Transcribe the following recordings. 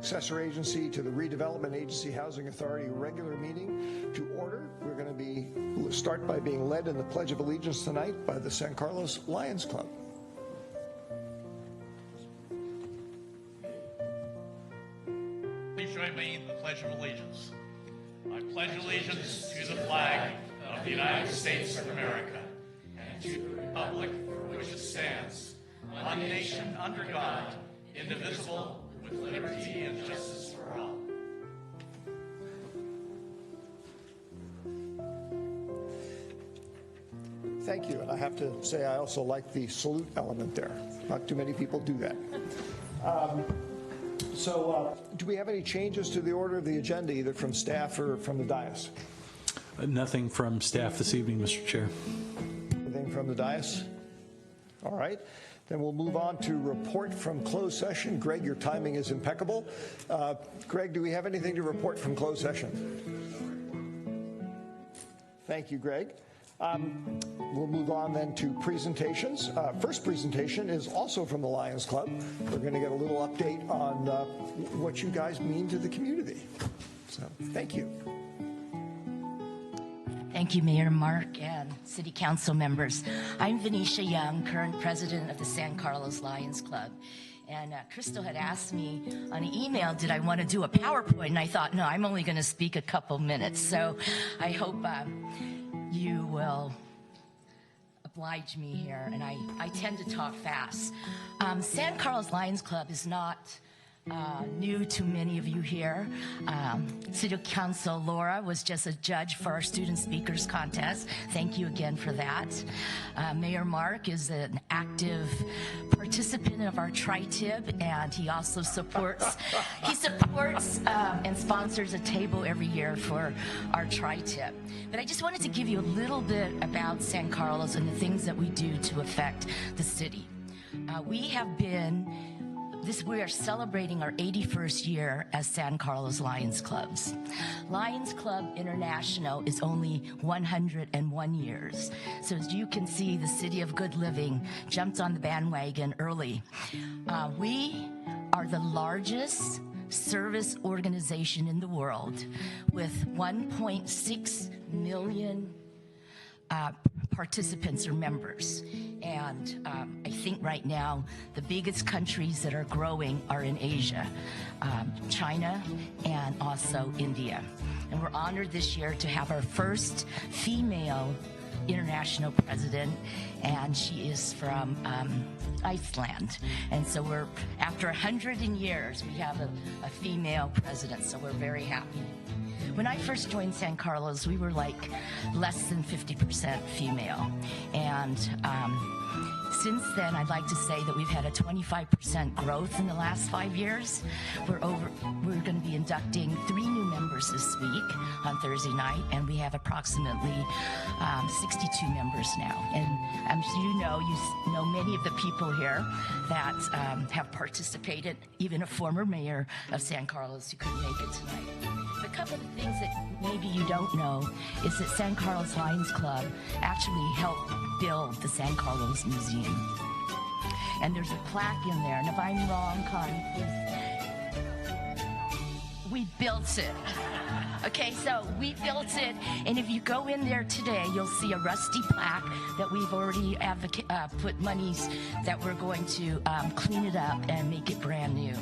Successor agency to the Redevelopment Agency Housing Authority regular meeting to order. We're going to start by being led in the Pledge of Allegiance tonight by the San Carlos Lions Club. Please join me in the Pledge of Allegiance. I pledge allegiance to the flag of the United States of America and to the republic for which it stands, one nation under God, indivisible, with liberty and justice for all. Thank you, and I have to say I also like the salute element there. Not too many people do that. Do we have any changes to the order of the agenda, either from staff or from the dais? Nothing from staff this evening, Mr. Chair. Anything from the dais? All right. Then we'll move on to report from closed session. Greg, your timing is impeccable. Greg, do we have anything to report from closed session? Thank you, Greg. We'll move on then to presentations. First presentation is also from the Lions Club. We're going to get a little update on what you guys mean to the community. So thank you. Thank you, Mayor Mark and City Council members. I'm Venetia Young, current president of the San Carlos Lions Club. And Crystal had asked me on an email, did I want to do a PowerPoint? And I thought, no, I'm only going to speak a couple minutes. So I hope you will oblige me here. And I tend to talk fast. San Carlos Lions Club is not new to many of you here. City Council Laura was just a judge for our Student Speakers Contest. Thank you again for that. Mayor Mark is an active participant of our Tri-Tib, and he also supports and sponsors a table every year for our Tri-Tib. But I just wanted to give you a little bit about San Carlos and the things that we do to affect the city. We are celebrating our 81st year as San Carlos Lions Clubs. Lions Club International is only 101 years. So as you can see, the City of Good Living jumped on the bandwagon early. We are the largest service organization in the world with 1.6 million participants or members. And I think right now the biggest countries that are growing are in Asia, China, and also India. And we're honored this year to have our first female international president, and she is from Iceland. And so after 100 years, we have a female president, so we're very happy. When I first joined San Carlos, we were like less than 50% female. And since then, I'd like to say that we've had a 25% growth in the last 5 years. We're going to be inducting 3 new members this week on Thursday night, and we have approximately 62 members now. And I'm sure you know many of the people here that have participated, even a former mayor of San Carlos who couldn't make it tonight. A couple of things that maybe you don't know is that San Carlos Lions Club actually helped build the San Carlos Museum. And there's a plaque in there, and if I'm wrong, Connie, please. We built it. Okay, so we built it, and if you go in there today, you'll see a rusty plaque that we've already put monies that we're going to clean it up and make it brand new.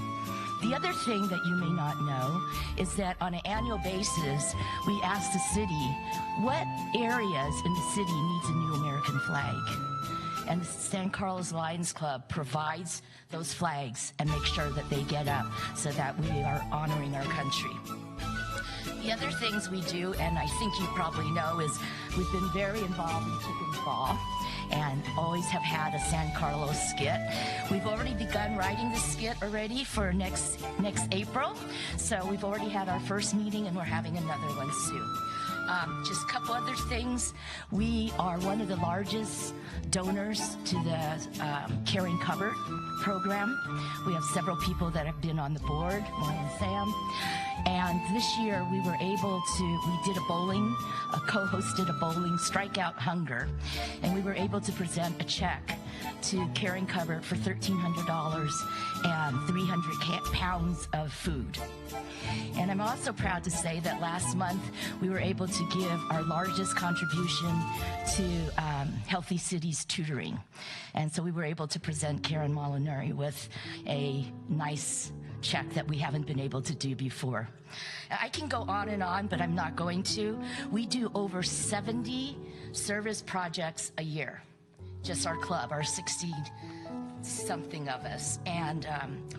The other thing that you may not know is that on an annual basis, we ask the city, what areas in the city needs a new American flag? And the San Carlos Lions Club provides those flags and makes sure that they get up so that we are honoring our country. The other things we do, and I think you probably know, is we've been very involved in Chicken Ball and always have had a San Carlos skit. We've already begun writing the skit already for next April. So we've already had our first meeting, and we're having another one soon. Just a couple other things. We are one of the largest donors to the Caring Cupboard program. We have several people that have been on the board, Lauren and Sam. And this year we did co-hosted a bowling Strikeout Hunger, and we were able to present a check to Caring Cover for $1,300 and 300 pounds of food. And I'm also proud to say that last month we were able to give our largest contribution to Healthy Cities Tutoring. And so we were able to present Karen Molinari with a nice check that we haven't been able to do before. I can go on and on, but I'm not going to. We do over 70 service projects a year, just our club, our 60-something of us. And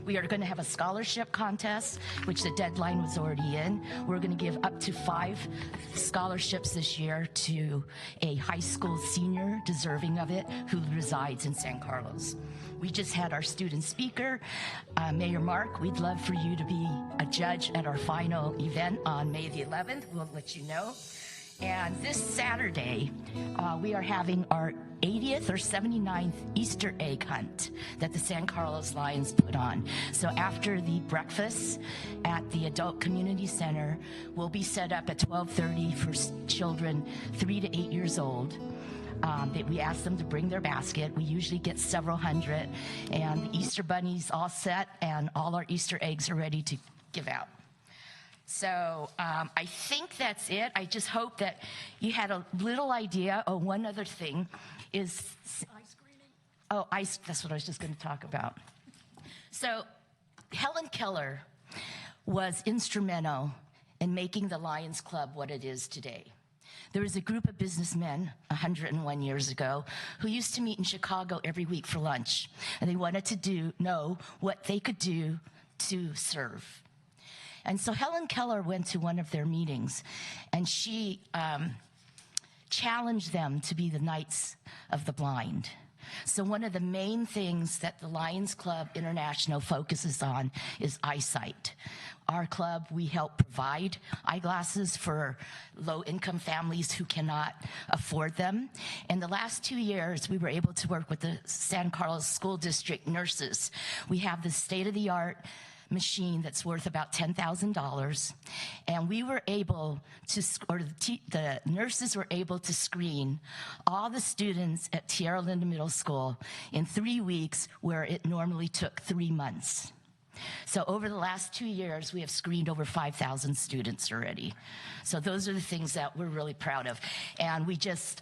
we are going to have a scholarship contest, which the deadline was already in. We're going to give up to 5 scholarships this year to a high school senior deserving of it who resides in San Carlos. We just had our student speaker, Mayor Mark. We'd love for you to be a judge at our final event on May the 11th. We'll let you know. And this Saturday, we are having our 80th or 79th Easter egg hunt that the San Carlos Lions put on. So after the breakfast at the Adult Community Center, will be set up at 12:30 for children 3 to 8 years old. We ask them to bring their basket. We usually get several hundred, and the Easter bunny's all set, and all our Easter eggs are ready to give out. So I think that's it. I just hope that you had a little idea. Oh, one other thing is ice creaming. Oh, that's what I was just going to talk about. So Helen Keller was instrumental in making the Lions Club what it is today. There was a group of businessmen 101 years ago who used to meet in Chicago every week for lunch, and they wanted to know what they could do to serve. And so Helen Keller went to one of their meetings, and she challenged them to be the Knights of the Blind. So one of the main things that the Lions Club International focuses on is eyesight. Our club, we help provide eyeglasses for low-income families who cannot afford them. In the last 2 years, we were able to work with the San Carlos School District nurses. We have the state-of-the-art machine that's worth about $10,000, and we were able to, the nurses were able to screen all the students at Tierra Linda Middle School in 3 weeks, where it normally took 3 months. So over the last 2 years, we have screened over 5,000 students already. So those are the things that we're really proud of. And we just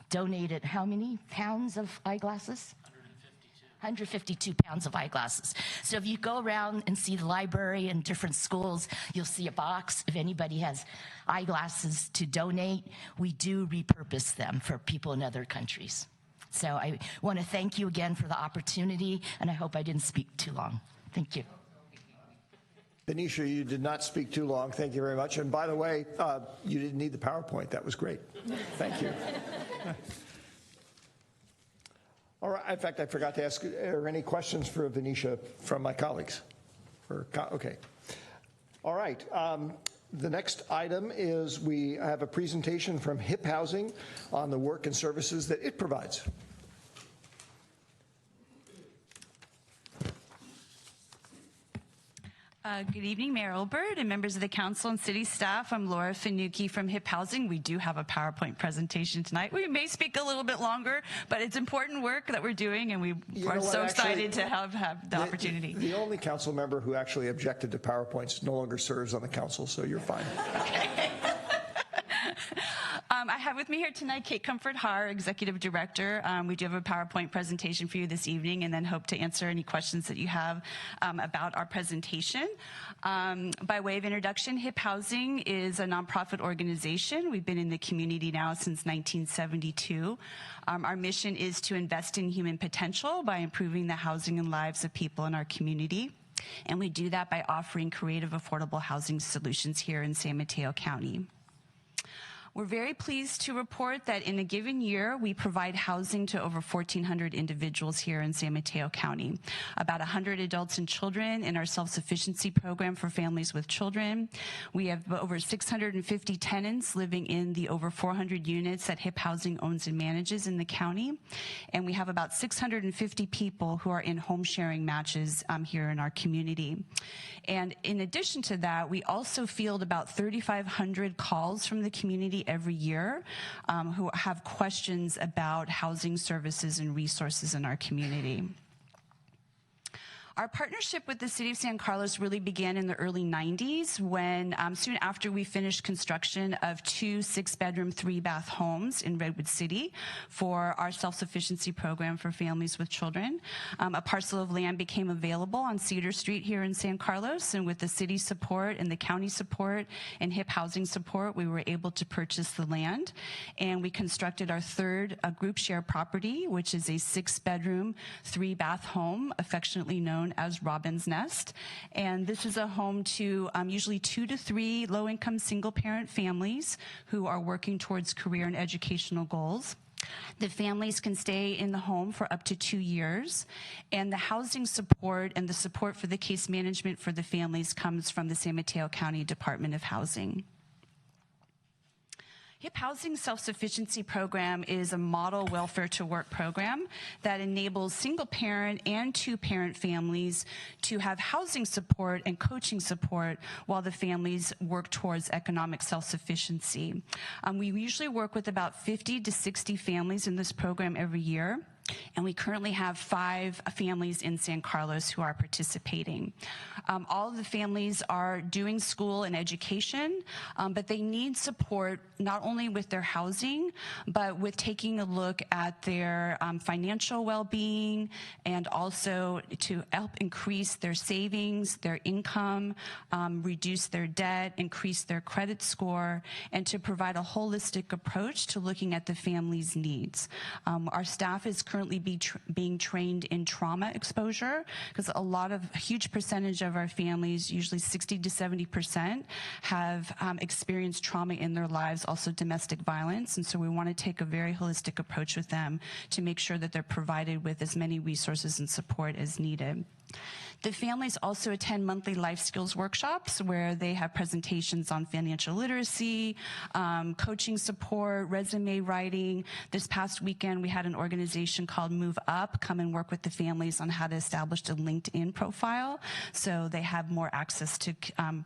donated how many pounds of eyeglasses? 152 pounds of eyeglasses. So if you go around and see the library and different schools, you'll see a box. If anybody has eyeglasses to donate, we do repurpose them for people in other countries. So I want to thank you again for the opportunity, and I hope I didn't speak too long. Thank you. Venetia, you did not speak too long. Thank you very much. And by the way, you didn't need the PowerPoint. That was great. Thank you. All right. In fact, I forgot to ask, are there any questions for Venetia from my colleagues? Okay. All right. The next item is we have a presentation from HIP Housing on the work and services that it provides. Good evening, Mayor Olbert and members of the council and city staff. I'm Laura Finucchi from HIP Housing. We do have a PowerPoint presentation tonight. We may speak a little bit longer, but it's important work that we're doing, and we are so excited to have the opportunity. The only council member who actually objected to PowerPoints no longer serves on the council, so you're fine. Okay. I have with me here tonight Kate Comfort-Har, Executive Director. We do have a PowerPoint presentation for you this evening, and then hope to answer any questions that you have about our presentation. By way of introduction, HIP Housing is a nonprofit organization. We've been in the community now since 1972. Our mission is to invest in human potential by improving the housing and lives of people in our community. And we do that by offering creative, affordable housing solutions here in San Mateo County. We're very pleased to report that in a given year, we provide housing to over 1,400 individuals here in San Mateo County. About 100 adults and children in our self-sufficiency program for families with children. We have over 650 tenants living in the over 400 units that HIP Housing owns and manages in the county. And we have about 650 people who are in home sharing matches here in our community. And in addition to that, we also field about 3,500 calls from the community quarterly every year who have questions about housing services and resources in our community. Our partnership with the City of San Carlos really began in the early 90s when soon after we finished construction of 2 6-bedroom, 3-bath homes in Redwood City for our self-sufficiency program for families with children. A parcel of land became available on Cedar Street here in San Carlos, and with the city support and the county support and HIP housing support, we were able to purchase the land, and we constructed our third group share property, which is a 6-bedroom, 3-bath home, affectionately known as Robin's Nest. And this is a home to usually 2 to 3 low-income single-parent families who are working towards career and educational goals. The families can stay in the home for up to 2 years, and the housing support and the support for the case management for the families comes from the San Mateo County Department of Housing. HIP Housing Self-Sufficiency Program is a model welfare to work program that enables single parent and 2-parent families to have housing support and coaching support while the families work towards economic self-sufficiency. We usually work with about 50 to 60 families in this program every year. And we currently have 5 families in San Carlos who are participating. All of the families are doing school and education, but they need support not only with their housing, but with taking a look at their financial well-being, and also to help increase their savings, their income, reduce their debt, increase their credit score, and to provide a holistic approach to looking at the family's needs. Our staff is currently being trained in trauma exposure, because a huge percentage of our families, usually 60 to 70%, have experienced trauma in their lives, also domestic violence. And so we want to take a very holistic approach with them to make sure that they're provided with as many resources and support as needed. The families also attend monthly life skills workshops where they have presentations on financial literacy, coaching support, resume writing. This past weekend, we had an organization called Move Up come and work with the families on how to establish a LinkedIn profile so they have more access to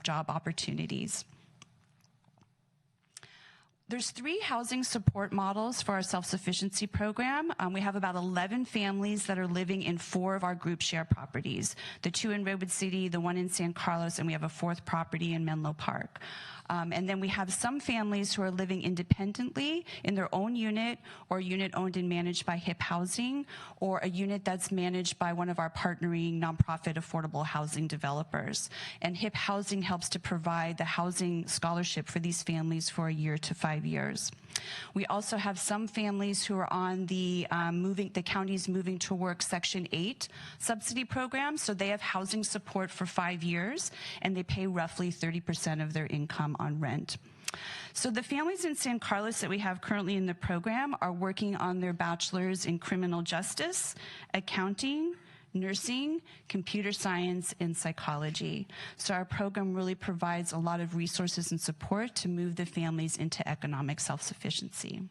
job opportunities. There's 3 housing support models for our self-sufficiency program. We have about 11 families that are living in 4 of our group share properties, the 2 in Redwood City, the 1 in San Carlos, and we have a 4th property in Menlo Park. And then we have some families who are living independently in their own unit, or unit owned and managed by HIP Housing, or a unit that's managed by one of our partnering nonprofit affordable housing developers. And HIP Housing helps to provide the housing scholarship for these families for a year to 5 years. We also have some families who are on the county's Moving to Work Section 8 subsidy program, so they have housing support for 5 years, and they pay roughly 30% of their income on rent. So the families in San Carlos that we have currently in the program are working on their bachelor's in criminal justice, accounting, nursing, computer science, and psychology. So our program really provides a lot of resources and support to move the families into economic self-sufficiency.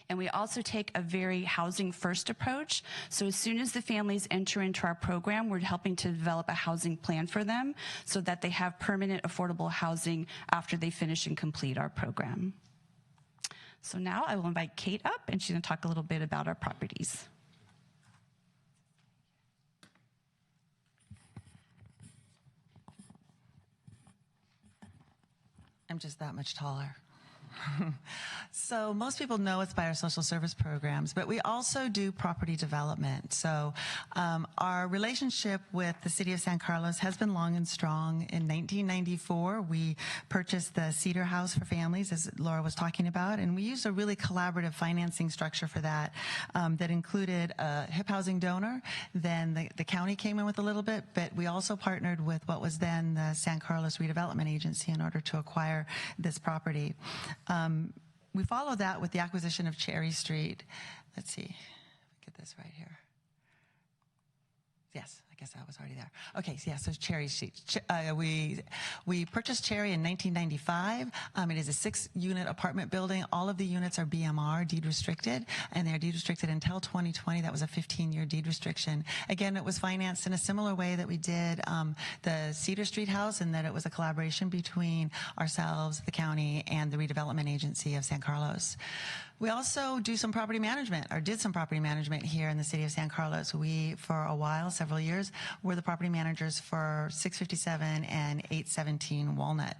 And we also take a very housing first approach. So as soon as the families enter into our program, we're helping to develop a housing plan for them so that they have permanent affordable housing after they finish and complete our program. So now I will invite Kate up, and she's going to talk a little bit about our properties. I'm just that much taller. So most people know us by our social service programs, but we also do property development. So our relationship with the City of San Carlos has been long and strong. In 1994, we purchased the Cedar House for Families, as Laura was talking about, and we used a really collaborative financing structure for that that included a HIP housing donor. Then the county came in with a little bit, but we also partnered with what was then the San Carlos Redevelopment Agency in order to acquire this property. We follow that with the acquisition of Cherry Street. Let's see, get this right here. Yes, guess I was already there. Okay, so yeah, so Cherry Sheet. We purchased Cherry in 1995. It is a 6-unit apartment building. All of the units are BMR, deed restricted, and they're deed restricted until 2020. That was a 15-year deed restriction. Again, it was financed in a similar way that we did the Cedar Street house, in that it was a collaboration between ourselves, the county, and the redevelopment agency of San Carlos. We also do some property management, or did some property management here in the city of San Carlos. We, for a while, several years, were the property managers for 657 and 817 Walnut.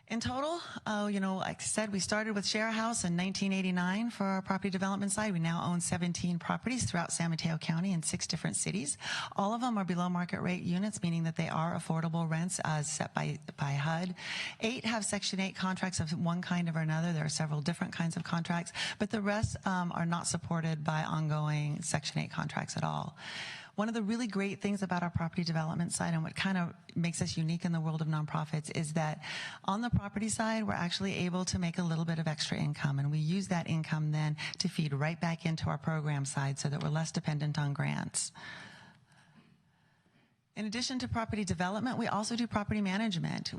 In total, like I said, we started with Share a House in 1989 for our property development side. We now own 17 properties throughout San Mateo County in 6 different cities. All of them are below market rate units, meaning that they are affordable rents as set by HUD. 8 have Section 8 contracts of one kind or another. There are several different kinds of contracts, but the rest are not supported by ongoing Section 8 contracts at all. One of the really great things about our property development side, and what kind of makes us unique in the world of nonprofits, is that on the property side, we're actually able to make a little bit of extra income, and we use that income then to feed right back into our program side so that we're less dependent on grants. In addition to property development, we also do property management.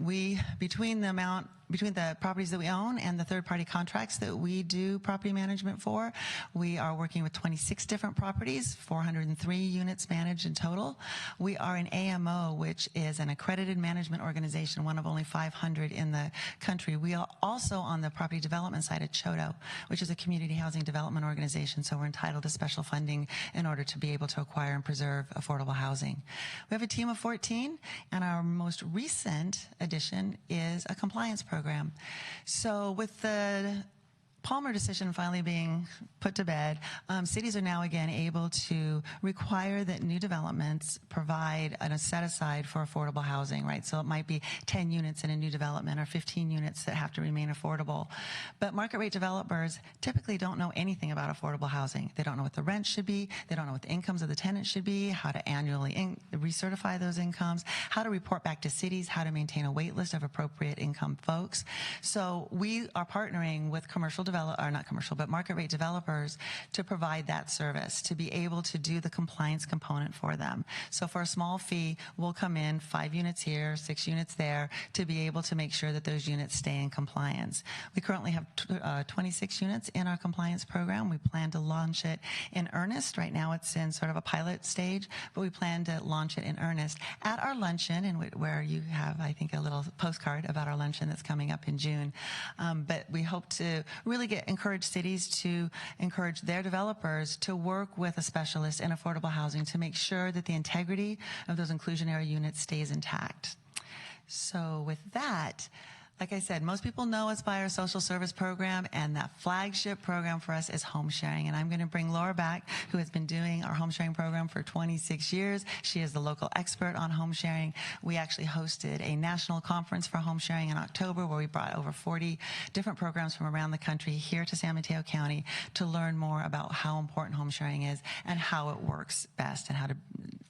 Between the properties that we own and the third-party contracts that we do property management for, we are working with 26 different properties, 403 units managed in total. We are an AMO, which is an accredited management organization, one of only 500 in the country. We are also on the property development side at CHODO, which is a community housing development organization, so we're entitled to special funding in order to be able to acquire and preserve affordable housing. We have a team of 14, and our most recent addition is a compliance program. So with the Palmer decision finally being put to bed, cities are now again able to require that new developments provide a set aside for affordable housing, right? So it might be 10 units in a new development or 15 units that have to remain affordable. But market rate developers typically don't know anything about affordable housing. They don't know what the rent should be. They don't know what the incomes of the tenants should be, how to annually recertify those incomes, how to report back to cities, how to maintain a wait list of appropriate income folks. So we are partnering with market rate developers to provide that service, to be able to do the compliance component for them. So for a small fee, we'll come in 5 units here, 6 units there, to be able to make sure that those units stay in compliance. We currently have 26 units in our compliance program. We plan to launch it in earnest. Right now it's in sort of a pilot stage, but we plan to launch it in earnest at our luncheon, where you have, I think, a little postcard about our luncheon that's coming up in June. But we hope to really encourage cities to encourage their developers to work with a specialist in affordable housing to make sure that the integrity of those inclusionary units stays intact. So with that, like I said, most people know us by our social service program, and that flagship program for us is home sharing. And I'm going to bring Laura back, who has been doing our home sharing program for 26 years. She is the local expert on home sharing. We actually hosted a national conference for home sharing in October, where we brought over 40 different programs from around the country here to San Mateo County to learn more about how important home sharing is and how it works best, and how to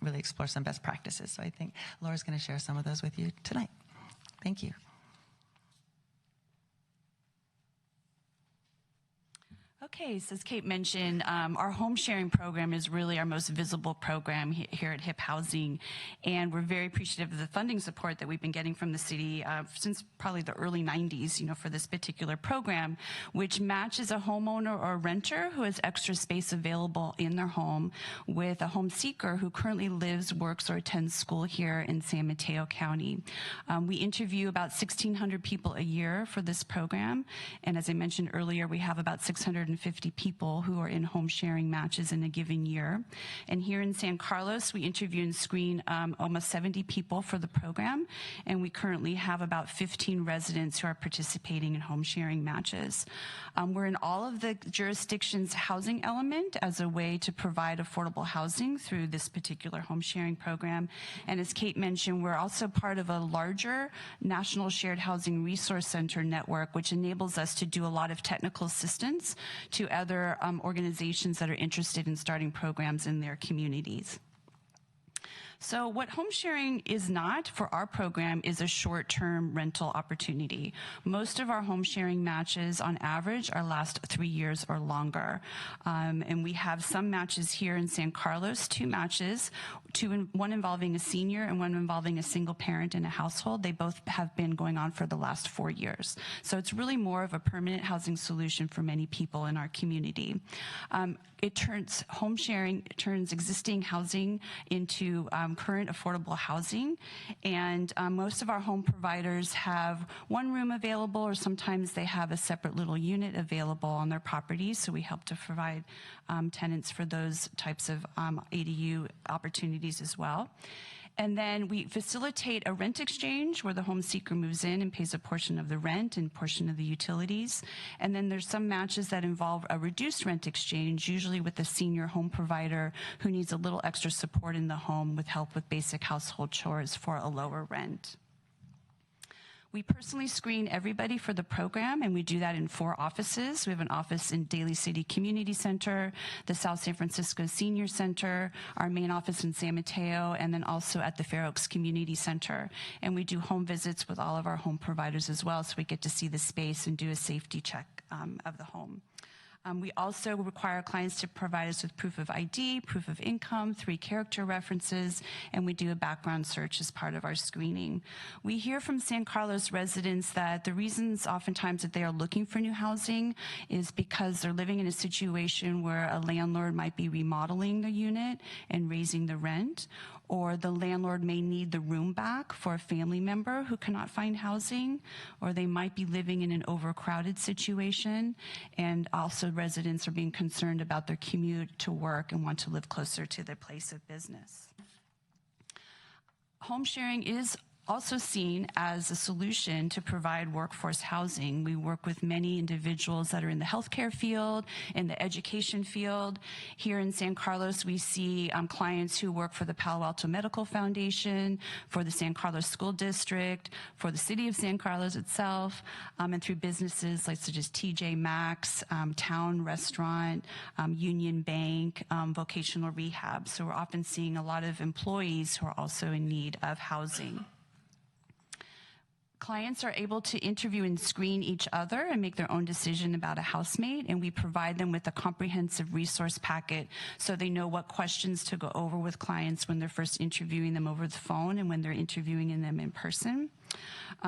really explore some best practices. So I think Laura's going to share some of those with you tonight. Thank you. Okay, so as Kate mentioned, our home sharing program is really our most visible program here at HIP Housing, and we're very appreciative of the funding support that we've been getting from the city since probably the early 90s, for this particular program, which matches a homeowner or a renter who has extra space available in their home with a home seeker who currently lives, works, or attends school here in San Mateo County. We interview about 1,600 people a year for this program, and as I mentioned earlier, we have about 650 people who are in home sharing matches in a given year. And here in San Carlos, we interview and screen almost 70 people for the program, and we currently have about 15 residents who are participating in home sharing matches. We're in all of the jurisdictions' housing element as a way to provide affordable housing through this particular home sharing program. And as Kate mentioned, we're also part of a larger National Shared Housing Resource Center network, which enables us to do a lot of technical assistance to other organizations that are interested in starting programs in their communities. So what home sharing is not for our program is a short-term rental opportunity. Most of our home sharing matches on average are last 3 years or longer. And we have some matches here in San Carlos, 2 matches, one involving a senior and one involving a single parent in a household. They both have been going on for the last 4 years. So it's really more of a permanent housing solution for many people in our community. Home sharing turns existing housing into current affordable housing, and most of our home providers have one room available, or sometimes they have a separate little unit available on their properties, so we help to provide tenants for those types of ADU opportunities as well. And then we facilitate a rent exchange where the home seeker moves in and pays a portion of the rent and portion of the utilities. And then there's some matches that involve a reduced rent exchange, usually with a senior home provider who needs a little extra support in the home with help with basic household chores for a lower rent. We personally screen everybody for the program, and we do that in 4 offices. We have an office in Daly City Community Center, the South San Francisco Senior Center, our main office in San Mateo, and then also at the Fair Oaks Community Center. And we do home visits with all of our home providers as well, so we get to see the space and do a safety check of the home. We also require clients to provide us with proof of ID, proof of income, 3 character references, and we do a background search as part of our screening. We hear from San Carlos residents that the reasons oftentimes that they are looking for new housing is because they're living in a situation where a landlord might be remodeling the unit and raising the rent, or the landlord may need the room back for a family member who cannot find housing, or they might be living in an overcrowded situation, and also residents are being concerned about their commute to work and want to live closer to their place of business. Home sharing is also seen as a solution to provide workforce housing. We work with many individuals that are in the healthcare field, in the education field. Here in San Carlos, we see clients who work for the Palo Alto Medical Foundation, for the San Carlos School District, for the city of San Carlos itself, and through businesses like such as TJ Maxx, Town Restaurant, Union Bank, vocational rehab. So we're often seeing a lot of employees who are also in need of housing. Clients are able to interview and screen each other and make their own decision about a housemate, and we provide them with a comprehensive resource packet so they know what questions to go over with clients when they're first interviewing them over the phone and when they're interviewing them in person.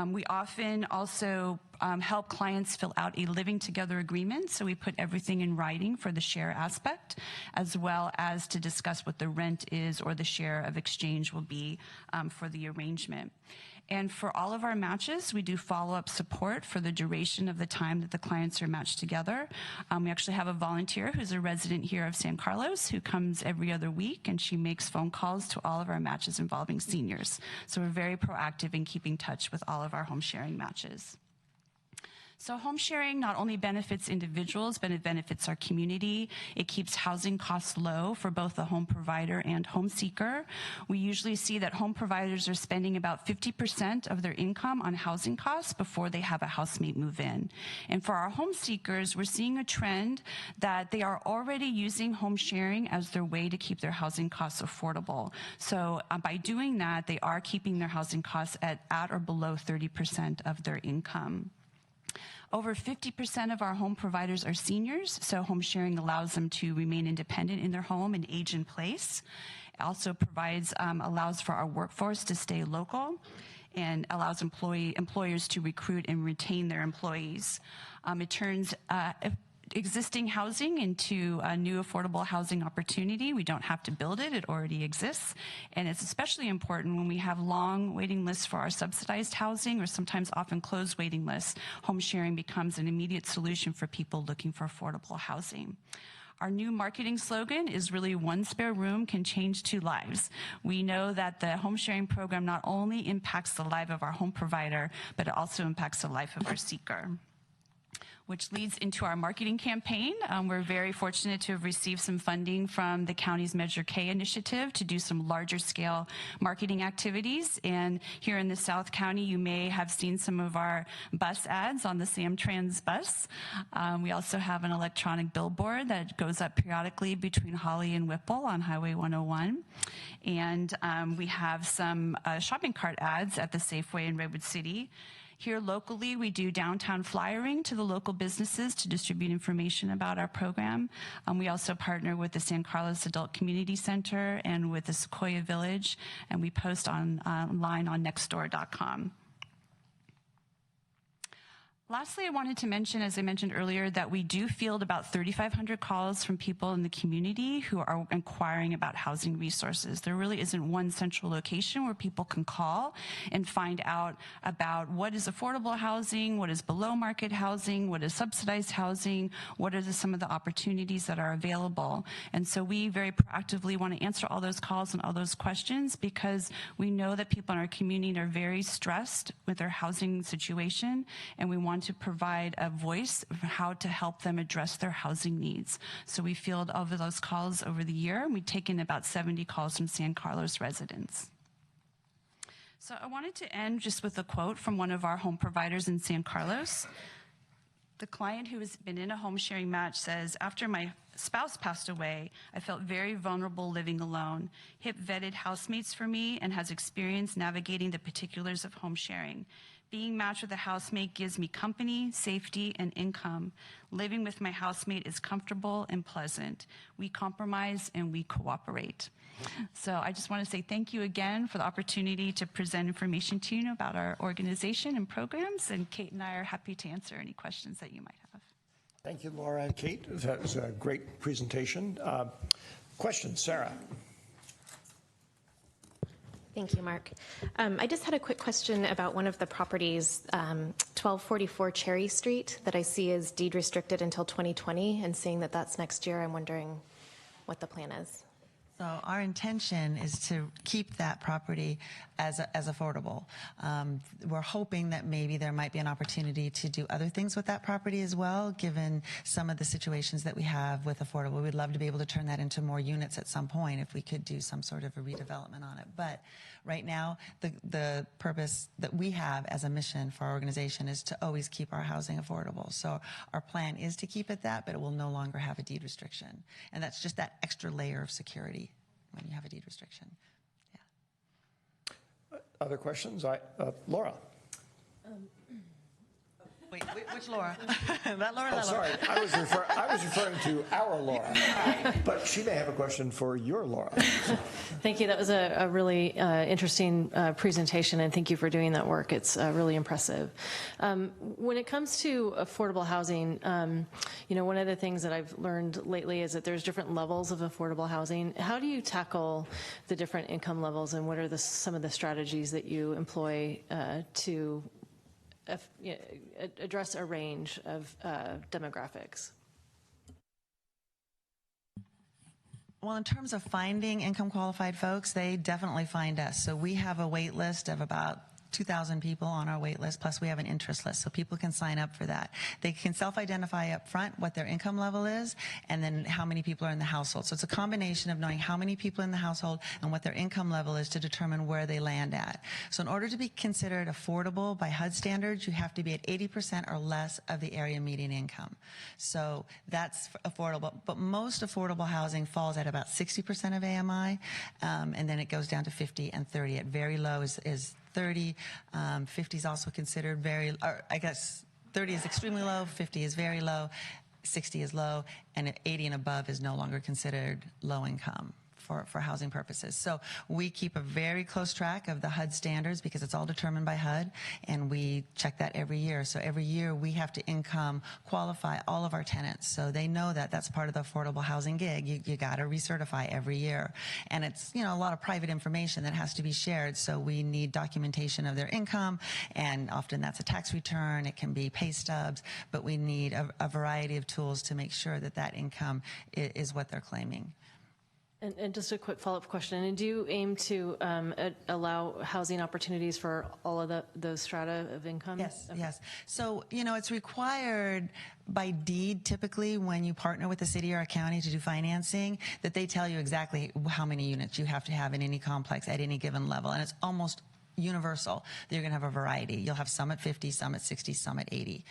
We often also help clients fill out a living together agreement, so we put everything in writing for the share aspect, as well as to discuss what the rent is or the share of exchange will be for the arrangement. And for all of our matches, we do follow-up support for the duration of the time that the clients are matched together. We actually have a volunteer who's a resident here of San Carlos who comes every other week, and she makes phone calls to all of our matches involving seniors. So we're very proactive in keeping touch with all of our home sharing matches. So home sharing not only benefits individuals, but it benefits our community. It keeps housing costs low for both the home provider and home seeker. We usually see that home providers are spending about 50% of their income on housing costs before they have a housemate move in. And for our home seekers, we're seeing a trend that they are already using home sharing as their way to keep their housing costs affordable. So by doing that, they are keeping their housing costs at or below 30% of their income. Over 50% of our home providers are seniors, so home sharing allows them to remain independent in their home and age in place. It also allows for our workforce to stay local and allows employers to recruit and retain their employees. It turns existing housing into a new affordable housing opportunity. We don't have to build it, it already exists. And it's especially important when we have long waiting lists for our subsidized housing, or sometimes often closed waiting lists. Home sharing becomes an immediate solution for people looking for affordable housing. Our new marketing slogan is really "One spare room can change 2 lives." We know that the home sharing program not only impacts the life of our home provider, but it also impacts the life of our seeker. which leads into our marketing campaign. We're very fortunate to have received some funding from the county's Measure K initiative to do some larger scale marketing activities. And here in the South County, you may have seen some of our bus ads on the Samtrans bus. We also have an electronic billboard that goes up periodically between Holly and Whipple on Highway 101. And we have some shopping cart ads at the Safeway in Redwood City. Here locally, we do downtown flyering to the local businesses to distribute information about our program. We also partner with the San Carlos Adult Community Center and with the Sequoia Village, and we post online on nextdoor.com. Lastly, I wanted to mention, as I mentioned earlier, that we do field about 3,500 calls from people in the community who are inquiring about housing resources. There really isn't one central location where people can call and find out about what is affordable housing, what is below market housing, what is subsidized housing, what are some of the opportunities that are available. And so we very proactively want to answer all those calls and all those questions because we know that people in our community are very stressed with their housing situation, and we want to provide a voice of how to help them address their housing needs. So we field over those calls over the year, and we've taken about 70 calls from San Carlos residents. So I wanted to end just with a quote from one of our home providers in San Carlos. The client who has been in a home sharing match says, "After my spouse passed away, I felt very vulnerable living alone. HIP vetted housemates for me and has experience navigating the particulars of home sharing. Being matched with a housemate gives me company, safety, and income. Living with my housemate is comfortable and pleasant. We compromise and we cooperate." So I just want to say thank you again for the opportunity to present information to you about our organization and programs, and Kate and I are happy to answer any questions that you might have. Thank you, Laura and Kate. That was a great presentation. Questions, Sarah? Thank you, Mark. I just had a quick question about one of the properties, 1244 Cherry Street, that I see is deed restricted until 2020, and seeing that that's next year, I'm wondering what the plan is. So our intention is to keep that property as affordable. We're hoping that maybe there might be an opportunity to do other things with that property as well, given some of the situations that we have with affordable. We'd love to be able to turn that into more units at some point if we could do some sort of a redevelopment on it. But right now, the purpose that we have as a mission for our organization is to always keep our housing affordable. So our plan is to keep it that, but it will no longer have a deed restriction. And that's just that extra layer of security when you have a deed restriction. Yeah. Other questions? Laura? Wait, which Laura? That Laura? Oh, sorry. I was referring to our Laura, but she may have a question for your Laura. Thank you. That was a really interesting presentation, and thank you for doing that work. It's really impressive. When it comes to affordable housing, one of the things that I've learned lately is that there's different levels of affordable housing. How do you tackle the different income levels, and what are some of the strategies that you employ to address a range of demographics? Well, in terms of finding income qualified folks, they definitely find us. So we have a wait list of about 2,000 people on our wait list, plus we have an interest list, so people can sign up for that. They can self-identify up front what their income level is and then how many people are in the household. So it's a combination of knowing how many people in the household and what their income level is to determine where they land at. So in order to be considered affordable by HUD standards, you have to be at 80% or less of the area median income. So that's affordable, but most affordable housing falls at about 60% of AMI, and then it goes down to 50 and 30. At very low is 30. 50 is also considered very, or I guess 30 is extremely low, 50 is very low, 60 is low, and 80 and above is no longer considered low income for housing purposes. So we keep a very close track of the HUD standards because it's all determined by HUD, and we check that every year. So every year we have to income qualify all of our tenants. So they know that that's part of the affordable housing gig. You got to recertify every year. And it's, a lot of private information that has to be shared. So we need documentation of their income, and often that's a tax return. It can be pay stubs, but we need a variety of tools to make sure that that income is what they're claiming. And just a quick follow-up question. And do you aim to allow housing opportunities for all of those strata of income? Yes, Okay. yes. So, it's required by deed typically when you partner with the city or a county to do financing that they tell you exactly how many units you have to have in any complex at any given level. And it's almost universal that you're going to have a variety. You'll have some at 50, some at 60, some at 80,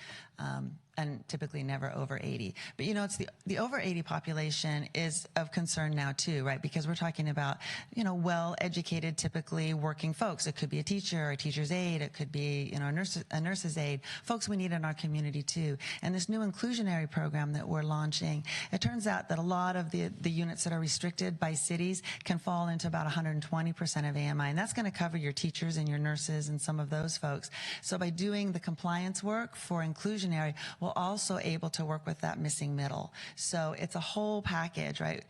and typically never over 80. But it's the over 80 population is of concern now too, right? Because we're talking about well-educated, typically working folks. It could be a teacher or a teacher's aide. It could be a nurse's aide. Folks we need in our community too. And this new inclusionary program that we're launching, it turns out that a lot of the units that are restricted by cities can fall into about 120% of AMI, and that's going to cover your teachers and your nurses and some of those folks. So by doing the compliance work for inclusionary, we're also able to work with that missing middle. So it's a whole package, right,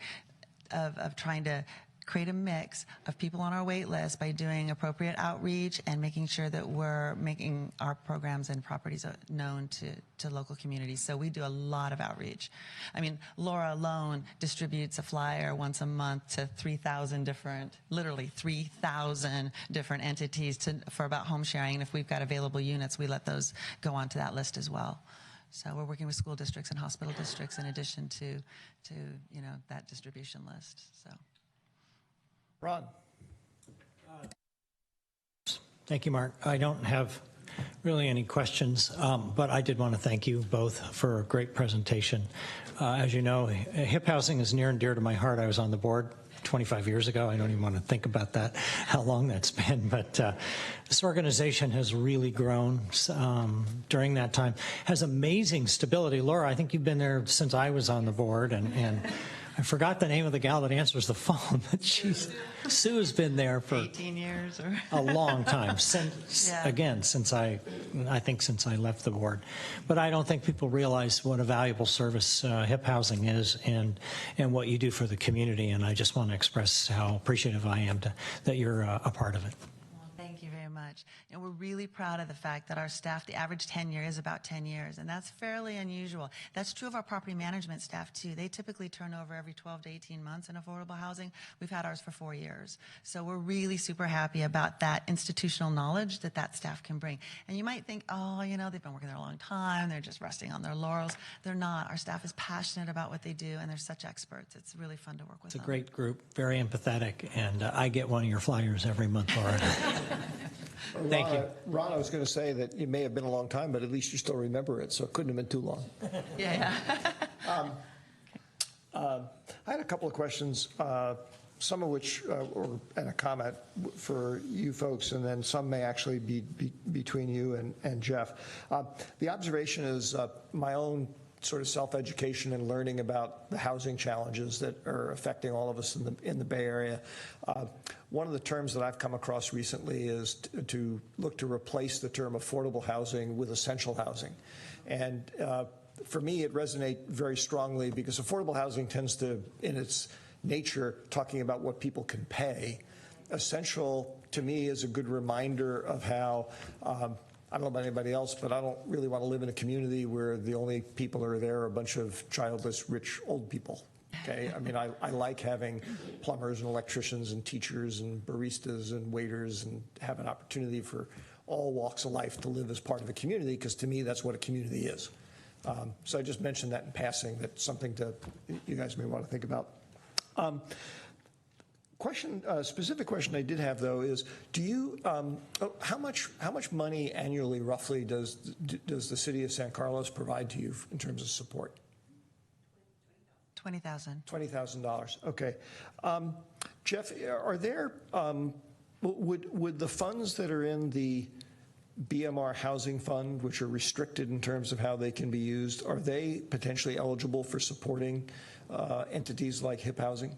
of trying to create a mix of people on our wait list by doing appropriate outreach and making sure that we're making our programs and properties known to local communities. So we do a lot of outreach. I mean, Laura alone distributes a flyer once a month to 3,000 different entities for about home sharing. And if we've got available units, we let those go onto that list as well. So we're working with school districts and hospital districts in addition to that distribution list. So. Ron. Thank you, Mark. I don't have really any questions, but I did want to thank you both for a great presentation. As you know, HIP housing is near and dear to my heart. I was on the board 25 years ago. I don't even want to think about that, how long that's been. But this organization has really grown during that time, has amazing stability. Laura, I think you've been there since I was on the board, and I forgot the name of the gal that answers the phone, but Sue's been there for 18 years or a long time. Since I left the board. But I don't think people realize what a valuable service HIP housing is and what you do for the community. And I just want to express how appreciative I am that you're a part of it. Thank you very much. And we're really proud of the fact that our staff, the average tenure is about 10 years, and that's fairly unusual. That's true of our property management staff too. They typically turn over every 12 to 18 months in affordable housing. We've had ours for 4 years. So we're really super happy about that institutional knowledge that staff can bring. And you might think, they've been working there a long time. They're just resting on their laurels. They're not. Our staff is passionate about what they do, and they're such experts. It's really fun to work with them. It's a great group, very empathetic, and I get one of your flyers every month, Laura. Thank you. Ron, I was going to say that it may have been a long time, but at least you still remember it, so it couldn't have been too long. Yeah. I had a couple of questions, some of which, and a comment for you folks, and then some may actually be between you and Jeff. The observation is my own sort of self-education and learning about the housing challenges that are affecting all of us in the Bay Area. One of the terms that I've come across recently is to look to replace the term affordable housing with essential housing. And for me, it resonates very strongly because affordable housing tends to, in its nature, talking about what people can pay. Essential, to me, is a good reminder of how I don't know about anybody else, but I don't really want to live in a community where the only people who are there are a bunch of childless, rich, old people. Okay, I mean, I like having plumbers and electricians and teachers and baristas and waiters and have an opportunity for all walks of life to live as part of a community, because to me, that's what a community is. So I just mentioned that in passing. That's something you guys may want to think about. Specific question I did have though is, do you how much money annually roughly does the city of San Carlos provide to you in terms of support? $20,000. $20,000. Okay, Jeff, are there would the funds that are in the BMR Housing Fund, which are restricted in terms of how they can be used, are they potentially eligible for supporting entities like HIP housing?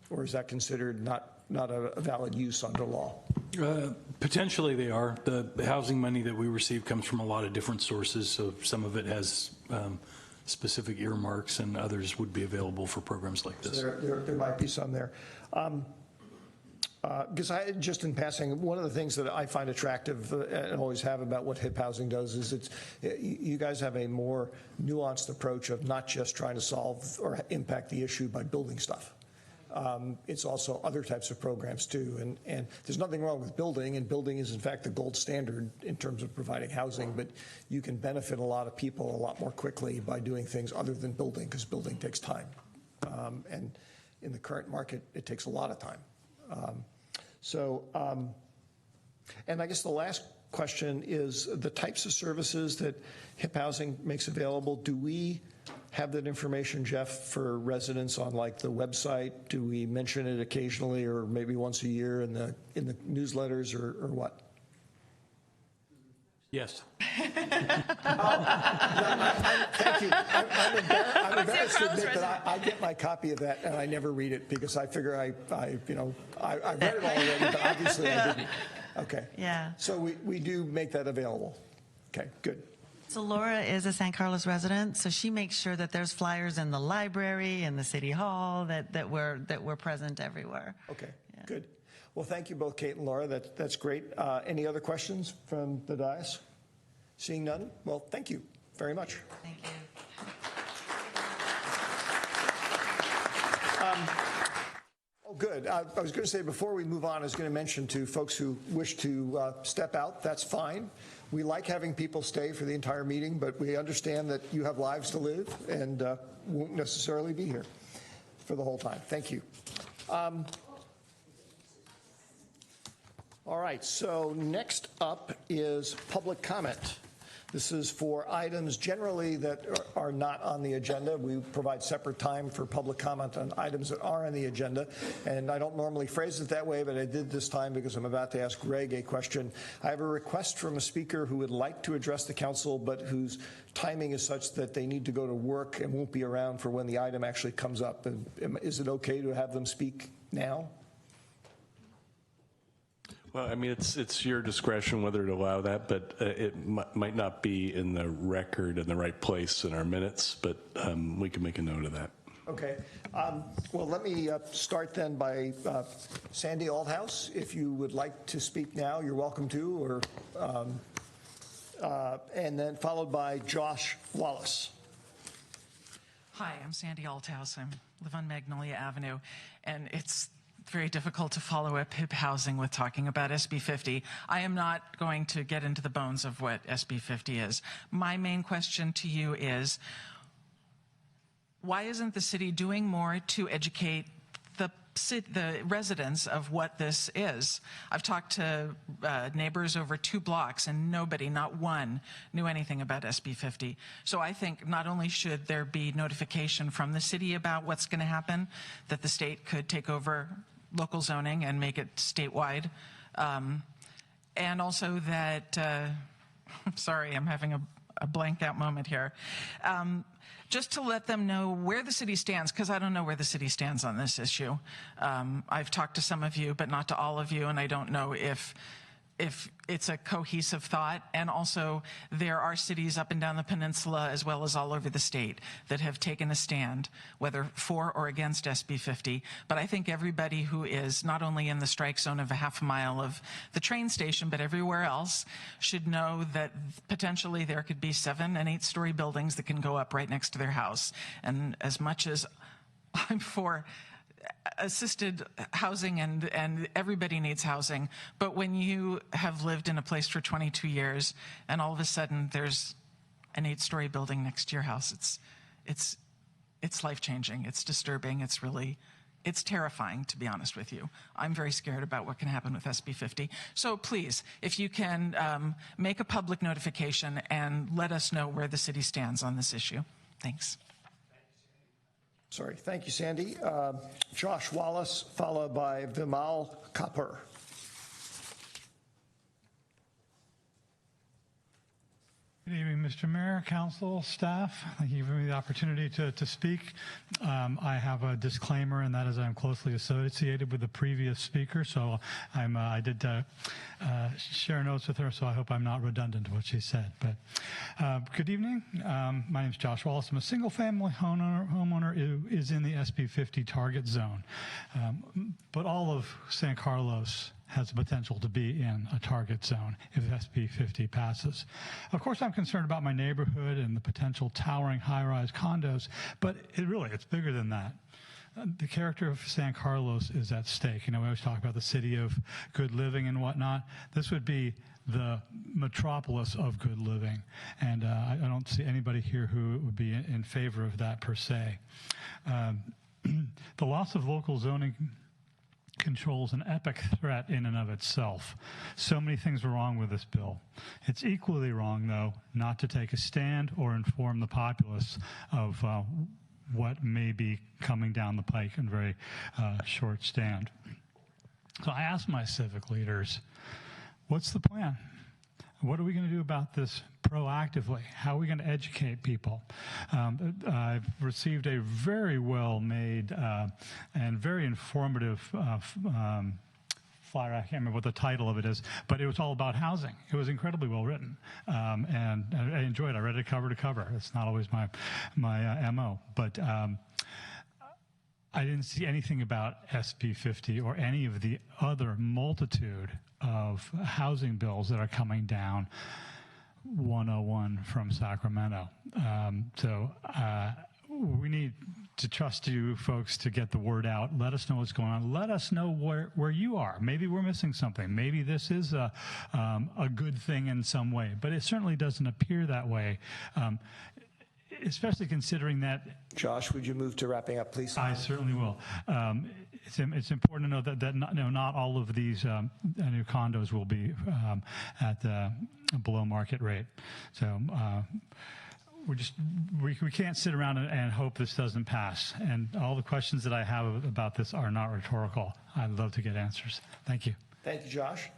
Or is that considered not a valid use under law? Potentially they are. The housing money that we receive comes from a lot of different sources, so some of it has specific earmarks and others would be available for programs like this. So there might be some there. Because just in passing, one of the things that I find attractive and always have about what HIP housing does is you guys have a more nuanced approach of not just trying to solve or impact the issue by building stuff. It's also other types of programs too. And there's nothing wrong with building, and building is in fact the gold standard in terms of providing housing, but you can benefit a lot of people a lot more quickly by doing things other than building, because building takes time. And in the current market, it takes a lot of time. And I guess the last question is the types of services that HIP Housing makes available. Do we have that information, Jeff, for residents on like the website? Do we mention it occasionally or maybe once a year in the newsletters or what? Yes. Thank you. I'm embarrassed to admit that I get my copy of that and I never read it because I figure I read it all already, but obviously I didn't. Okay. Yeah. So we do make that available. Okay, good. So Laura is a San Carlos resident, so she makes sure that there's flyers in the library and the city hall that we're present everywhere. Okay, good. Well, thank you both, Kate and Laura. That's great. Any other questions from the dais? Seeing none? Well, thank you very much. Thank you. Oh, good. I was going to say before we move on, I was going to mention to folks who wish to step out, that's fine. We like having people stay for the entire meeting, but we understand that you have lives to live and won't necessarily be here for the whole time. Thank you. All right, so next up is public comment. This is for items generally that are not on the agenda. We provide separate time for public comment on items that are on the agenda. And I don't normally phrase it that way, but I did this time because I'm about to ask Greg a question. I have a request from a speaker who would like to address the council, but whose timing is such that they need to go to work and won't be around for when the item actually comes up. Is it okay to have them speak now? Well, I mean, it's your discretion whether to allow that, but it might not be in the record in the right place in our minutes, but we can make a note of that. Okay. Well, let me start then by Sandy Althouse. If you would like to speak now, you're welcome to, or and then followed by Josh Wallace. Hi, I'm Sandy Althouse. I live on Magnolia Avenue, and it's very difficult to follow up HIP Housing with talking about SB 50. I am not going to get into the bones of what SB 50 is. My main question to you is, why isn't the city doing more to educate the residents of what this is? I've talked to neighbors over 2 blocks and nobody, not one, knew anything about SB 50. So I think not only should there be notification from the city about what's going to happen, that the state could take over local zoning and make it statewide, and also that, sorry, I'm having a blank out moment here, just to let them know where the city stands, because I don't know where the city stands on this issue. I've talked to some of you, but not to all of you, and I don't know if it's a cohesive thought. And also, there are cities up and down the peninsula, as well as all over the state, that have taken a stand, whether for or against SB 50. But I think everybody who is not only in the strike zone of a half a mile of the train station, but everywhere else, should know that potentially there could be 7- and 8-story buildings that can go up right next to their house. And as much as I'm for assisted housing and everybody needs housing, but when you have lived in a place for 22 years and all of a sudden there's an 8-story building next to your house, it's life-changing, it's disturbing, it's terrifying, to be honest with you. I'm very scared about what can happen with SB 50. So please, if you can make a public notification and let us know where the city stands on this issue. Thanks. Sorry, thank you, Sandy. Josh Wallace, followed by Vimal Kapur. Good evening, Mr. Mayor, council, staff. Thank you for giving me the opportunity to speak. I have a disclaimer, and that is I'm closely associated with the previous speaker, so I did share notes with her, so I hope I'm not redundant to what she said. But good evening. My name is Josh Wallace. I'm a single-family homeowner who is in the SB 50 target zone. But all of San Carlos has the potential to be in a target zone if SB 50 passes. Of course, I'm concerned about my neighborhood and the potential towering high-rise condos, but it's bigger than that. the character of San Carlos is at stake. You know, we always talk about the city of good living and whatnot. This would be the metropolis of good living. And I don't see anybody here who would be in favor of that per se. The loss of local zoning controls an epic threat in and of itself. So many things are wrong with this bill. It's equally wrong, though, not to take a stand or inform the populace of what may be coming down the pike in very short stand. So I asked my civic leaders, what's the plan? What are we going to do about this proactively? How are we going to educate people? I've received a very well-made and very informative flyer. I can't remember what the title of it is, but it was all about housing. It was incredibly well written, and I enjoyed it. I read it cover to cover. It's not always my MO, but I didn't see anything about SB 50 or any of the other multitude of housing bills that are coming down 101 from Sacramento. So we need to trust you folks to get the word out. Let us know what's going on. Let us know where you are. Maybe we're missing something. Maybe this is a good thing in some way, but it certainly doesn't appear that way. Especially considering that... Josh, would you move to wrapping up, please? I certainly will. It's important to know that not all of these new condos will be at the below market rate. So we can't sit around and hope this doesn't pass. And all the questions that I have about this are not rhetorical. I'd love to get answers. Thank you. Thank you, Josh.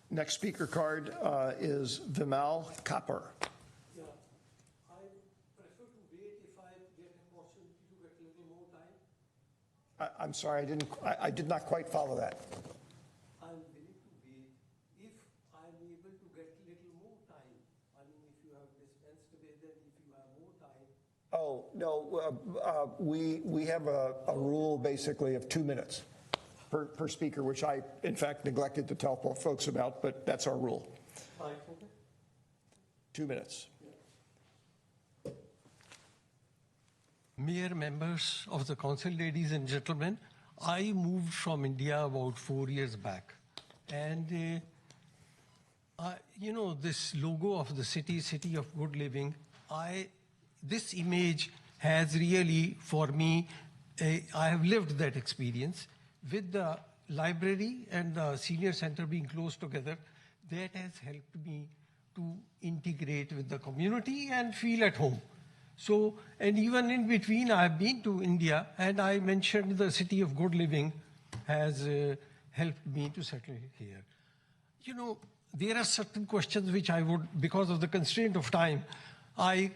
Next speaker card is Vimal Kapur. I'm sorry, I did not quite follow that. I'm willing to wait if I'm able to get a little more time. I mean, if you have dispensed with it, if you have more time. Oh, no, we have a rule basically of 2 minutes per speaker, which I, in fact, neglected to tell folks about, but that's our rule. 2 minutes. Mayor, members of the council, ladies and gentlemen, I moved from India about 4 years back. And, you know, this logo of the city of good living, this image has really, for me, I have lived that experience. With the library and the senior center being close together, that has helped me to integrate with the community and feel at home. So, and even in between, I've been to India, and I mentioned the city of good living has helped me to settle here. You know, there are certain questions which I would, because of the constraint of time, I'm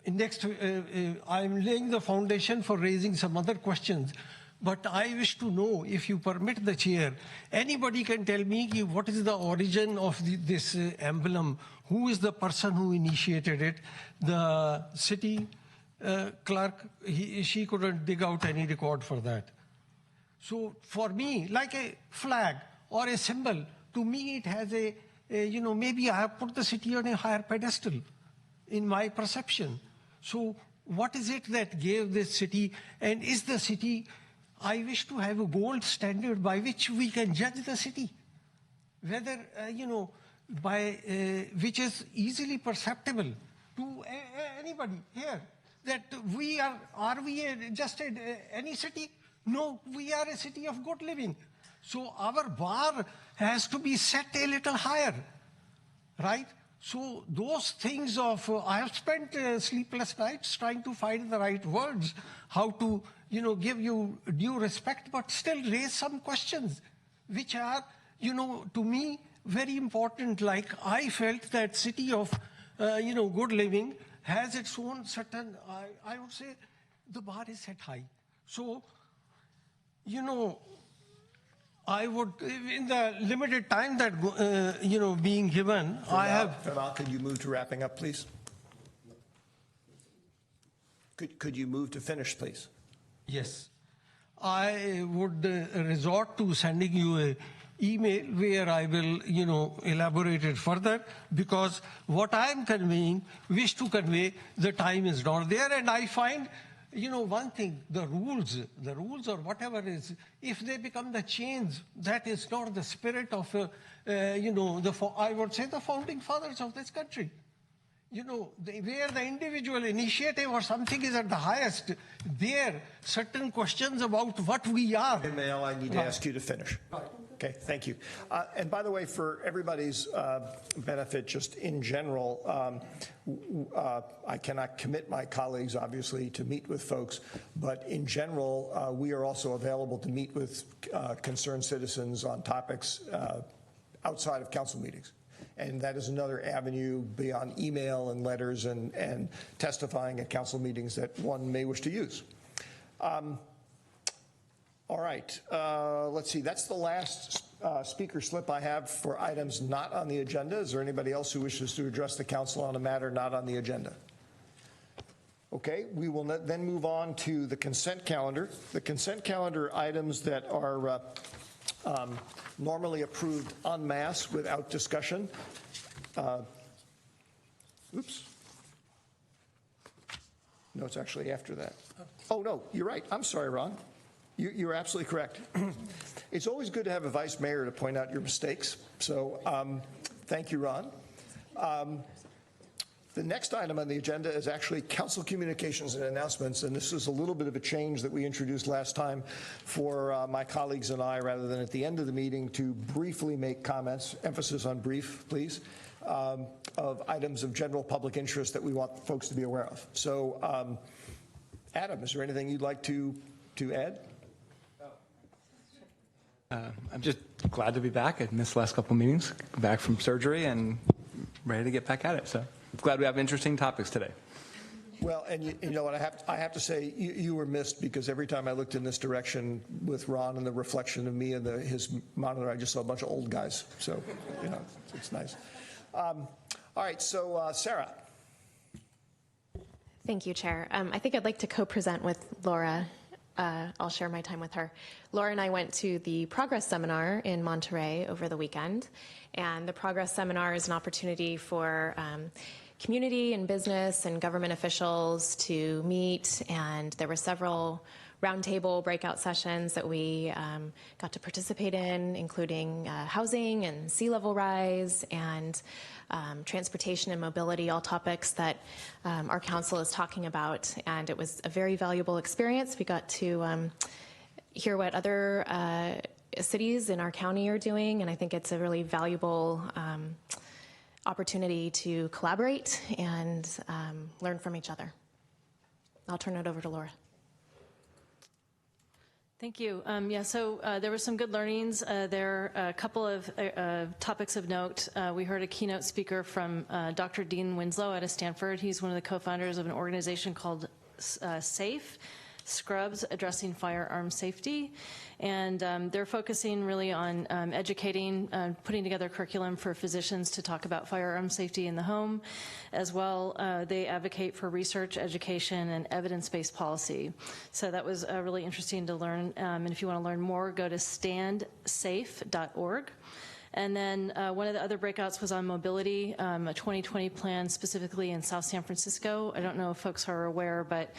laying the foundation for raising some other questions. But I wish to know, if you permit the chair, anybody can tell me what is the origin of this emblem? Who is the person who initiated it? The city clerk, she couldn't dig out any record for that. So for me, like a flag or a symbol, to me it has you know, maybe I have put the city on a higher pedestal in my perception. So what is it that gave this city, and is the city... I wish to have a gold standard by which we can judge the city, whether, you know, by which is easily perceptible to anybody here, that we are we just any city? No, we are a city of good living. So our bar has to be set a little higher, right? So those things of, I have spent sleepless nights trying to find the right words, how to, you know, give you due respect, but still raise some questions, which are, you know, to me, very important. Like I felt that city of, you know, good living has its own certain, I would say, the bar is set high. So, you know, I would, in the limited time that, you know, being given, I have... Vimal, could you move to wrapping up, please? Could you move to finish, please? Yes. I would resort to sending you an email where I will, you know, elaborate it further, because what I am conveying, wish to convey, the time is not there, and I find you know, one thing, the rules or whatever is, if they become the chains, that is not the spirit of, you know, I would say the founding fathers of this country. You know, where the individual initiative or something is at the highest, there, certain questions about what we are. Mail, I need to ask you to finish. Okay, thank you. And by the way, for everybody's benefit, just in general, I cannot commit my colleagues, obviously, to meet with folks, but in general, we are also available to meet with concerned citizens on topics outside of council meetings. And that is another avenue beyond email and letters and testifying at council meetings that one may wish to use. All right, let's see. That's the last speaker slip I have for items not on the agenda. Is there anybody else who wishes to address the council on a matter not on the agenda? Okay, we will then move on to the consent calendar. The consent calendar items that are normally approved en masse without discussion. Oops. No, it's actually after that. Oh, no, you're right. I'm sorry, Ron. You're absolutely correct. It's always good to have a vice mayor to point out your mistakes. So thank you, Ron. The next item on the agenda is actually council communications and announcements, and this is a little bit of a change that we introduced last time for my colleagues and I, rather than at the end of the meeting, to briefly make comments, emphasis on brief, please, of items of general public interest that we want folks to be aware of. So, Adam, is there anything you'd like to add? I'm just glad to be back. I missed the last couple of meetings, back from surgery and ready to get back at it. So glad we have interesting topics today. Well, and you know what, I have to say, you were missed, because every time I looked in this direction with Ron and the reflection of me and his monitor, I just saw a bunch of old guys. So, you know, it's nice. All right, so Sarah. Thank you, Chair. I think I'd like to co-present with Laura. I'll share my time with her. Laura and I went to the Progress Seminar in Monterey over the weekend, and the Progress Seminar is an opportunity for community and business and government officials to meet, and there were several roundtable breakout sessions that we got to participate in, including housing and sea level rise and transportation and mobility, all topics that our council is talking about. And it was a very valuable experience. We got to hear what other cities in our county are doing, and I think it's a really valuable opportunity to collaborate and learn from each other. I'll turn it over to Laura. Thank you. Yeah, so there were some good learnings. There are a couple of topics of note. We heard a keynote speaker from Dr. Dean Winslow out of Stanford. He's one of the co-founders of an organization called SAFE, Scrubs Addressing Firearm Safety. And they're focusing really on educating, putting together curriculum for physicians to talk about firearm safety in the home. As well, they advocate for research, education, and evidence-based policy. So that was really interesting to learn. And if you want to learn more, go to standsafe.org. And then one of the other breakouts was on mobility, a 2020 plan specifically in South San Francisco. I don't know if folks are aware, but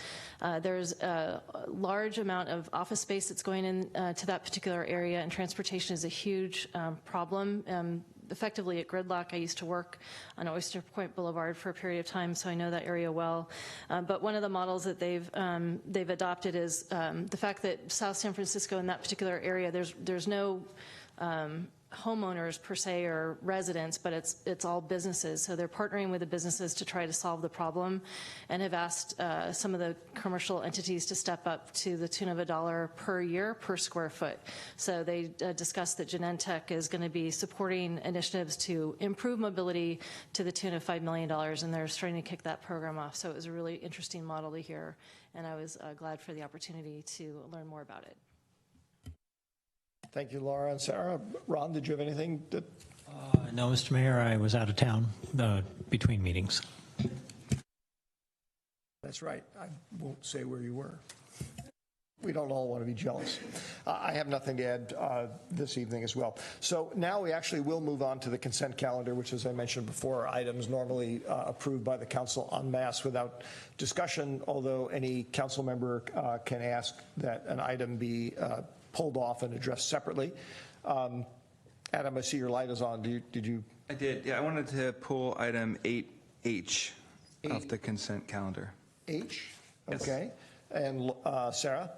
there's a large amount of office space that's going in to that particular area, and transportation is a huge problem. Effectively at Gridlock, I used to work on Oyster Point Boulevard for a period of time, so I know that area well. But one of the models that they've adopted is the fact that South San Francisco, in that particular area, there's no homeowners per se or residents, but it's all businesses. So they're partnering with the businesses to try to solve the problem, and have asked some of the commercial entities to step up to the tune of $1 per year per square foot. So they discussed that Genentech is going to be supporting initiatives to improve mobility to the tune of $5 million, and they're starting to kick that program off. So it was a really interesting model to hear, and I was glad for the opportunity to learn more about it. Thank you, Laura and Sarah. Ron, did you have anything that? No, Mr. Mayor, I was out of town between meetings. That's right. I won't say where you were. We don't all want to be jealous. I have nothing to add this evening as well. So now we actually will move on to the consent calendar, which, as I mentioned before, are items normally approved by the council en masse without discussion, although any council member can ask that an item be pulled off and addressed separately. Adam, I see your light is on. Did you? I did. Yeah, I wanted to pull item 8H of the consent calendar. H? Yes. Okay. And Sarah?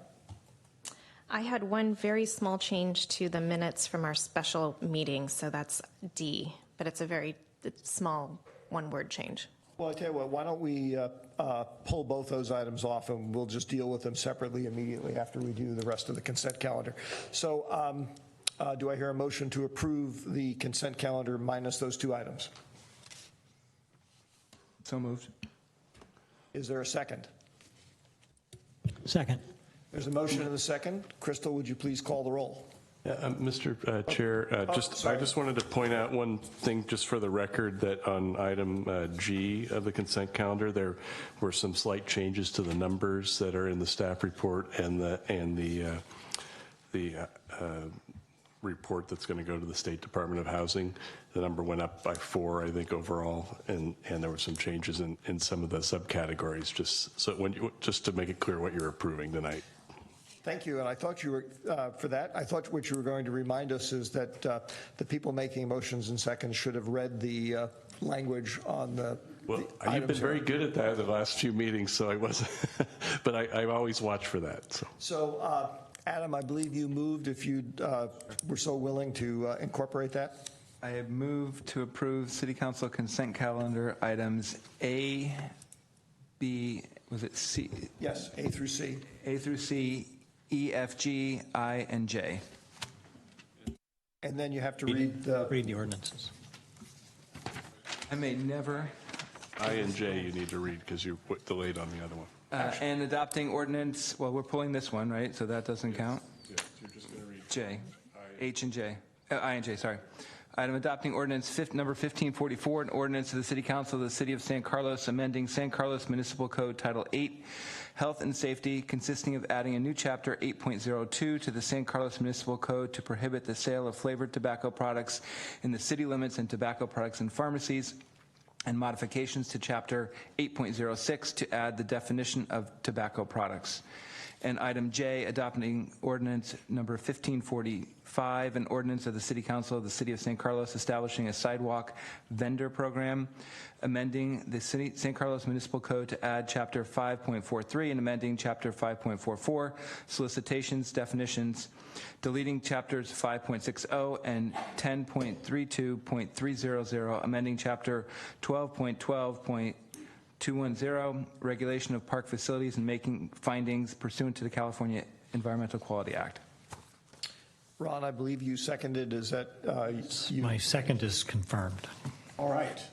I had one very small change to the minutes from our special meeting, so that's D, but it's a very small one-word change. Well, I tell you what, why don't we pull both those items off and we'll just deal with them separately immediately after we do the rest of the consent calendar. So do I hear a motion to approve the consent calendar minus those two items? So moved. Is there a second? Second. There's a motion and a second. Crystal, would you please call the roll? Yeah, Mr. Chair, I just wanted to point out one thing just for the record, that on item G of the consent calendar, there were some slight changes to the numbers that are in the staff report and the report that's going to go to the State Department of Housing. The number went up by 4, I think, overall, and there were some changes in some of the subcategories, just to make it clear what you're approving tonight. Thank you, and I thought you were, for that, I thought what you were going to remind us is that the people making motions and seconds should have read the language on the Well, you've been very good at that the last few meetings, so I wasn't, but I always watch for that. So Adam, I believe you moved, if you were so willing to incorporate that. I have moved to approve City Council consent calendar items A, B, was it C? Yes, A through C. A through C, E, F, G, I, and J. And then you have to read the ordinances. I may never. I and J you need to read because you delayed on the other one. And adopting ordinance, well, we're pulling this one, right? So that doesn't count? Yes, you're just going to read J, H and J, I and J, sorry. Item adopting ordinance number 1544, an ordinance of the City Council of the City of San Carlos amending San Carlos Municipal Code Title 8, Health and Safety, consisting of adding a new chapter 8.02 to the San Carlos Municipal Code to prohibit the sale of flavored tobacco products in the city limits and tobacco products in pharmacies, and modifications to chapter 8.06 to add the definition of tobacco products. And item J, adopting ordinance number 1545, an ordinance of the City Council of the City of San Carlos establishing a sidewalk vendor program, amending the San Carlos Municipal Code to add chapter 5.43 and amending chapter 5.44, solicitations, definitions, deleting chapters 5.60 and 10.32.300, amending chapter 12.12.210, regulation of park facilities, and making findings pursuant to the California Environmental Quality Act. Ron, I believe you seconded. Is that My second is confirmed. All right.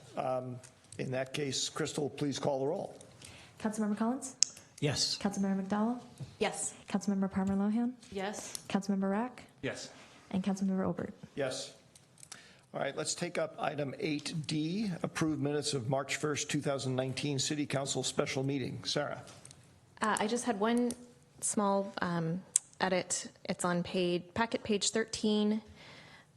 In that case, Crystal, please call the roll. Councilmember Collins? Yes. Councilmember McDowell? Yes. Councilmember Palmer Lohan? Yes. Councilmember Rack? Yes. And Councilmember Obert? Yes. All right, let's take up item 8D, approved minutes of March 1st, 2019 City Council special meeting. Sarah. I just had one small edit. It's on packet page 13,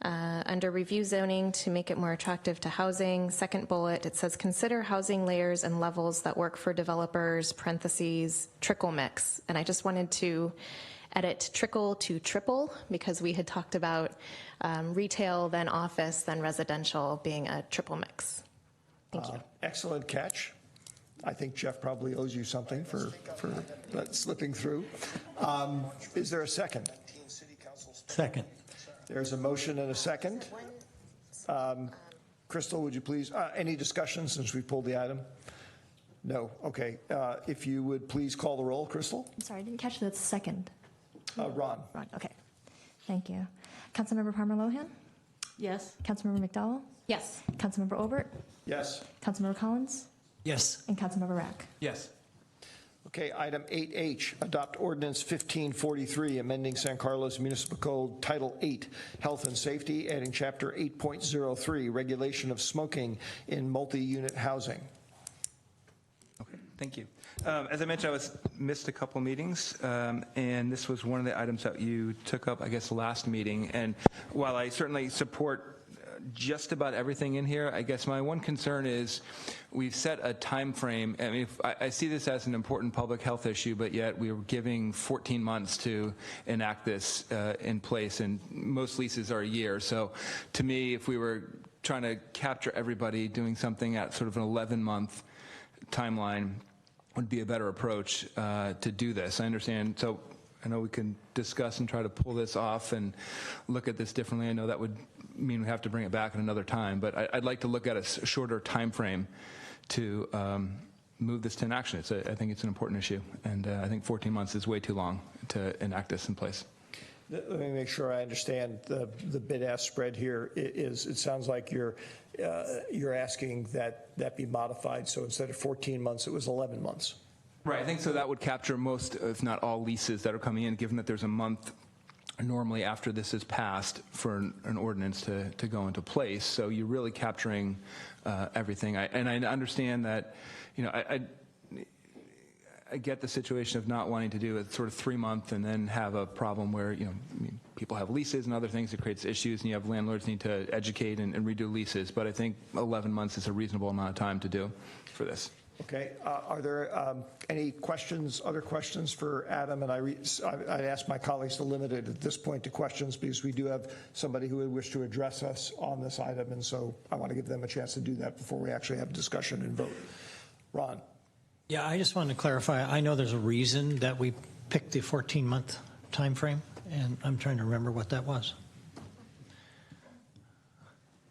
under review zoning to make it more attractive to housing. Second bullet, it says consider housing layers and levels that work for developers, parentheses, trickle mix. And I just wanted to edit trickle to triple because we had talked about retail, then office, then residential being a triple mix. Thank you. Excellent catch. I think Jeff probably owes you something for that slipping through. Is there a second? Second. There's a motion and a second. Crystal, would you please, any discussion since we pulled the item? No. Okay. If you would please call the roll, Crystal. I'm sorry, I didn't catch that second. Ron. Ron, okay. Thank you. Councilmember Palmer Lohan? Yes. Councilmember McDowell? Yes. Councilmember Obert? Yes. Councilmember Collins? Yes. And Councilmember Rack? Yes. Okay, item 8H, adopt ordinance 1543, amending San Carlos Municipal Code Title 8, Health and Safety, adding chapter 8.03, regulation of smoking in multi-unit housing. Okay. Thank you. As I mentioned, missed a couple meetings, and this was one of the items that you took up, I guess, last meeting. And while I certainly support just about everything in here, I guess my one concern is we've set a time frame. I mean, I see this as an important public health issue, but yet we were giving 14 months to enact this in place, and most leases are a year. So to me, if we were trying to capture everybody, doing something at sort of an 11-month timeline would be a better approach to do this. I understand, so I know we can discuss and try to pull this off and look at this differently. I know that would mean we have to bring it back at another time, but I'd like to look at a shorter time frame to move this to an action. I think it's an important issue, and I think 14 months is way too long to enact this in place. Let me make sure I understand the bid-ask spread here. It sounds like you're asking that be modified, so instead of 14 months, it was 11 months. Right, I think so. That would capture most, if not all, leases that are coming in, given that there's a month normally after this is passed for an ordinance to go into place. So you're really capturing everything. And I understand that, you know, I get the situation of not wanting to do a sort of 3-month and then have a problem where, you know, people have leases and other things. It creates issues, and you have landlords need to educate and redo leases. But I think 11 months is a reasonable amount of time to do for this. Okay. Are there any questions, other questions for Adam? And I'd ask my colleagues to limit it at this point to questions, because we do have somebody who would wish to address us on this item, and so I want to give them a chance to do that before we actually have a discussion and vote. Ron. Yeah, I just wanted to clarify. I know there's a reason that we picked the 14-month time frame, and I'm trying to remember what that was.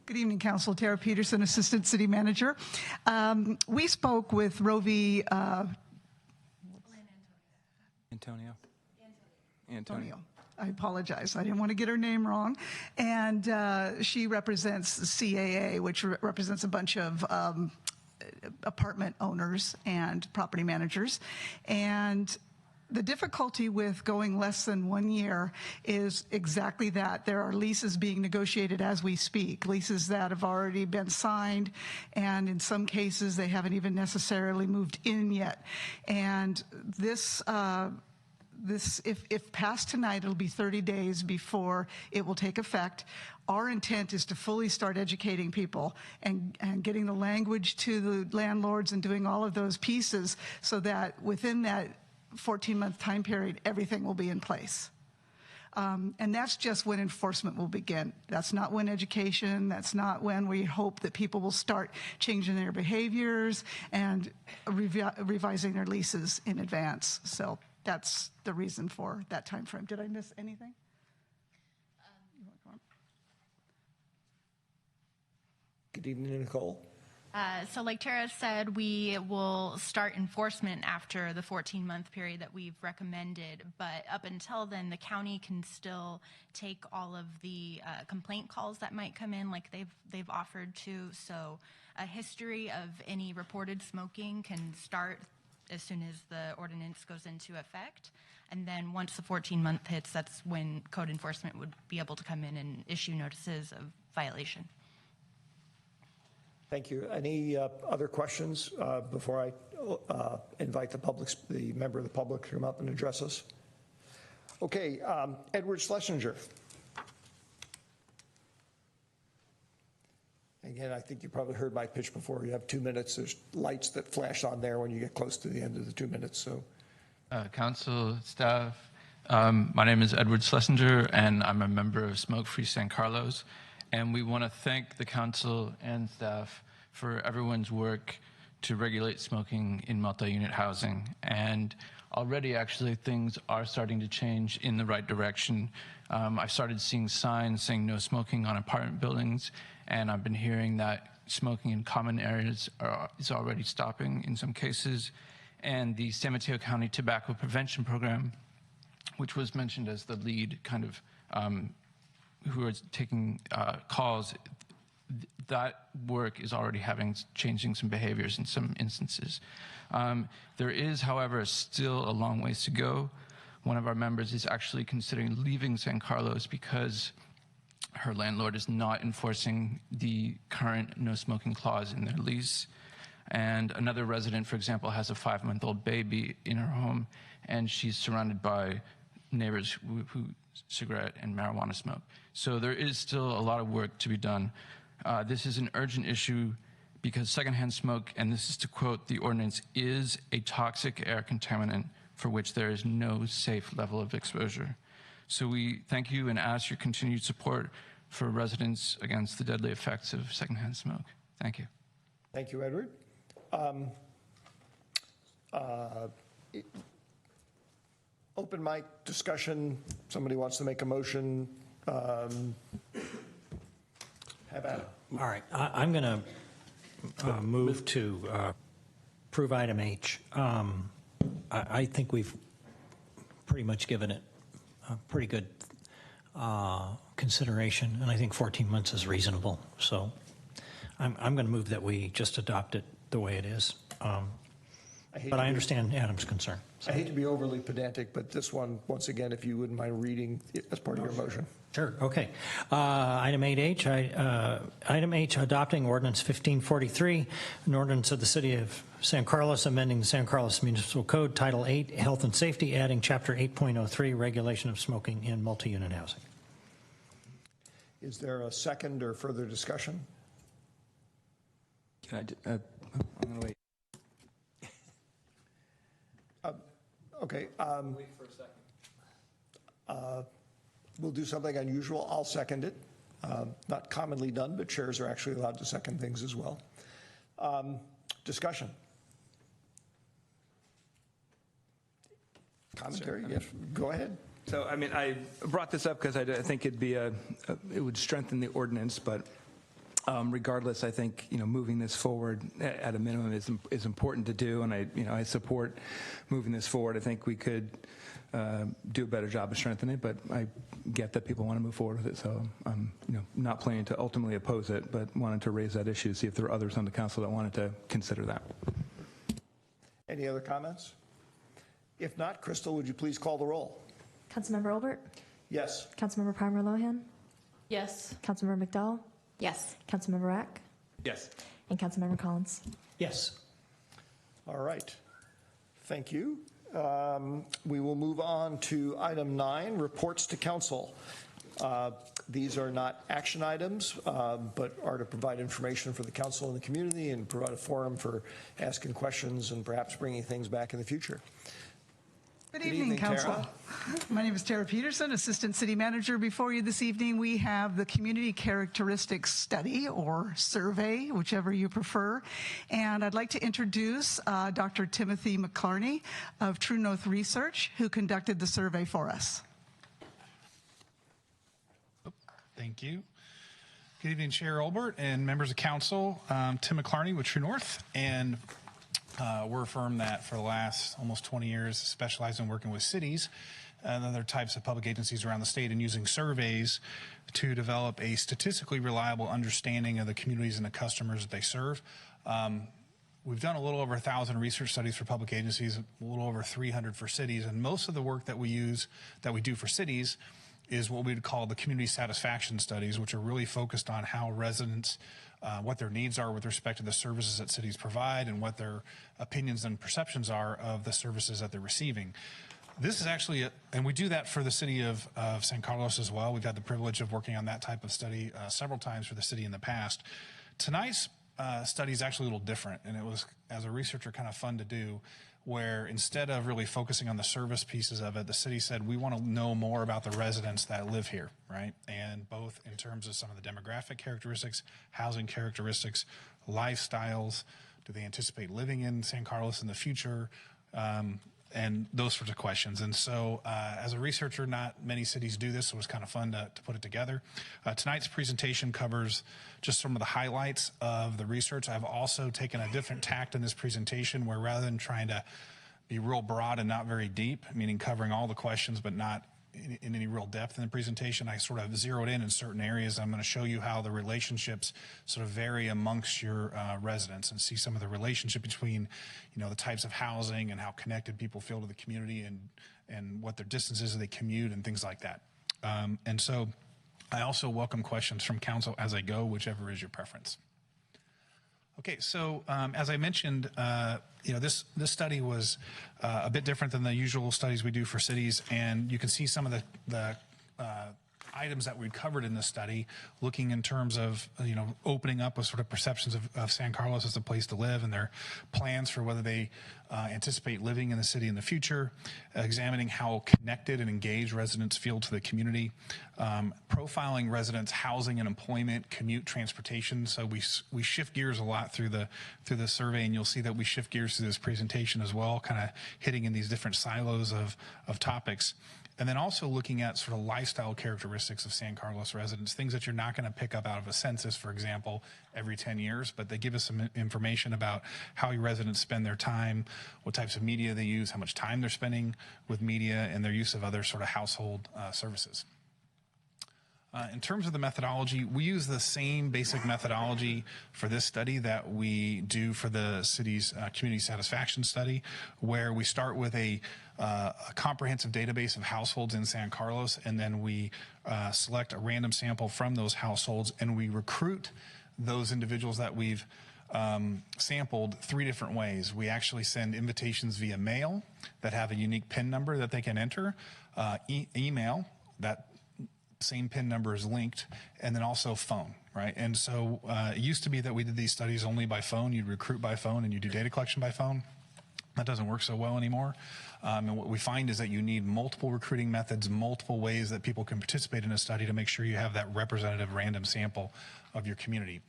Good evening, Council. Tara Peterson, Assistant City Manager. We spoke with Rovi Antonio. I apologize. I didn't want to get her name wrong. And she represents CAA, which represents a bunch of apartment owners and property managers. And the difficulty with going less than 1 year is exactly that. There are leases being negotiated as we speak, leases that have already been signed, and in some cases they haven't even necessarily moved in yet. And this, if passed tonight, it'll be 30 days before it will take effect. Our intent is to fully start educating people and getting the language to the landlords and doing all of those pieces so that within that 14-month time period, everything will be in place. And that's just when enforcement will begin. That's not when education, that's not when we hope that people will start changing their behaviors and revising their leases in advance. So that's the reason for that time frame. Did I miss anything? Good evening, Nicole. So like Tara said, we will start enforcement after the 14-month period that we've recommended, but up until then, the county can still take all of the complaint calls that might come in like they've offered to. So a history of any reported smoking can start as soon as the ordinance goes into effect. And then once the 14-month hits, that's when code enforcement would be able to come in and issue notices of violation. Thank you. Any other questions before I invite the member of the public to come up and address us? Okay, Edward Schlesinger. Again, I think you probably heard my pitch before. You have 2 minutes. There's lights that flash on there when you get close to the end of the 2 minutes. So, Council, staff, my name is Edward Schlesinger, and I'm a member of Smoke Free San Carlos. And we want to thank the council and staff for everyone's work to regulate smoking in multi-unit housing. And already, actually, things are starting to change in the right direction. I've started seeing signs saying no smoking on apartment buildings, and I've been hearing that smoking in common areas is already stopping in some cases. And the San Mateo County Tobacco Prevention Program, which was mentioned as the lead kind of who are taking calls, that work is already changing some behaviors in some instances. There is, however, still a long ways to go. One of our members is actually considering leaving San Carlos because her landlord is not enforcing the current no smoking clause in their lease. And another resident, for example, has a 5-month-old baby in her home, and she's surrounded by neighbors who cigarette and marijuana smoke. So there is still a lot of work to be done. This is an urgent issue because secondhand smoke, and this is to quote the ordinance, is a toxic air contaminant for which there is no safe level of exposure. So we thank you and ask your continued support for residents against the deadly effects of secondhand smoke. Thank you. Thank you, Edward. Open mic discussion. Somebody wants to make a motion. Have at it. All right, I'm going to move to approve item H. I think we've pretty much given it a pretty good consideration, and I think 14 months is reasonable. So I'm going to move that we just adopt it the way it is. But I understand Adam's concern. I hate to be overly pedantic, but this one, once again, if you wouldn't mind reading it as part of your motion. Sure, okay. Item 8H, item H, adopting ordinance 1543, an ordinance of the City of San Carlos amending the San Carlos Municipal Code, Title 8, Health and Safety, adding Chapter 8.03, Regulation of Smoking in Multi-Unit Housing. Is there a second or further discussion? Can I'm going to wait. Okay. Wait for a second. We'll do something unusual. I'll second it. Not commonly done, but chairs are actually allowed to second things as well. Discussion. Commentary? Yes. Go ahead. So, I mean, I brought this up because I think it'd be it would strengthen the ordinance, but regardless, I think moving this forward at a minimum is important to do, and I support moving this forward. I think we could do a better job of strengthening it, but I get that people want to move forward with it, so I'm not planning to ultimately oppose it, but wanted to raise that issue, see if there are others on the council that wanted to consider that. Any other comments? If not, Crystal, would you please call the roll? Councilmember Olbert? Yes. Councilmember Palmer Lohan? Yes. Councilmember McDowell? Yes. Councilmember Rack? Yes. And Councilmember Collins? Yes. All right. Thank you. We will move on to item 9, reports to council. These are not action items, but are to provide information for the council and the community and provide a forum for asking questions and perhaps bringing things back in the future. Good evening, Council. Tara. My name is Tara Peterson, Assistant City Manager. Before you this evening, we have the Community Characteristics Study, or survey, whichever you prefer. And I'd like to introduce Dr. Timothy McClarney of True North Research, who conducted the survey for us. Thank you. Good evening, Chair Olbert and members of council. Tim McClarney with True North, and we're a firm that for the last almost 20 years specialized in working with cities and other types of public agencies around the state and using surveys to develop a statistically reliable understanding of the communities and the customers that they serve. We've done a little over 1,000 research studies for public agencies, a little over 300 for cities, and most of the work that we do for cities is what we'd call the community satisfaction studies, which are really focused on how residents, what their needs are with respect to the services that cities provide and what their opinions and perceptions are of the services that they're receiving. This is actually, and we do that for the city of San Carlos as well. We've had the privilege of working on that type of study several times for the city in the past. Tonight's study is actually a little different, and it was, as a researcher, kind of fun to do, where instead of really focusing on the service pieces of it, the city said, we want to know more about the residents that live here, right? And both in terms of some of the demographic characteristics, housing characteristics, lifestyles, do they anticipate living in San Carlos in the future, and those sorts of questions. And so as a researcher, not many cities do this, so it was kind of fun to put it together. Tonight's presentation covers just some of the highlights of the research. I've also taken a different tact in this presentation where rather than trying to be real broad and not very deep, meaning covering all the questions but not in any real depth in the presentation, I sort of zeroed in certain areas. I'm going to show you how the relationships sort of vary amongst your residents and see some of the relationship between, the types of housing and how connected people feel to the community and what their distances they commute and things like that. And so I also welcome questions from council as I go, whichever is your preference. Okay, so as I mentioned, this study was a bit different than the usual studies we do for cities, and you can see some of the items that we've covered in this study, looking in terms of opening up with sort of perceptions of San Carlos as a place to live and their plans for whether they anticipate living in the city in the future, examining how connected and engaged residents feel to the community, profiling residents' housing and employment, commute, transportation. So we shift gears a lot through the survey, and you'll see that we shift gears through this presentation as well, kind of hitting in these different silos of topics. And then also looking at sort of lifestyle characteristics of San Carlos residents, things that you're not going to pick up out of a census, for example, every 10 years, but they give us some information about how your residents spend their time, what types of media they use, how much time they're spending with media, and their use of other sort of household services. In terms of the methodology, we use the same basic methodology for this study that we do for the city's community satisfaction study, where we start with a comprehensive database of households in San Carlos, and then we select a random sample from those households, and we recruit those individuals that we've sampled 3 different ways. We actually send invitations via mail that have a unique PIN number that they can enter, email, that same PIN number is linked, and then also phone, right? And so it used to be that we did these studies only by phone. You'd recruit by phone and you do data collection by phone. That doesn't work so well anymore. And what we find is that you need multiple recruiting methods, multiple ways that people can participate in a study to make sure you have that representative random sample of your community.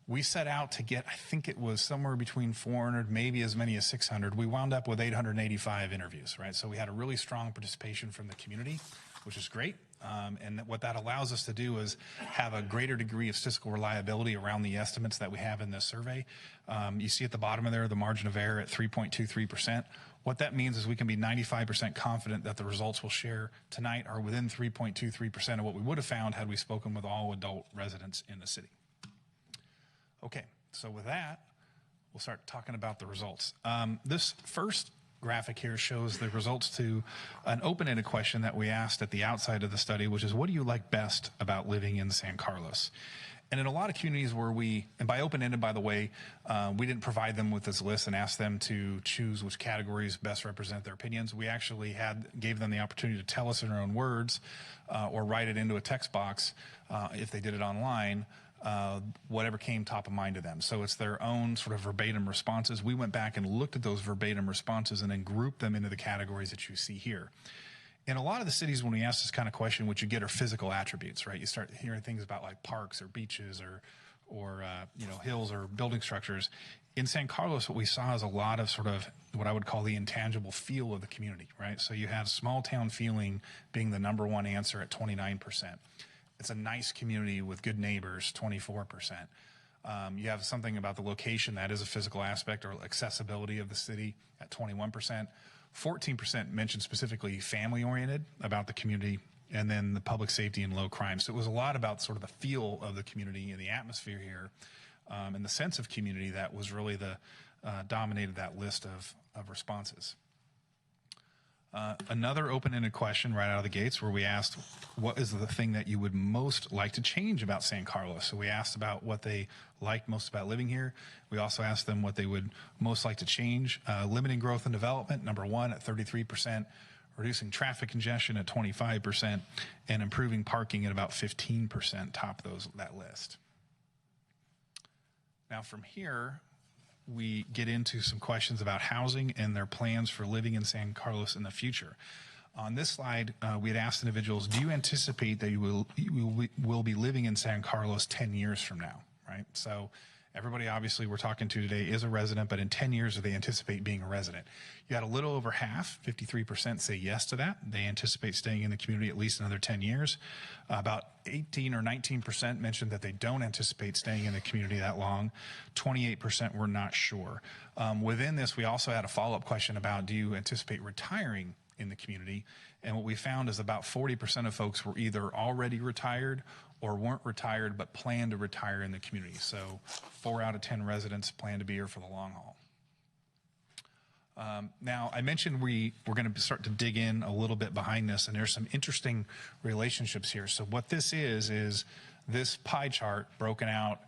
We set out to get, I think it was somewhere between 400, maybe as many as 600. We wound up with 885 interviews, right? So we had a really strong participation from the community, which is great. And what that allows us to do is have a greater degree of statistical reliability around the estimates that we have in this survey. You see at the bottom of there, the margin of error at 3.23%. What that means is we can be 95% confident that the results we'll share tonight are within 3.23% of what we would have found had we spoken with all adult residents in the city. Okay, so with that, we'll start talking about the results. This first graphic here shows the results to an open-ended question that we asked at the outside of the study, which is, what do you like best about living in San Carlos? And in a lot of communities where and by open-ended, by the way, we didn't provide them with this list and ask them to choose which categories best represent their opinions. We actually gave them the opportunity to tell us in their own words or write it into a text box if they did it online, whatever came top of mind to them. So it's their own sort of verbatim responses. We went back and looked at those verbatim responses and then grouped them into the categories that you see here. In a lot of the cities, when we ask this kind of question, what you get are physical attributes, right? You start hearing things about like parks or beaches or hills or building structures. In San Carlos, what we saw is a lot of sort of what I would call the intangible feel of the community, right? So you have small town feeling being the number one answer at 29%. It's a nice community with good neighbors, 24%. You have something about the location that is a physical aspect or accessibility of the city at 21%. 14% mentioned specifically family-oriented about the community, and then the public safety and low crime. So it was a lot about sort of the feel of the community and the atmosphere here and the sense of community that was really dominated that list of responses. Another open-ended question right out of the gates where we asked, what is the thing that you would most like to change about San Carlos? So we asked about what they liked most about living here. We also asked them what they would most like to change. Limiting growth and development, number 1 at 33%, reducing traffic congestion at 25%, and improving parking at about 15% top that list. Now from here, we get into some questions about housing and their plans for living in San Carlos in the future. On this slide, we had asked individuals, do you anticipate that you will be living in San Carlos 10 years from now, right? So everybody obviously we're talking to today is a resident, but in 10 years do they anticipate being a resident? You had a little over half, 53%, say yes to that. They anticipate staying in the community at least another 10 years. About 18 or 19% mentioned that they don't anticipate staying in the community that long. 28% were not sure. Within this, we also had a follow-up question about, do you anticipate retiring in the community? And what we found is about 40% of folks were either already retired or weren't retired but plan to retire in the community. So 4 out of 10 residents plan to be here for the long haul. Now, I mentioned we're going to start to dig in a little bit behind this, and there's some interesting relationships here. So what this is this pie chart broken out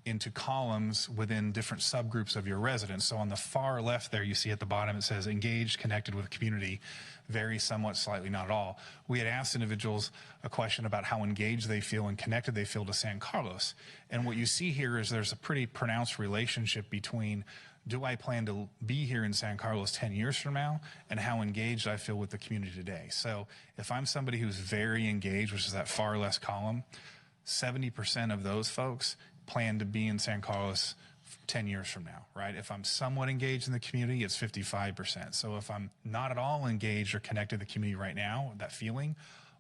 into columns within different subgroups of your residents. So on the far left there, you see at the bottom, it says engaged, connected with the community, vary somewhat, slightly, not at all. We had asked individuals a question about how engaged they feel and connected they feel to San Carlos. And what you see here is there's a pretty pronounced relationship between do I plan to be here in San Carlos 10 years from now, and how engaged I feel with the community today. So if I'm somebody who's very engaged, which is that far left column, 70% of those folks plan to be in San Carlos 10 years from now, right? If I'm somewhat engaged in the community, it's 55%. So if I'm not at all engaged or connected to the community right now, that feeling,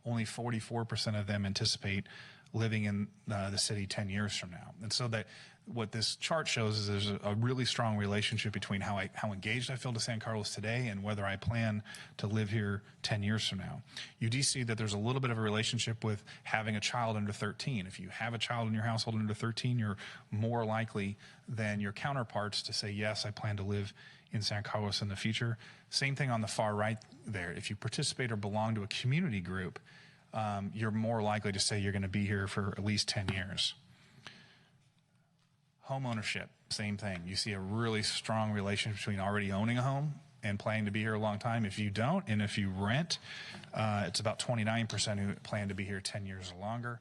only 44% of them anticipate living in the city 10 years from now. And so that what this chart shows is there's a really strong relationship between how engaged I feel to San Carlos today and whether I plan to live here 10 years from now. You do see that there's a little bit of a relationship with having a child under 13. If you have a child in your household under 13, you're more likely than your counterparts to say, yes, I plan to live in San Carlos in the future. Same thing on the far right there. If you participate or belong to a community group, you're more likely to say you're going to be here for at least 10 years. Home ownership, same thing. You see a really strong relationship between already owning a home and planning to be here a long time. If you don't, and if you rent, it's about 29% who plan to be here 10 years or longer.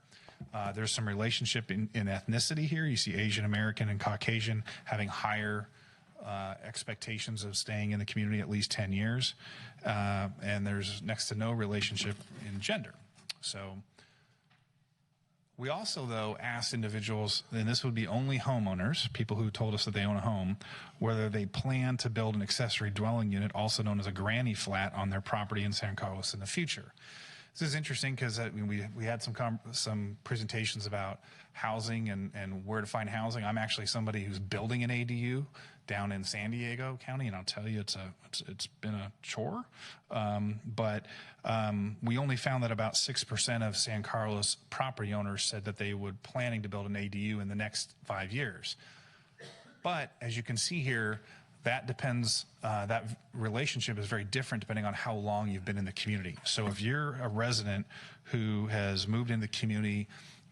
There's some relationship in ethnicity here. You see Asian American and Caucasian having higher expectations of staying in the community at least 10 years. And there's next to no relationship in gender. So we also, though, asked individuals, and this would be only homeowners, people who told us that they own a home, whether they plan to build an accessory dwelling unit, also known as a granny flat, on their property in San Carlos in the future. This is interesting because we had some presentations about housing and where to find housing. I'm actually somebody who's building an ADU down in San Diego County, and I'll tell you, it's been a chore. But we only found that about 6% of San Carlos property owners said that they would planning to build an ADU in the next 5 years. But as you can see here, that depends, that relationship is very different depending on how long you've been in the community. So if you're a resident who has moved in the community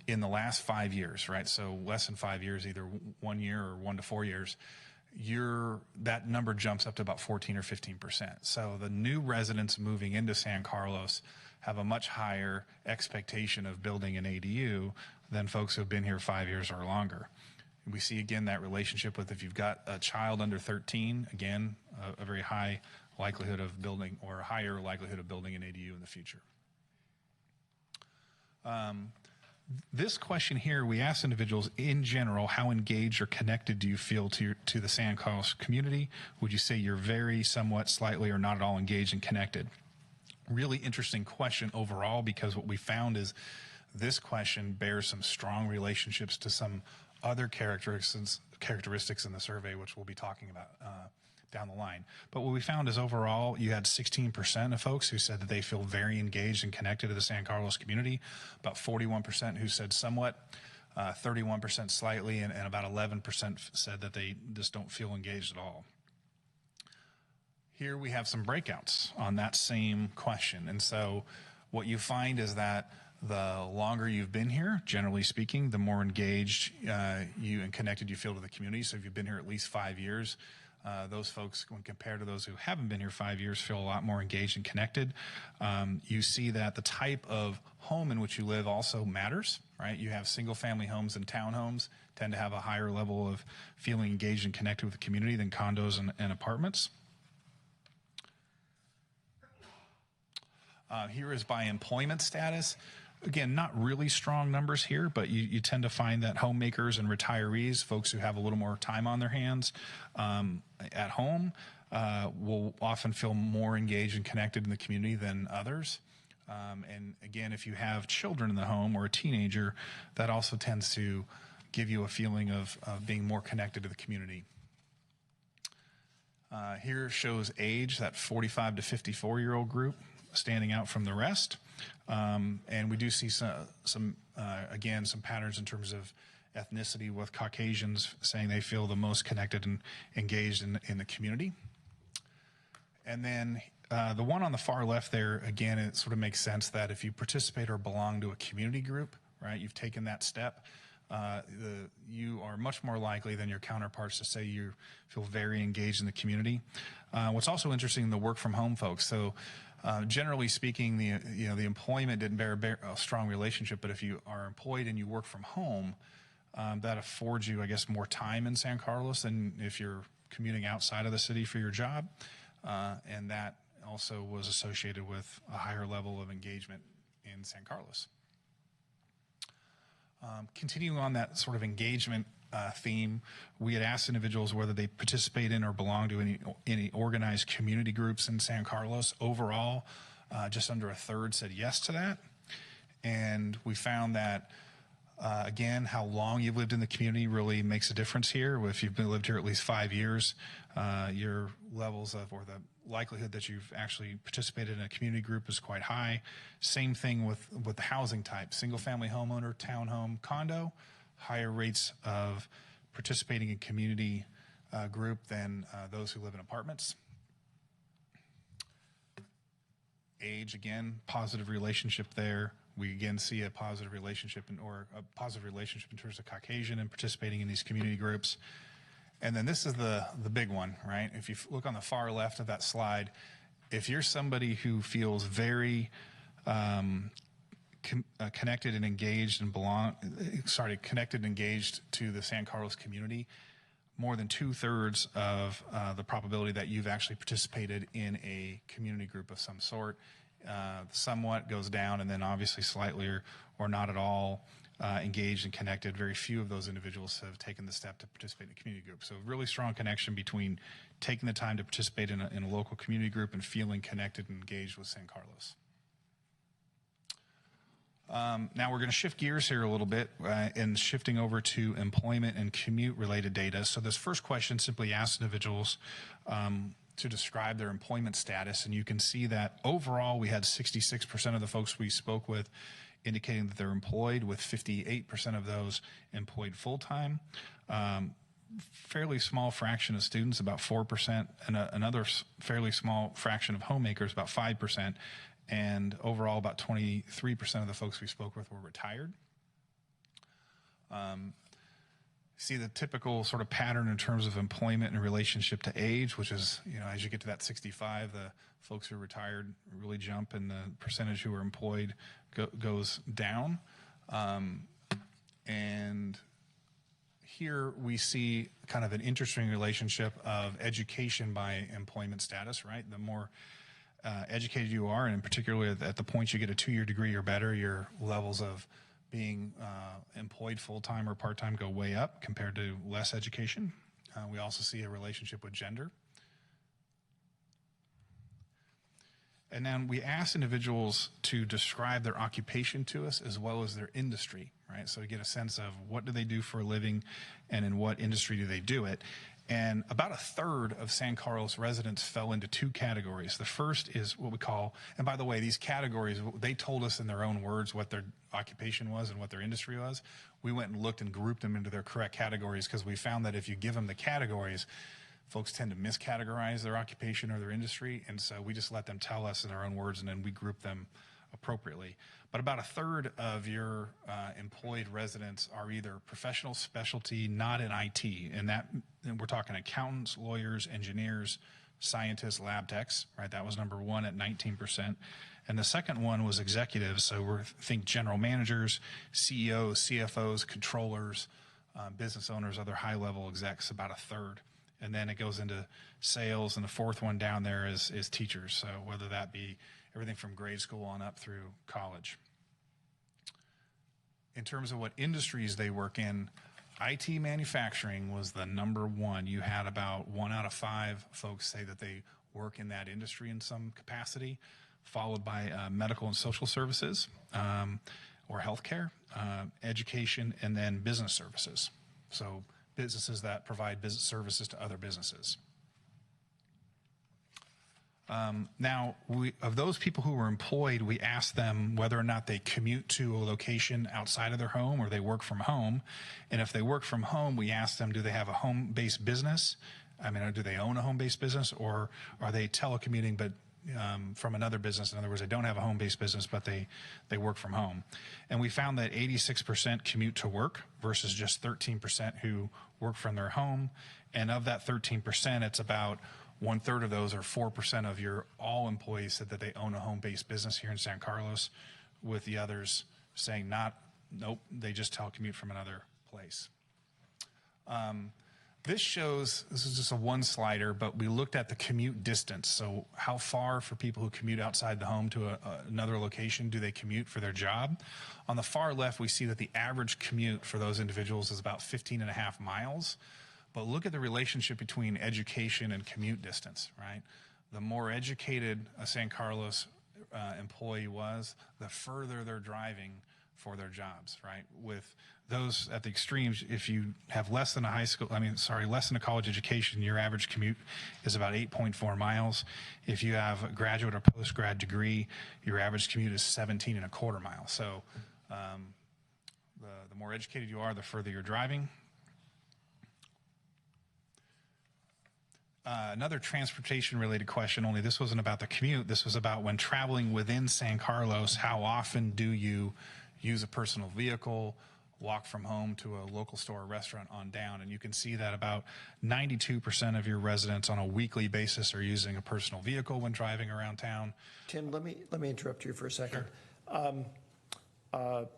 in the last 5 years, right? So less than 5 years, either 1 year or 1 to 4 years, that number jumps up to about 14 or 15%. So the new residents moving into San Carlos have a much higher expectation of building an ADU than folks who have been here 5 years or longer. We see again that relationship with if you've got a child under 13, again, a very high likelihood of building, or a higher likelihood of building an ADU in the future. This question here, we asked individuals in general, how engaged or connected do you feel to the San Carlos community? Would you say you're very, somewhat, slightly, or not at all engaged and connected? Really interesting question overall, because what we found is this question bears some strong relationships to some other characteristics in the survey, which we'll be talking about down the line. But what we found is overall, you had 16% of folks who said that they feel very engaged and connected to the San Carlos community, about 41% who said somewhat, 31% slightly, and about 11% said that they just don't feel engaged at all. Here we have some breakouts on that same question. And so what you find is that the longer you've been here, generally speaking, the more engaged you and connected you feel to the community. So if you've been here at least 5 years, those folks, when compared to those who haven't been here 5 years, feel a lot more engaged and connected. You see that the type of home in which you live also matters, right? You have single-family homes and townhomes tend to have a higher level of feeling engaged and connected with the community than condos and apartments. Here is by employment status. Again, not really strong numbers here, but you tend to find that homemakers and retirees, folks who have a little more time on their hands at home, will often feel more engaged and connected in the community than others. And again, if you have children in the home or a teenager, that also tends to give you a feeling of being more connected to the community. Here shows age, that 45 to 54-year-old group standing out from the rest. And we do see some patterns in terms of ethnicity, with Caucasians saying they feel the most connected and engaged in the community. And then the one on the far left there, again, it sort of makes sense that if you participate or belong to a community group, right, you've taken that step. you are much more likely than your counterparts to say you feel very engaged in the community. What's also interesting, the work from home folks. So generally speaking, the employment didn't bear a strong relationship, but if you are employed and you work from home, that affords you, I guess, more time in San Carlos than if you're commuting outside of the city for your job. And that also was associated with a higher level of engagement in San Carlos. Continuing on that sort of engagement theme, we had asked individuals whether they participate in or belong to any organized community groups in San Carlos. Overall, just under a third said yes to that. And we found that, again, how long you've lived in the community really makes a difference here. If you've lived here at least 5 years, your levels of, or the likelihood that you've actually participated in a community group is quite high. Same thing with the housing type, single family homeowner, townhome, condo, higher rates of participating in community group than those who live in apartments. Age, again, positive relationship there. We again see a positive relationship in terms of Caucasian and participating in these community groups. And then this is the big one, right? If you look on the far left of that slide, if you're somebody who feels very connected and engaged and connected and engaged to the San Carlos community, more than 2/3 of the probability that you've actually participated in a community group of some sort. Somewhat goes down, and then obviously slightly or not at all engaged and connected. Very few of those individuals have taken the step to participate in a community group. So really strong connection between taking the time to participate in a local community group and feeling connected and engaged with San Carlos. Now we're going to shift gears here a little bit and shifting over to employment and commute related data. So this first question simply asks individuals to describe their employment status, and you can see that overall we had 66% of the folks we spoke with indicating that they're employed, with 58% of those employed full-time. Fairly small fraction of students, about 4%, and another fairly small fraction of homemakers, about 5%, and overall about 23% of the folks we spoke with were retired. See the typical sort of pattern in terms of employment in relationship to age, which is, as you get to that 65, the folks who are retired really jump and the percentage who are employed goes down. And here we see kind of an interesting relationship of education by employment status, right? The more educated you are, and particularly at the point you get a 2-year degree or better, your levels of being employed full-time or part-time go way up compared to less education. We also see a relationship with gender. And then we ask individuals to describe their occupation to us as well as their industry, right? So we get a sense of what do they do for a living and in what industry do they do it. And about a third of San Carlos residents fell into 2 categories. The first is what we call, and by the way, these categories, they told us in their own words what their occupation was and what their industry was. We went and looked and grouped them into their correct categories because we found that if you give them the categories, folks tend to miscategorize their occupation or their industry. And so we just let them tell us in their own words, and then we group them appropriately. But about a third of your employed residents are either professional specialty, not in IT, and we're talking accountants, lawyers, engineers, scientists, lab techs, right? That was number 1 at 19%. And the second one was executives. So think general managers, CEOs, CFOs, controllers, business owners, other high-level execs, about a third. And then it goes into sales, and the fourth one down there is teachers. So whether that be everything from grade school on up through college. In terms of what industries they work in, IT manufacturing was the number 1. You had about 1 out of 5 folks say that they work in that industry in some capacity, followed by medical and social services or healthcare, education, and then business services. So businesses that provide business services to other businesses. Now, of those people who were employed, we asked them whether or not they commute to a location outside of their home or they work from home. And if they work from home, we asked them, do they have a home-based business? I mean, do they own a home-based business, or are they telecommuting but from another business. In other words, they don't have a home-based business, but they work from home. And we found that 86% commute to work versus just 13% who work from their home. And of that 13%, it's about 1/3 of those, or 4% of your all employees, said that they own a home-based business here in San Carlos, with the others saying nope, they just telecommute from another place. This is just a one slider, but we looked at the commute distance. So how far for people who commute outside the home to another location do they commute for their job? On the far left, we see that the average commute for those individuals is about 15.5 miles. But look at the relationship between education and commute distance, right? The more educated a San Carlos employee was, the further they're driving for their jobs, right? With those at the extremes, if you have less than a college education, your average commute is about 8.4 miles. If you have a graduate or post-grad degree, your average commute is 17.25 miles. So the more educated you are, the further you're driving. Another transportation-related question, only this wasn't about the commute. This was about when traveling within San Carlos, how often do you use a personal vehicle, walk from home to a local store or restaurant on down? And you can see that about 92% of your residents on a weekly basis are using a personal vehicle when driving around town. Tim, let me interrupt you for a second. Sure.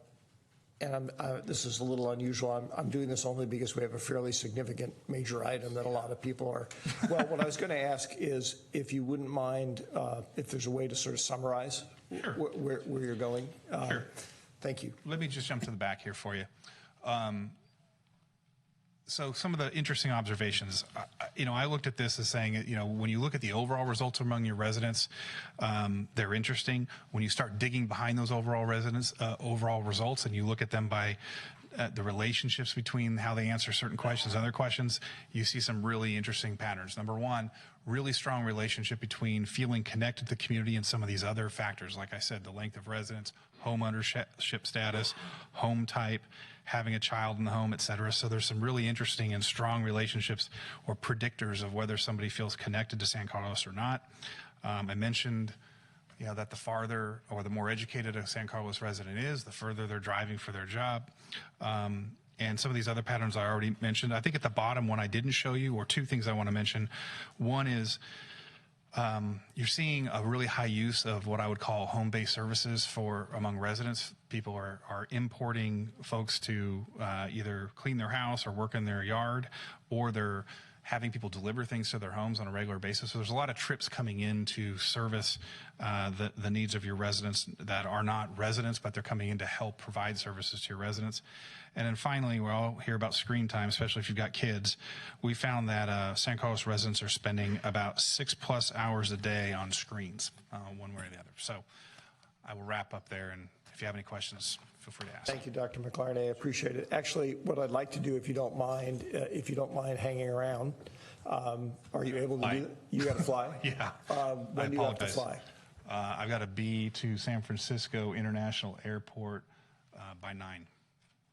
And this is a little unusual. I'm doing this only because we have a fairly significant major item that a lot of people are. Well, what I was going to ask is if you wouldn't mind, if there's a way to sort of summarize where you're going. Sure. Thank you. Let me just jump to the back here for you. So some of the interesting observations, I looked at this as saying, when you look at the overall results among your residents, they're interesting. When you start digging behind those overall results, and you look at them by the relationships between how they answer certain questions and other questions, you see some really interesting patterns. Number one, really strong relationship between feeling connected to the community and some of these other factors. Like I said, the length of residence, home ownership status, home type, having a child in the home, et cetera. So there's some really interesting and strong relationships or predictors of whether somebody feels connected to San Carlos or not. I mentioned that the farther or the more educated a San Carlos resident is, the further they're driving for their job. And some of these other patterns I already mentioned. I think at the bottom, one I didn't show you, or two things I want to mention. One is you're seeing a really high use of what I would call home-based services among residents. People are importing folks to either clean their house or work in their yard, or they're having people deliver things to their homes on a regular basis. So there's a lot of trips coming in to service the needs of your residents that are not residents, but they're coming in to help provide services to your residents. And then finally, we all hear about screen time, especially if you've got kids. We found that San Carlos residents are spending about 6+ hours a day on screens, one way or the other. So I will wrap up there, and if you have any questions, feel free to ask. Thank you, Dr. McLarney. I appreciate it. Actually, what I'd like to do, if you don't mind hanging around, are you able to do that? You got to fly? Yeah. When do you have to fly? I've got to be to San Francisco International Airport by 9.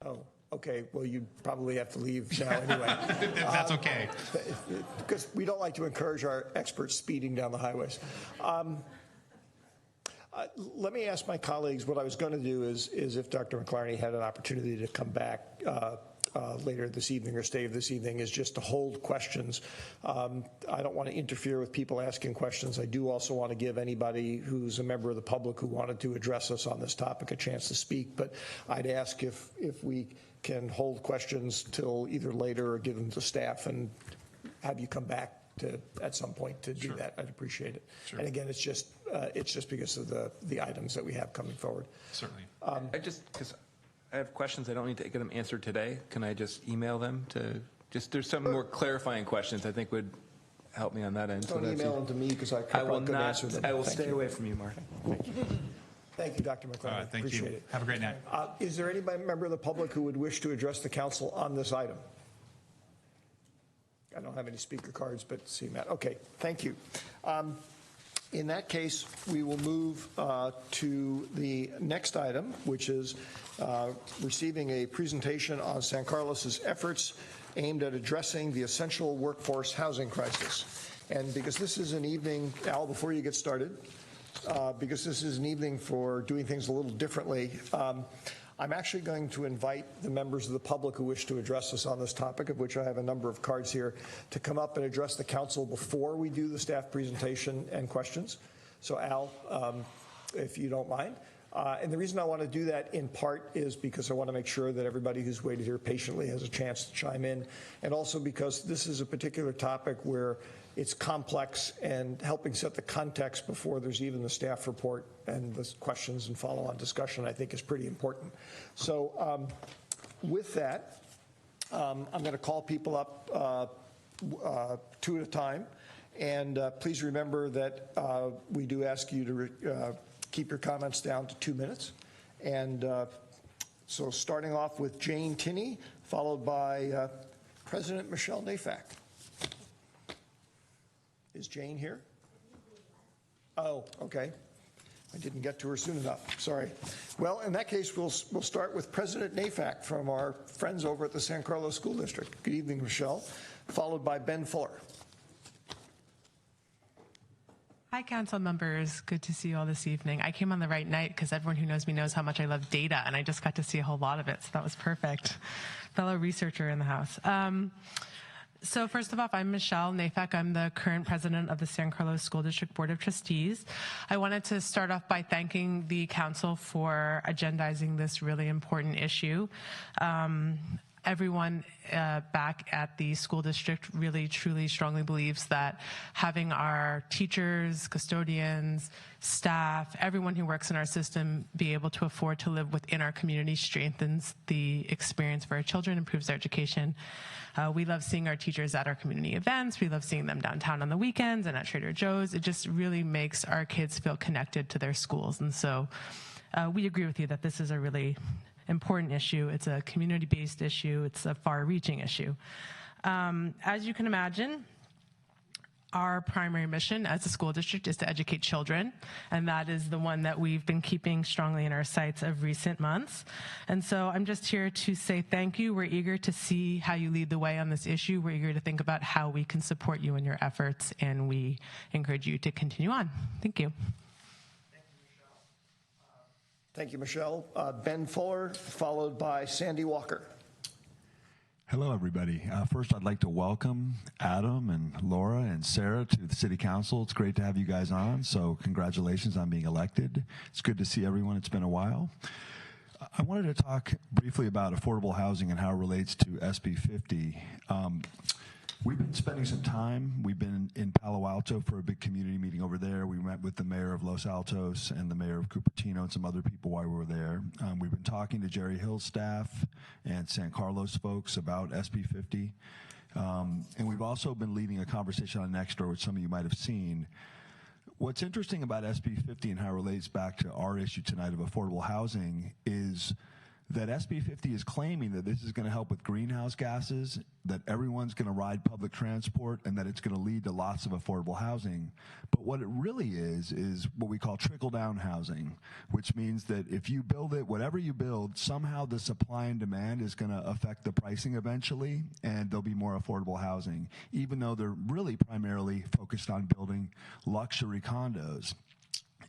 Oh, okay. Well, you probably have to leave now anyway. That's okay. Because we don't like to encourage our experts speeding down the highways. Let me ask my colleagues. What I was going to do is if Dr. McLarney had an opportunity to come back later this evening or stay this evening, is just to hold questions. I don't want to interfere with people asking questions. I do also want to give anybody who's a member of the public who wanted to address us on this topic a chance to speak. But I'd ask if we can hold questions till either later or give them to staff and have you come back at some point to do that. I'd appreciate it. Sure. And again, it's just because of the items that we have coming forward. Certainly. Because I have questions, I don't need to get them answered today. Can I just email them to there's some more clarifying questions I think would help me on that end. Don't email them to me because I couldn't answer them. I will stay away from you, Mark. Thank you. Thank you, Dr. McLarney. All right, thank Appreciate you. it. Have a great night. Is there any member of the public who would wish to address the council on this item? I don't have any speaker cards, but see Matt. Okay, thank you. In that case, we will move to the next item, which is receiving a presentation on San Carlos's efforts aimed at addressing the essential workforce housing crisis. And because this is an evening, Al, before you get started, because this is an evening for doing things a little differently, I'm actually going to invite the members of the public who wish to address us on this topic, of which I have a number of cards here, to come up and address the council before we do the staff presentation and questions. So Al, if you don't mind. And the reason I want to do that in part is because I want to make sure that everybody who's waited here patiently has a chance to chime in, and also because this is a particular topic where it's complex, and helping set the context before there's even the staff report and the questions and follow-on discussion, I think, is pretty important. So with that, I'm going to call people up two at a time. And please remember that we do ask you to keep your comments down to 2 minutes. And so starting off with Jane Tinney, followed by President Michelle Nafak. Is Jane here? Oh, okay. I didn't get to her soon enough. Sorry. Well, in that case, we'll start with President Nafak from our friends over at the San Carlos School District. Good evening, Michelle. Followed by Ben Fuller. Hi, council members. Good to see you all this evening. I came on the right night because everyone who knows me knows how much I love data, and I just got to see a whole lot of it, so that was perfect. Fellow researcher in the house. So first of all, I'm Michelle Nafak. I'm the current president of the San Carlos School District Board of Trustees. I wanted to start off by thanking the council for agendizing this really important issue. Everyone back at the school district really, truly, strongly believes that having our teachers, custodians, staff, everyone who works in our system be able to afford to live within our community strengthens the experience for our children, improves their education. We love seeing our teachers at our community events. We love seeing them downtown on the weekends and at Trader Joe's. It just really makes our kids feel connected to their schools. And so we agree with you that this is a really important issue. It's a community-based issue. It's a far-reaching issue. As you can imagine, our primary mission as a school district is to educate children, and that is the one that we've been keeping strongly in our sights of recent months. And so I'm just here to say thank you. We're eager to see how you lead the way on this issue. We're eager to think about how we can support you in your efforts, and we encourage you to continue on. Thank you. Thank you, Michelle. Ben Fuller, followed by Sandy Walker. Hello, everybody. First, I'd like to welcome Adam and Laura and Sarah to the City Council. It's great to have you guys on, so congratulations on being elected. It's good to see everyone. It's been a while. I wanted to talk briefly about affordable housing and how it relates to SB 50. We've been spending some time. We've been in Palo Alto for a big community meeting over there. We met with the mayor of Los Altos and the mayor of Cupertino and some other people while we were there. We've been talking to Jerry Hill's staff and San Carlos folks about SB 50. And we've also been leading a conversation on Nextdoor, which some of you might have seen. What's interesting about SB 50 and how it relates back to our issue tonight of affordable housing is that SB 50 is claiming that this is going to help with greenhouse gases, that everyone's going to ride public transport, and that it's going to lead to lots of affordable housing. But what it really is what we call trickle-down housing, which means that if you build it, whatever you build, somehow the supply and demand is going to affect the pricing eventually, and there'll be more affordable housing, even though they're really primarily focused on building luxury condos.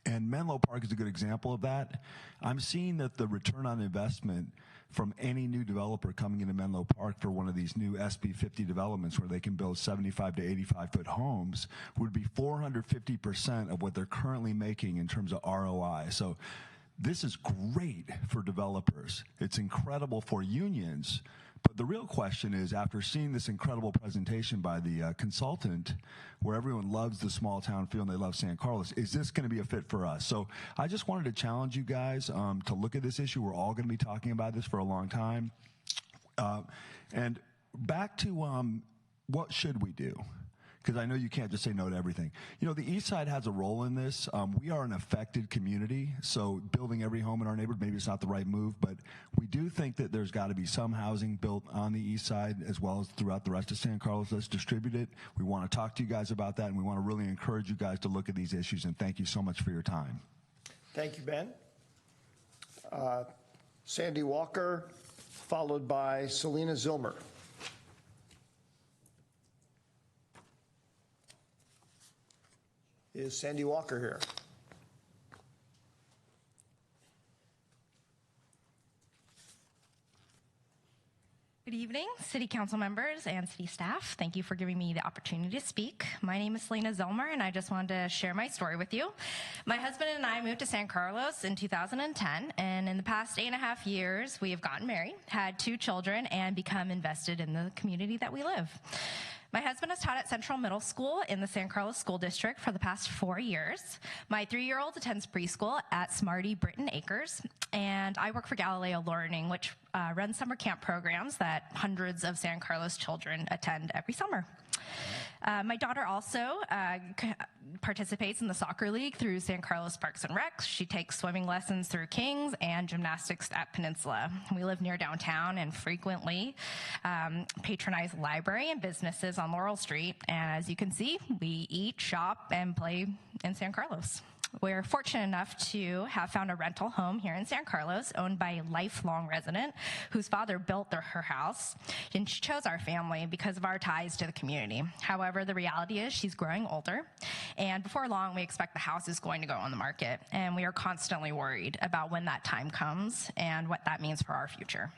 And Menlo Park is a good example of that. I'm seeing that the return on investment from any new developer coming into Menlo Park for one of these new SB 50 developments where they can build 75 to 85-foot homes would be 450% of what they're currently making in terms of ROI. So this is great for developers. It's incredible for unions. But the real question is, after seeing this incredible presentation by the consultant, where everyone loves the small town feel and they love San Carlos, is this going to be a fit for us? So I just wanted to challenge you guys to look at this issue. We're all going to be talking about this for a long time. And back to what should we do? Because I know you can't just say no to everything. You know, the East Side has a role in this. We are an affected community, so building every home in our neighborhood, maybe it's not the right move, but we do think that there's got to be some housing built on the East Side as well as throughout the rest of San Carlos. Let's distribute it. We want to talk to you guys about that, and we want to really encourage you guys to look at these issues, and thank you so much for your time. Thank you, Ben. Sandy Walker, followed by Selena Zilmer. Is Sandy Walker here? Good evening, City Council members and City staff. Thank you for giving me the opportunity to speak. My name is Selena Zellmer, and I just wanted to share my story with you. My husband and I moved to San Carlos in 2010, and in the past 8.5 years, we have gotten married, had 2 children, and become invested in the community that we live. My husband has taught at Central Middle School in the San Carlos School District for the past 4 years. My 3-year-old attends preschool at Smarty Britton Acres, and I work for Galileo Learning, which runs summer camp programs that hundreds of San Carlos children attend every summer. My daughter also participates in the soccer league through San Carlos Parks and Recs. She takes swimming lessons through Kings and gymnastics at Peninsula. We live near downtown and frequently patronize library and businesses on Laurel Street. And as you can see, we eat, shop, and play in San Carlos. We're fortunate enough to have found a rental home here in San Carlos owned by a lifelong resident whose father built her house, and she chose our family because of our ties to the community. However, the reality is she's growing older, and before long we expect the house is going to go on the market, and we are constantly worried about when that time comes and what that means for our future.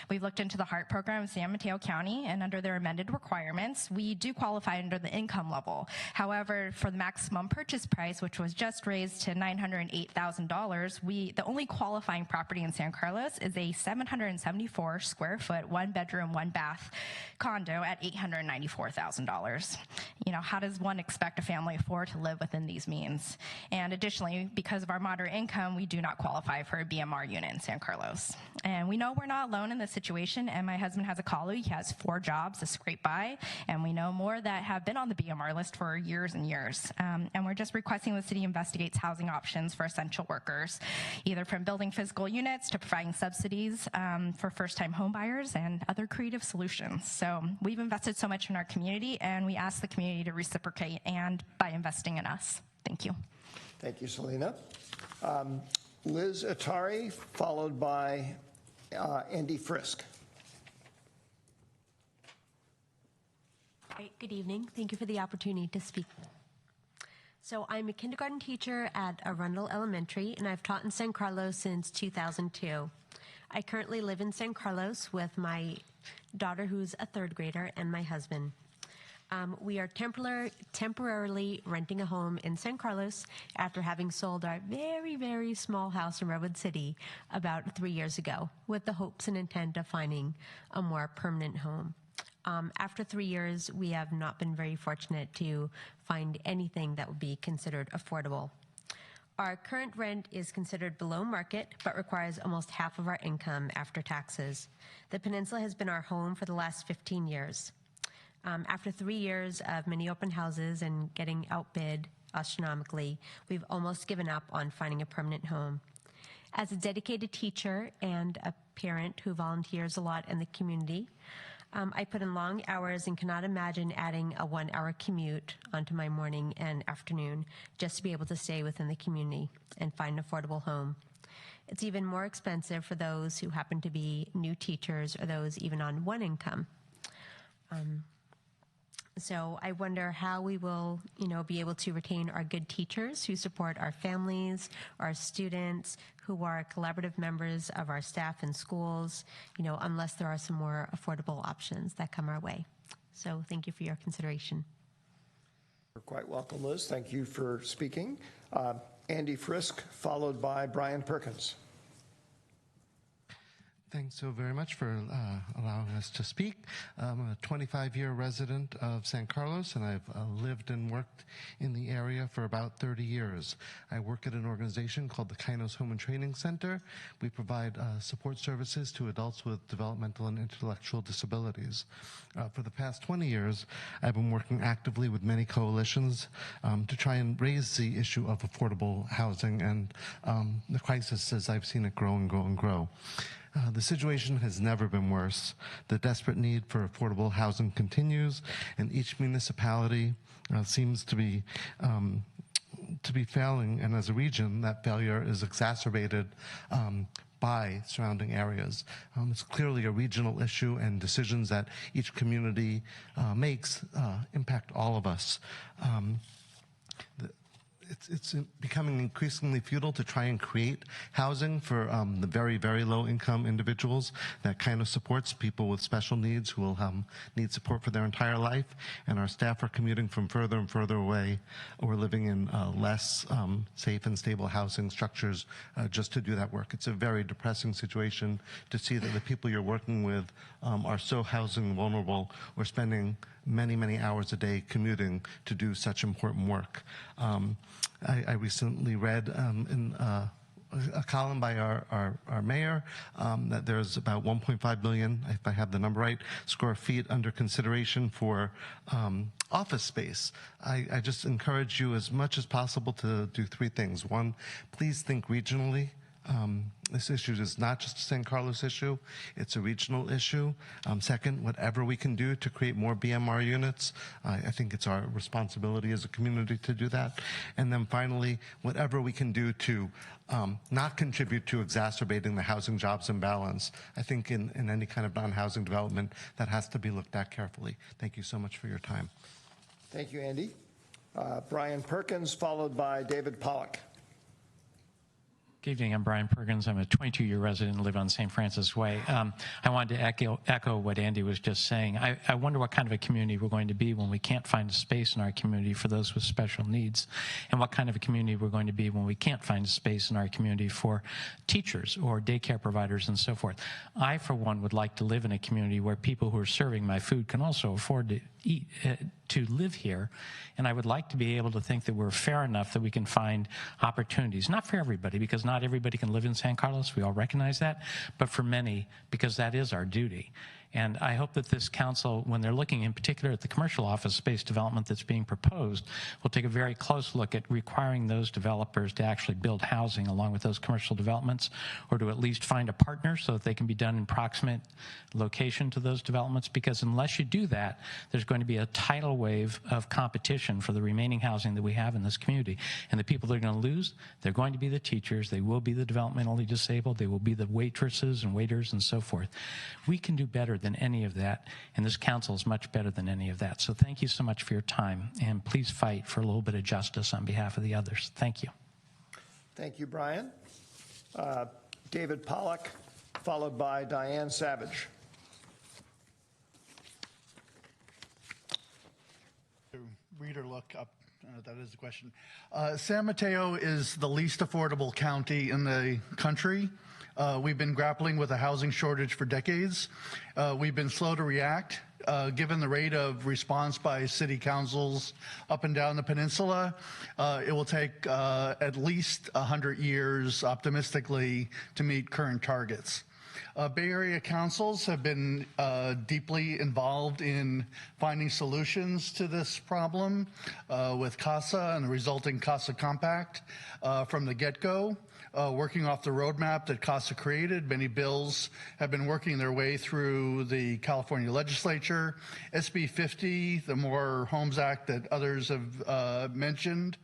We've looked into the HEART program in San Mateo County, and under their amended requirements, we do qualify under the income level. However, for the maximum purchase price, which was just raised to $908,000, the only qualifying property in San Carlos is a 774 square foot, 1-bedroom, 1-bath condo at $894,000. You know, how does one expect a family afford to live within these means? And additionally, because of our moderate income, we do not qualify for a BMR unit in San Carlos. And we know we're not alone in this situation, and my husband has a colleague. He has 4 jobs to scrape by, and we know more that have been on the BMR list for years and years. And we're just requesting the city investigates housing options for essential workers, either from building physical units to providing subsidies for first-time home buyers and other creative solutions. So we've invested so much in our community, and we ask the community to reciprocate and by investing in us. Thank you. Thank you, Selena. Liz Atari, followed by Andy Frisk. Great. Good evening. Thank you for the opportunity to speak. So I'm a kindergarten teacher at Arundel Elementary, and I've taught in San Carlos since 2002. I currently live in San Carlos with my daughter, who's a 3rd grader, and my husband. We are temporarily renting a home in San Carlos after having sold our very, very small house in Redwood City about 3 years ago, with the hopes and intent of finding a more permanent home. After 3 years, we have not been very fortunate to find anything that would be considered affordable. Our current rent is considered below market, but requires almost half of our income after taxes. The Peninsula has been our home for the last 15 years. After 3 years of many open houses and getting outbid astronomically, we've almost given up on finding a permanent home. As a dedicated teacher and a parent who volunteers a lot in the community, I put in long hours and cannot imagine adding a 1-hour commute onto my morning and afternoon just to be able to stay within the community and find an affordable home. It's even more expensive for those who happen to be new teachers or those even on 1 income. So I wonder how we will, be able to retain our good teachers who support our families, our students, who are collaborative members of our staff in schools, unless there are some more affordable options that come our way. So thank you for your consideration. You're quite welcome, Liz. Thank you for speaking. Andy Frisk, followed by Brian Perkins. Thanks so very much for allowing us to speak. I'm a 25-year resident of San Carlos, and I've lived and worked in the area for about 30 years. I work at an organization called the Kainos Home and Training Center. We provide support services to adults with developmental and intellectual disabilities. For the past 20 years, I've been working actively with many coalitions to try and raise the issue of affordable housing and the crisis as I've seen it grow and grow and grow. The situation has never been worse. The desperate need for affordable housing continues, and each municipality seems to be failing, and as a region, that failure is exacerbated by surrounding areas. It's clearly a regional issue, and decisions that each community makes impact all of us. it's becoming increasingly futile to try and create housing for the very, very low income individuals that kind of supports people with special needs who will need support for their entire life. And our staff are commuting from further and further away or living in less safe and stable housing structures just to do that work. It's a very depressing situation to see that the people you're working with are so housing vulnerable or spending many, many hours a day commuting to do such important work. I recently read in a column by our mayor that there's about 1.5 million, if I have the number right, square feet under consideration for office space. I just encourage you as much as possible to do three things. One, please think regionally. This issue is not just a San Carlos issue, it's a regional issue. Second, whatever we can do to create more BMR units, I think it's our responsibility as a community to do that. And then finally, whatever we can do to not contribute to exacerbating the housing jobs imbalance. I think in any kind of non-housing development, that has to be looked at carefully. Thank you so much for your time. Thank you, Andy. Brian Perkins, followed by David Pollock. Good evening. I'm Brian Perkins. I'm a 22-year resident and live on St. Francis Way. I wanted to echo what Andy was just saying. I wonder what kind of a community we're going to be when we can't find a space in our community for those with special needs, and what kind of a community we're going to be when we can't find a space in our community for teachers or daycare providers and so forth. I, for one, would like to live in a community where people who are serving my food can also afford to eat, to live here, and I would like to be able to think that we're fair enough that we can find opportunities, not for everybody, because not everybody can live in San Carlos, we all recognize that, but for many, because that is our duty. And I hope that this council, when they're looking in particular at the commercial office space development that's being proposed, will take a very close look at requiring those developers to actually build housing along with those commercial developments, or to at least find a partner so that they can be done in proximate location to those developments, because unless you do that, there's going to be a tidal wave of competition for the remaining housing that we have in this community. And the people that are going to lose, they're going to be the teachers, they will be the developmentally disabled, they will be the waitresses and waiters and so forth. We can do better than any of that, and this council is much better than any of that. So thank you so much for your time, and please fight for a little bit of justice on behalf of the others. Thank you. Thank you, Brian. David Pollock, followed by Diane Savage. Read or look up, that is the question. San Mateo is the least affordable county in the country. We've been grappling with a housing shortage for decades. We've been slow to react. Given the rate of response by city councils up and down the peninsula, it will take at least 100 years, optimistically, to meet current targets. Bay Area councils have been deeply involved in finding solutions to this problem with CASA and the resulting CASA Compact from the get-go. Working off the roadmap that CASA created, many bills have been working their way through the California legislature. SB 50, the More Homes Act that others have mentioned,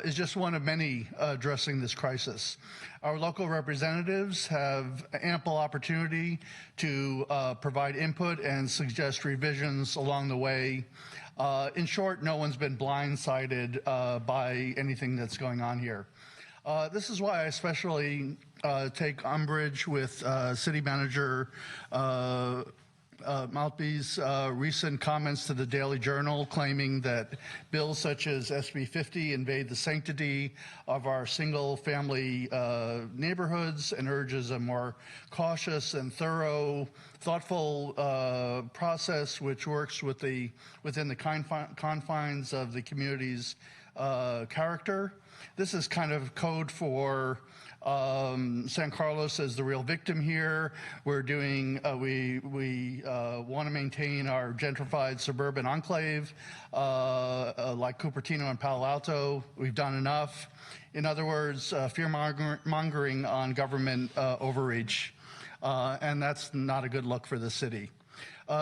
is just one of many addressing this crisis. Our local representatives have ample opportunity to provide input and suggest revisions along the way. In short, no one's been blindsided by anything that's going on here. This is why I especially take umbrage with City Manager Maltby's recent comments to the Daily Journal claiming that bills such as SB 50 invade the sanctity of our single-family neighborhoods and urges a more cautious and thorough, thoughtful process which works within the confines of the community's character. This is kind of code for San Carlos as the real victim here. We're doing, we want to maintain our gentrified suburban enclave like Cupertino and Palo Alto. We've done enough. In other words, fear-mongering on government overreach. And that's not a good look for the city.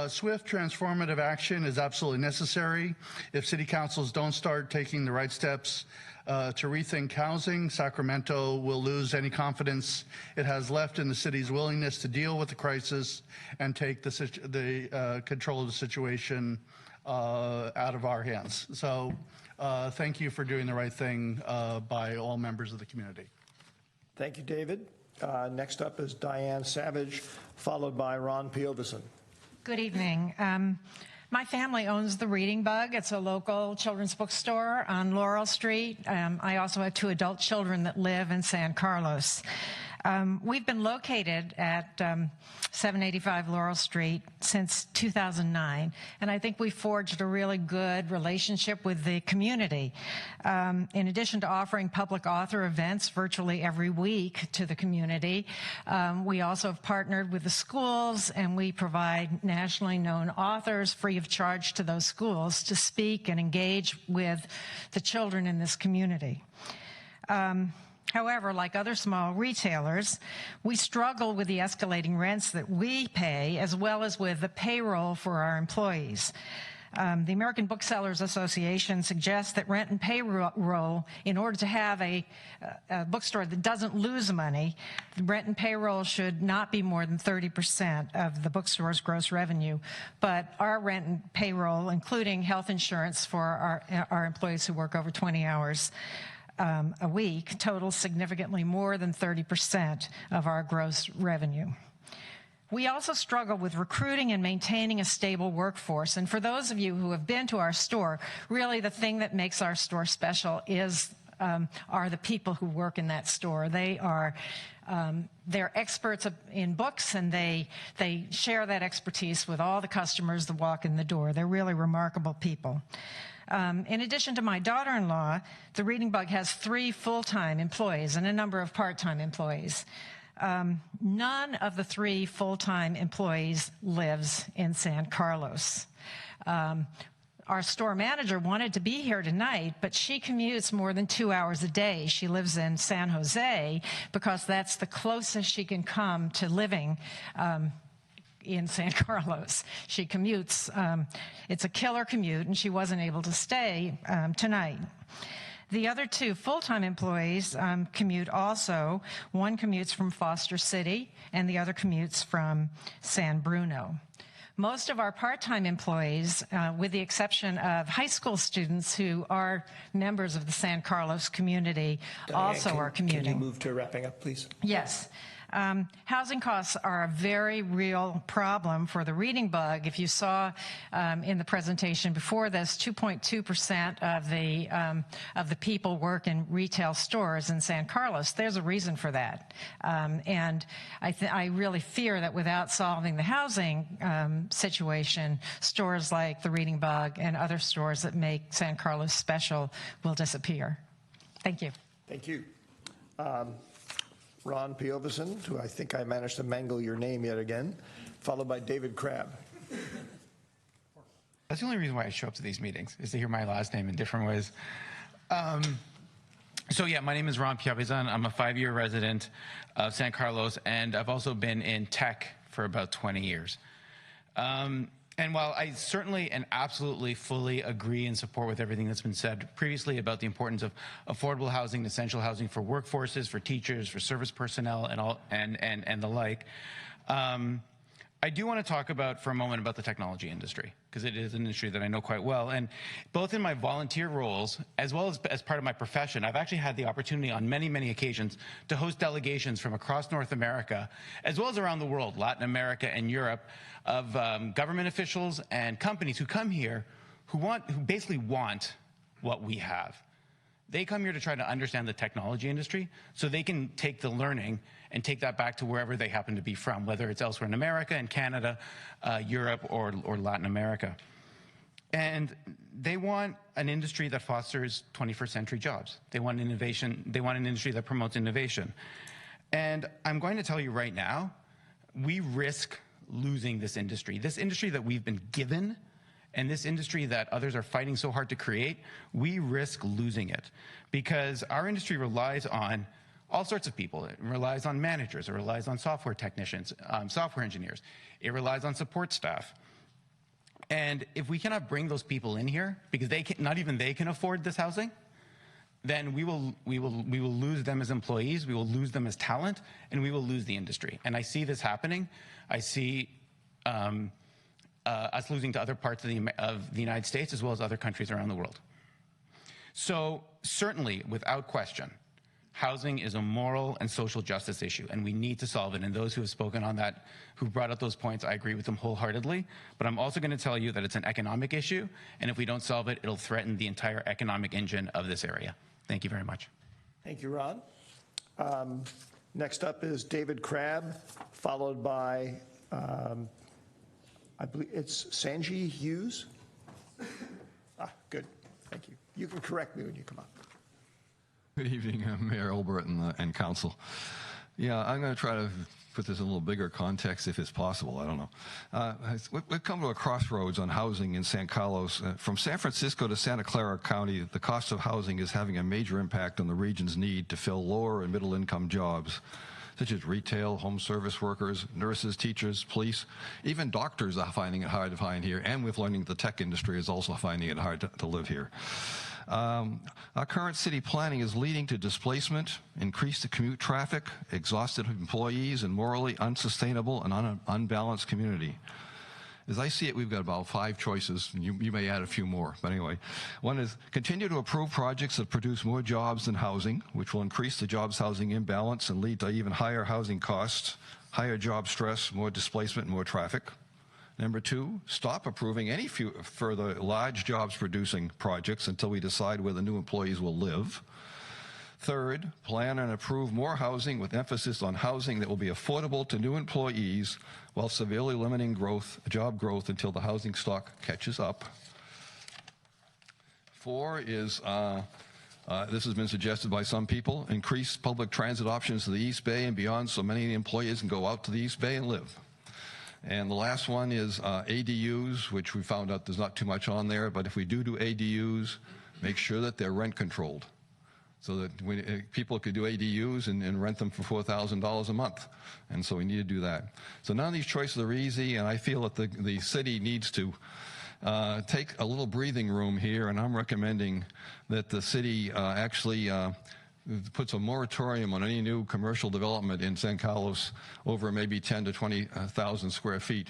Swift transformative action is absolutely necessary. If city councils don't start taking the right steps to rethink housing, Sacramento will lose any confidence it has left in the city's willingness to deal with the crisis and take the control of the situation out of our hands. So thank you for doing the right thing by all members of the community. Thank you, David. Next up is Diane Savage, followed by Ron Piovison. Good evening. My family owns the Reading Bug. It's a local children's bookstore on Laurel Street. I also have 2 adult children that live in San Carlos. We've been located at 785 Laurel Street since 2009, and I think we forged a really good relationship with the community. In addition to offering public author events virtually every week to the community, we also have partnered with the schools, and we provide nationally known authors free of charge to those schools to speak and engage with the children in this community. However, like other small retailers, we struggle with the escalating rents that we pay, as well as with the payroll for our employees. The American Booksellers Association suggests that rent and payroll, in order to have a bookstore that doesn't lose money, the rent and payroll should not be more than 30% of the bookstore's gross revenue. But our rent and payroll, including health insurance for our employees who work over 20 hours, a week, totals significantly more than 30% of our gross revenue. We also struggle with recruiting and maintaining a stable workforce. And for those of you who have been to our store, really the thing that makes our store special are the people who work in that store. They're experts in books, and they share that expertise with all the customers that walk in the door. They're really remarkable people. In addition to my daughter-in-law, the Reading Bug has 3 full-time employees and a number of part-time employees. None of the 3 full-time employees lives in San Carlos. Our store manager wanted to be here tonight, but she commutes more than 2 hours a day. She lives in San Jose because that's the closest she can come to living in San Carlos. She commutes. It's a killer commute, and she wasn't able to stay tonight. The other 2 full-time employees commute also. One commutes from Foster City, and the other commutes from San Bruno. Most of our part-time employees, with the exception of high school students who are members of the San Carlos community, also are commuting. Can you move to wrapping up, please? Yes. Housing costs are a very real problem for the Reading Bug. If you saw in the presentation before this, 2.2% of the people work in retail stores in San Carlos. There's a reason for that, and I really fear that without solving the housing situation, stores like the Reading Bug and other stores that make San Carlos special will disappear. Thank you. Thank you. Ron Piovison, who I think I managed to mangle your name yet again, followed by David Crabb. That's the only reason why I show up to these meetings, is to hear my last name in different ways. So yeah, my name is Ron Piovison. I'm a 5-year resident of San Carlos, and I've also been in tech for about 20 years. And while I certainly and absolutely fully agree and support with everything that's been said previously about the importance of affordable housing, essential housing for workforces, for teachers, for service personnel, and the like, I do want to talk for a moment about the technology industry, because it is an industry that I know quite well. And both in my volunteer roles, as well as part of my profession, I've actually had the opportunity on many, many occasions to host delegations from across North America, as well as around the world, Latin America and Europe, of government officials and companies who come here who basically want what we have. They come here to try to understand the technology industry so they can take the learning and take that back to wherever they happen to be from, whether it's elsewhere in America, in Canada, Europe, or Latin America. And they want an industry that fosters 21st century jobs. They want innovation. They want an industry that promotes innovation. And I'm going to tell you right now, we risk losing this industry that we've been given, and this industry that others are fighting so hard to create. We risk losing it because our industry relies on all sorts of people. It relies on managers. It relies on software technicians, software engineers. It relies on support staff. And if we cannot bring those people in here because not even they can afford this housing, then we will lose them as employees, we will lose them as talent, and we will lose the industry. And I see this happening. I see us losing to other parts of the United States as well as other countries around the world. So certainly, without question, housing is a moral and social justice issue, and we need to solve it. And those who have spoken on that, who brought up those points, I agree with them wholeheartedly. But I'm also going to tell you that it's an economic issue, and if we don't solve it, it'll threaten the entire economic engine of this area. Thank you very much. Thank you, Ron. Next up is David Crabb, followed by, I believe it's Sanji Hughes. Good. Thank you. You can correct me when you come up. Good evening, Mayor Olbert and Council. Yeah, I'm going to try to put this in a little bigger context if it's possible. I don't know. We've come to a crossroads on housing in San Carlos. From San Francisco to Santa Clara County, the cost of housing is having a major impact on the region's need to fill lower and middle income jobs, such as retail, home service workers, nurses, teachers, police. Even doctors are finding it hard to find here, and with learning the tech industry is also finding it hard to live here. Our current city planning is leading to displacement, increased commute traffic, exhausted employees, and morally unsustainable and unbalanced community. As I see it, we've got about 5 choices, and you may add a few more, but anyway. One is continue to approve projects that produce more jobs than housing, which will increase the jobs housing imbalance and lead to even higher housing costs, higher job stress, more displacement, and more traffic. Number 2, stop approving any further large jobs producing projects until we decide where the new employees will live. Third, plan and approve more housing with emphasis on housing that will be affordable to new employees while severely limiting job growth until the housing stock catches up. 4 is, this has been suggested by some people, increase public transit options to the East Bay and beyond so many employees can go out to the East Bay and live. And the last one is ADUs, which we found out there's not too much on there, but if we do ADUs, make sure that they're rent controlled so that people could do ADUs and rent them for $4,000 a month. And so we need to do that. So none of these choices are easy, and I feel that the city needs to take a little breathing room here, and I'm recommending that the city actually puts a moratorium on any new commercial development in San Carlos over maybe 10 to 20,000 square feet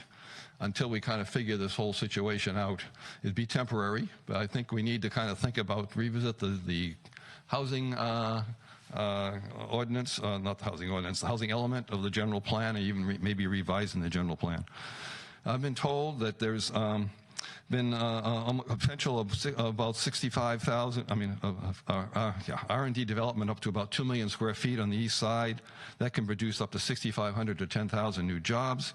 until we kind of figure this whole situation out. It'd be temporary, but I think we need to kind of think about, revisit the housing ordinance, not the housing ordinance, the housing element of the general plan, and even maybe revising the general plan. I've been told that there's been a potential of about 65,000, R&D development up to about 2 million square feet on the east side. That can produce up to 6,500 to 10,000 new jobs.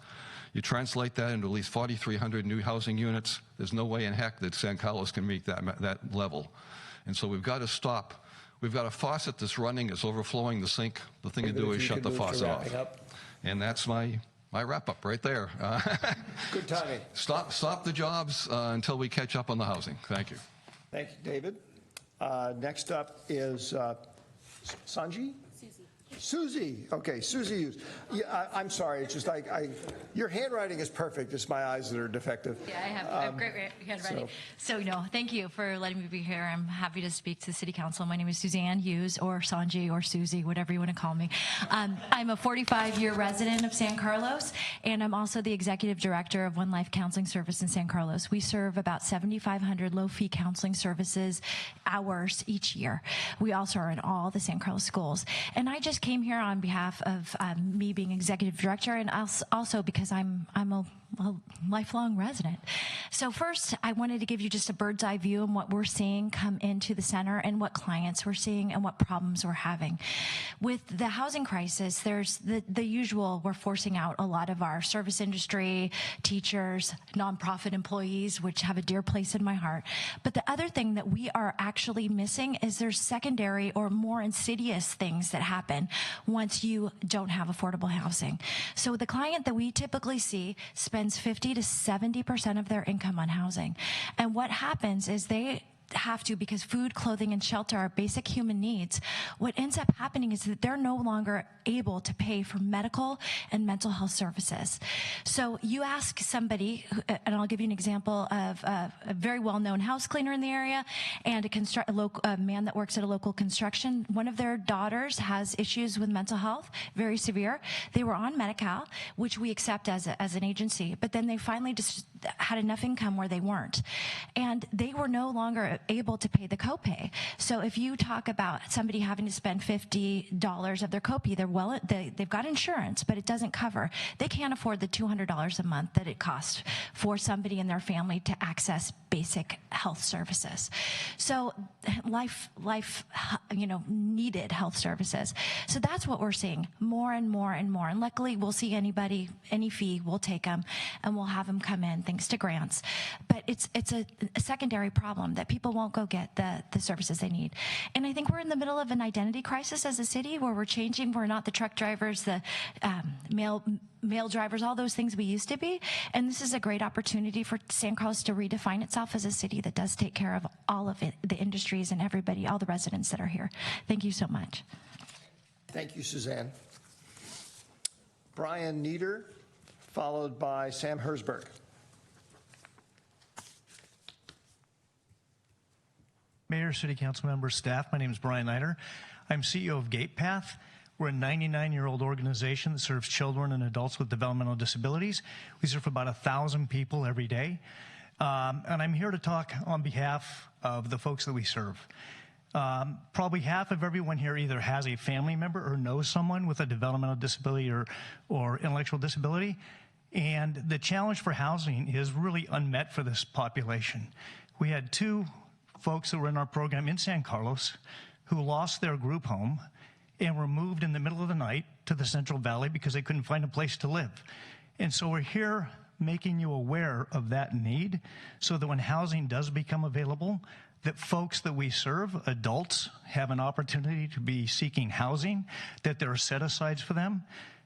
You translate that into at least 4,300 new housing units. There's no way in heck that San Carlos can meet that level. And so we've got to stop. We've got a faucet that's running, it's overflowing the sink. The thing to do is shut the faucet off. And that's my wrap up right there. Good timing. Stop the jobs until we catch up on the housing. Thank you. Thank you, David. Next up is Sanji? Susie. Okay, Susie Hughes. Yeah, I'm sorry. It's just your handwriting is perfect. It's my eyes that are defective. Yeah, I have great handwriting. So, thank you for letting me be here. I'm happy to speak to City Council. My name is Suzanne Hughes, or Sanji, or Susie, whatever you want to call me. I'm a 45-year resident of San Carlos, and I'm also the executive director of One Life Counseling Service in San Carlos. We serve about 7,500 low-fee counseling services hours each year. We also are in all the San Carlos schools. And I just came here on behalf of me being executive director, and also because I'm a lifelong resident. So first, I wanted to give you just a bird's eye view on what we're seeing come into the center and what clients we're seeing and what problems we're having. With the housing crisis, there's the usual, we're forcing out a lot of our service industry, teachers, nonprofit employees, which have a dear place in my heart. But the other thing that we are actually missing is there's secondary or more insidious things that happen once you don't have affordable housing. So the client that we typically see spends 50 to 70% of their income on housing. And what happens is they have to, because food, clothing, and shelter are basic human needs, what ends up happening is that they're no longer able to pay for medical and mental health services. So you ask somebody, and I'll give you an example of a very well-known house cleaner in the area and a man that works at a local construction. One of their daughters has issues with mental health, very severe. They were on Medi-Cal, which we accept as an agency, but then they finally just had enough income where they weren't. And they were no longer able to pay the copay. So if you talk about somebody having to spend $50 of their copay, they've got insurance, but it doesn't cover. They can't afford the $200 a month that it costs for somebody in their family to access basic health services. So needed health services. So that's what we're seeing, more and more and more. And luckily, we'll see anybody, any fee, we'll take them, and we'll have them come in, thanks to grants. But it's a secondary problem that people won't go get the services they need. And I think we're in the middle of an identity crisis as a city, where we're changing. We're not the truck drivers, the mail drivers, all those things we used to be. And this is a great opportunity for San Carlos to redefine itself as a city that does take care of all of the industries and everybody, all the residents that are here. Thank you so much. Thank you, Suzanne. Brian Nieder, followed by Sam Herzberg. Mayor, City Council members, staff, my name is Brian Nieder. I'm CEO of GatePath. We're a 99-year-old organization that serves children and adults with developmental disabilities. We serve about 1,000 people every day. And I'm here to talk on behalf of the folks that we serve. Probably half of everyone here either has a family member or knows someone with a developmental disability or intellectual disability. And the challenge for housing is really unmet for this population. We had 2 folks that were in our program in San Carlos who lost their group home and were moved in the middle of the night to the Central Valley because they couldn't find a place to live. And so we're here making you aware of that need so that when housing does become available, that folks that we serve, adults, have an opportunity to be seeking housing, that there are set-asides for them.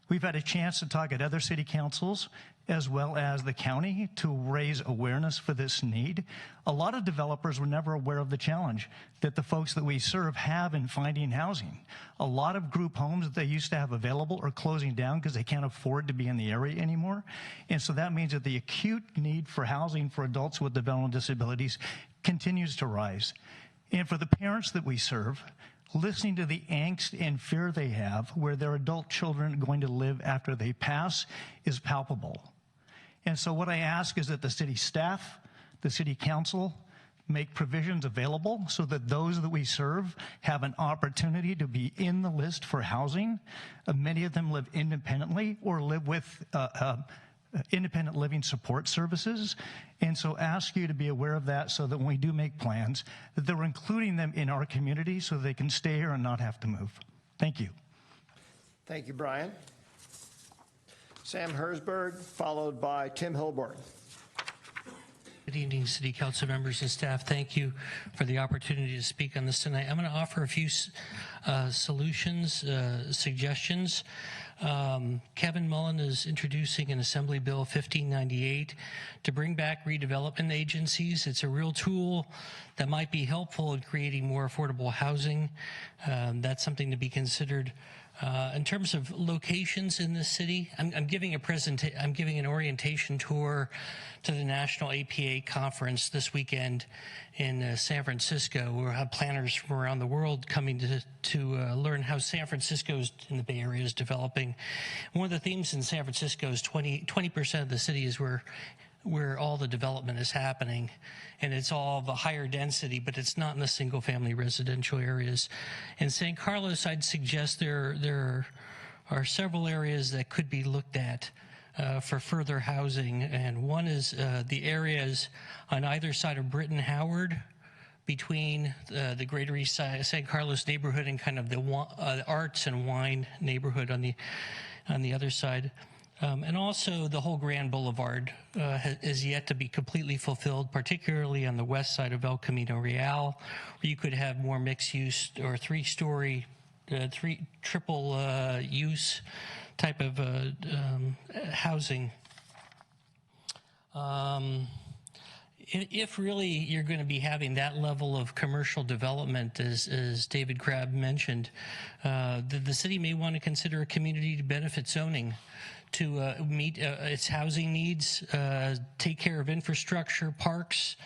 We've had a chance to talk at other city councils as well as the county to raise awareness for this need. A lot of developers were never aware of the challenge that the folks that we serve have in finding housing. A lot of group homes that they used to have available are closing down because they can't afford to be in the area anymore. And so that means that the acute need for housing for adults with developmental disabilities continues to rise. And for the parents that we serve, listening to the angst and fear they have where their adult children are going to live after they pass is palpable. And so what I ask is that the city staff, the city council, make provisions available so that those that we serve have an opportunity to be in the list for housing. Many of them live independently or live with independent living support services. And so ask you to be aware of that so that when we do make plans, that they're including them in our community so they can stay here and not have to move. Thank you. Thank you, Brian. Sam Herzberg, followed by Tim Hilborn. Good evening, City Council members and staff. Thank you for the opportunity to speak on this tonight. I'm going to offer a few solutions, suggestions. Kevin Mullen is introducing an Assembly Bill 1598 to bring back redevelopment agencies. It's a real tool that might be helpful in creating more affordable housing. That's something to be considered. In terms of locations in the city, I'm giving an orientation tour to the National APA Conference this weekend in San Francisco. We'll have planners from around the world coming to learn how San Francisco's in the Bay Area is developing. One of the themes in San Francisco is 20% of the city is where all the development is happening, and it's all the higher density, but it's not in the single family residential areas. In San Carlos, I'd suggest there are several areas that could be looked at for further housing, and one is the areas on either side of Britton Howard between the Greater East Side San Carlos neighborhood and kind of the arts and wine neighborhood on the other side. And also the whole Grand Boulevard is yet to be completely fulfilled, particularly on the west side of El Camino Real, where you could have more mixed use or triple use type of housing. if really you're going to be having that level of commercial development, as David Crabb mentioned, the city may want to consider a community benefit zoning to meet its housing needs, take care of infrastructure, parks,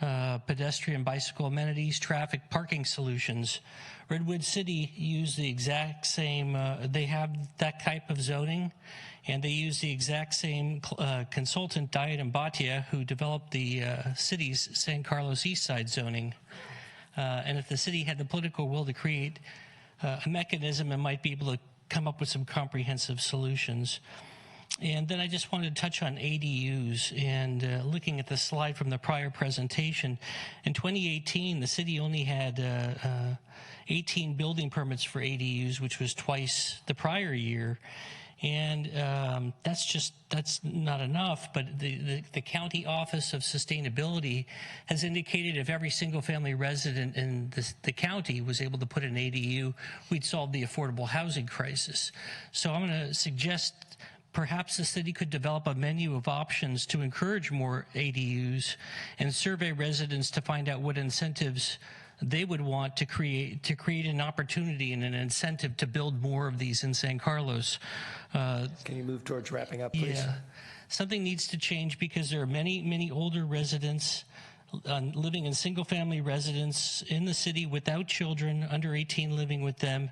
pedestrian bicycle amenities, traffic, parking solutions. Redwood City used the exact same, they have that type of zoning, and they use the exact same consultant, Diet and Bhatia, who developed the city's San Carlos East Side zoning. And if the city had the political will to create a mechanism, it might be able to come up with some comprehensive solutions. And then I just wanted to touch on ADUs, and looking at the slide from the prior presentation, in 2018, the city only had 18 building permits for ADUs, which was twice the prior year. And that's not enough, but the County Office of Sustainability has indicated if every single family resident in the county was able to put an ADU, we'd solve the affordable housing crisis. So I'm going to suggest perhaps the city could develop a menu of options to encourage more ADUs and survey residents to find out what incentives they would want to create an opportunity and an incentive to build more of these in San Carlos. Can you move towards wrapping up, please? Yeah. Something needs to change because there are many older residents living in single-family residence in the city without children, under 18 living with them.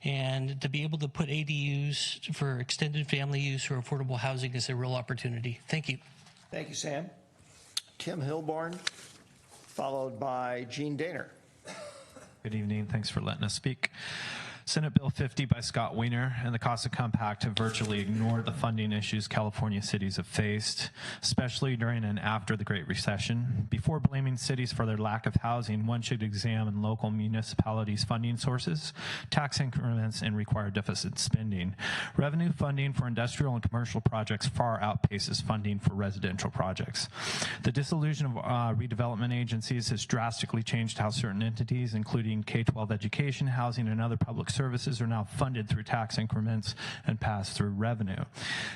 And to be able to put ADUs for extended family use or affordable housing is a real opportunity. Thank you. Thank you, Sam. Tim Hilborn, followed by Gene Daner. Good evening. Thanks for letting us speak. Senate Bill 50 by Scott Wiener and the CASA Compact have virtually ignored the funding issues California cities have faced, especially during and after the Great Recession. Before blaming cities for their lack of housing, one should examine local municipalities' funding sources, tax increments, and required deficit spending. Revenue funding for industrial and commercial projects far outpaces funding for residential projects. The dissolution of redevelopment agencies has drastically changed how certain entities, including K-12 education, housing, and other public services, are now funded through tax increments and pass through revenue.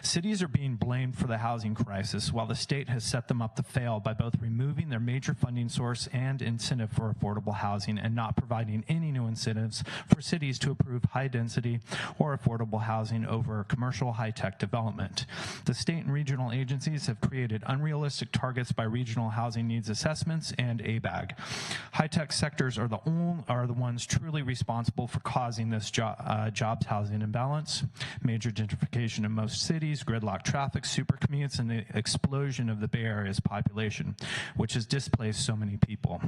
Cities are being blamed for the housing crisis, while the state has set them up to fail by both removing their major funding source and incentive for affordable housing and not providing any new incentives for cities to approve high density or affordable housing over commercial high-tech development. The state and regional agencies have created unrealistic targets by regional housing needs assessments and ABAG. High-tech sectors are the ones truly responsible for causing this jobs housing imbalance, major gentrification in most cities, gridlock traffic, super commutes, and the explosion of the Bay Area's population, which has displaced so many people.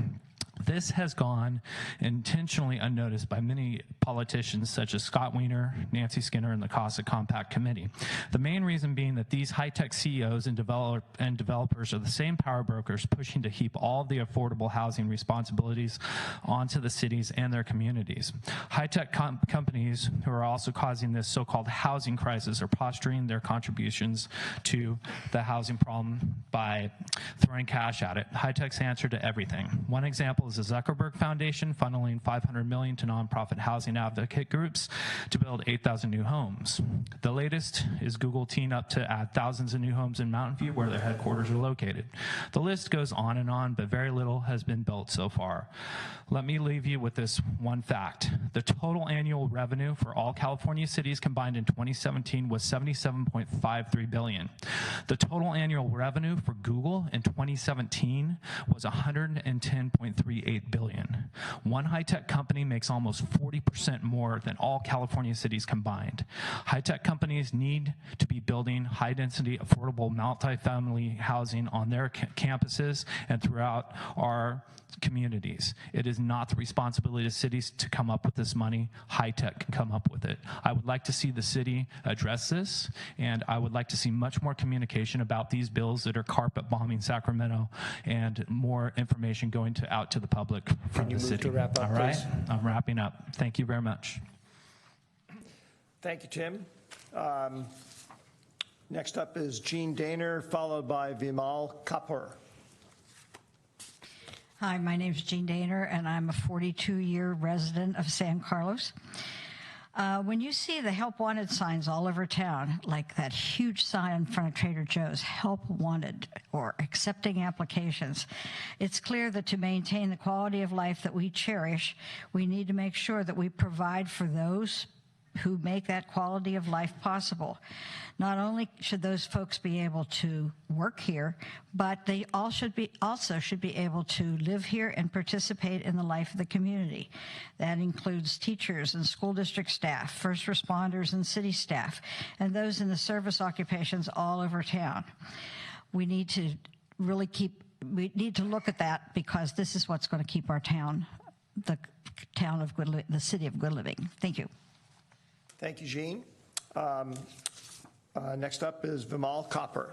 This has gone intentionally unnoticed by many politicians such as Scott Wiener, Nancy Skinner, and the CASA Compact Committee. The main reason being that these high-tech CEOs and developers are the same power brokers pushing to heap all of the affordable housing responsibilities onto the cities and their communities. High-tech companies who are also causing this so-called housing crisis are posturing their contributions to the housing problem by throwing cash at it. High-tech's answer to everything. One example is the Zuckerberg Foundation funneling $500 million to nonprofit housing advocate groups to build 8,000 new homes. The latest is Google teaming up to add thousands of new homes in Mountain View, where their headquarters are located. The list goes on, but very little has been built so far. Let me leave you with this one fact. The total annual revenue for all California cities combined in 2017 was $77.53 billion. The total annual revenue for Google in 2017 was $110.38 billion. One high-tech company makes almost 40% more than all California cities combined. High-tech companies need to be building high-density, affordable, multi-family housing on their campuses and throughout our communities. It is not the responsibility of cities to come up with this money. High-tech can come up with it. I would like to see the city address this, and I would like to see much more communication about these bills that are carpet bombing Sacramento and more information going out to the public from the city. To wrap up, all right? please? I'm wrapping up. Thank you very much. Thank you, Tim. Next up is Gene Daner, followed by Vimal Kapoor. Hi, my name is Jean Daner, and I'm a 42-year resident of San Carlos. When you see the help wanted signs all over town, like that huge sign in front of Trader Joe's, help wanted, or accepting applications, it's clear that to maintain the quality of life that we cherish, we need to make sure that we provide for those who make that quality of life possible. Not only should those folks be able to work here, but they also should be able to live here and participate in the life of the community. That includes teachers and school district staff, first responders and city staff, and those in the service occupations all over town. We need to look at that, because this is what's going to keep our town, the city of good living. Thank you. Thank you, Jean. Next up is Vimal Kapur.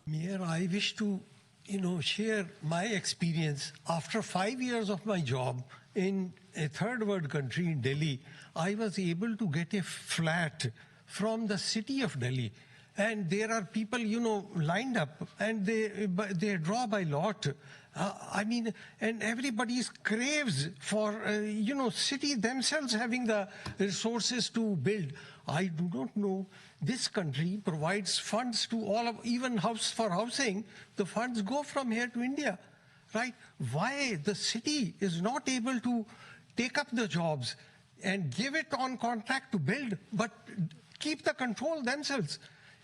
Mayor, I wish to, share my experience. After 5 years of my job in a third world country in Delhi, I was able to get a flat from the city of Delhi. And there are people, lined up, and they draw by lot. And everybody craves for, city themselves having the resources to build. I do not know. This country provides funds to all of, even for housing, the funds go from here to India, right? Why the city is not able to take up the jobs and give it on contract to build, but keep the control themselves?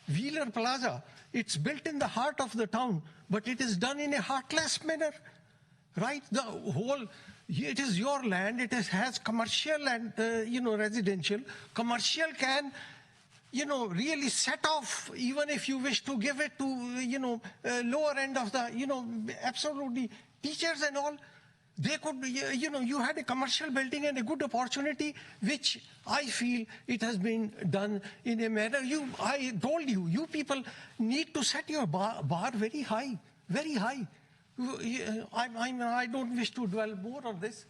Wheeler Plaza, it's built in the heart of the town, but it is done in a heartless manner, right? It is your land, has commercial and, residential. Commercial can, really set off, even if you wish to give it to, lower end of the, absolutely, teachers and all. They could, you had a commercial building and a good opportunity, which I feel it has been done in a manner. I told you, you people need to set your bar very high, very high. I don't wish to dwell more on this.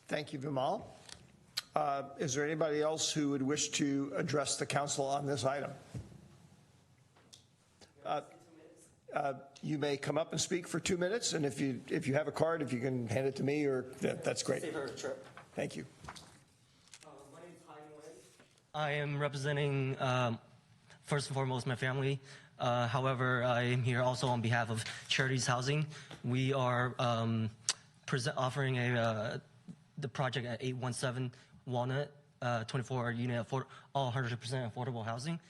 Thank you, Vimal. Is there anybody else who would wish to address the council on this item? You may come up and speak for 2 minutes, and if you have a card, if you can hand it to me, or that's great. Thank you. My name is Hai Nguyen. I am representing, first and foremost, my family. However, I am here also on behalf of Charities Housing. We are offering the project at 817 Walnut, 24-unit, all 100% affordable housing.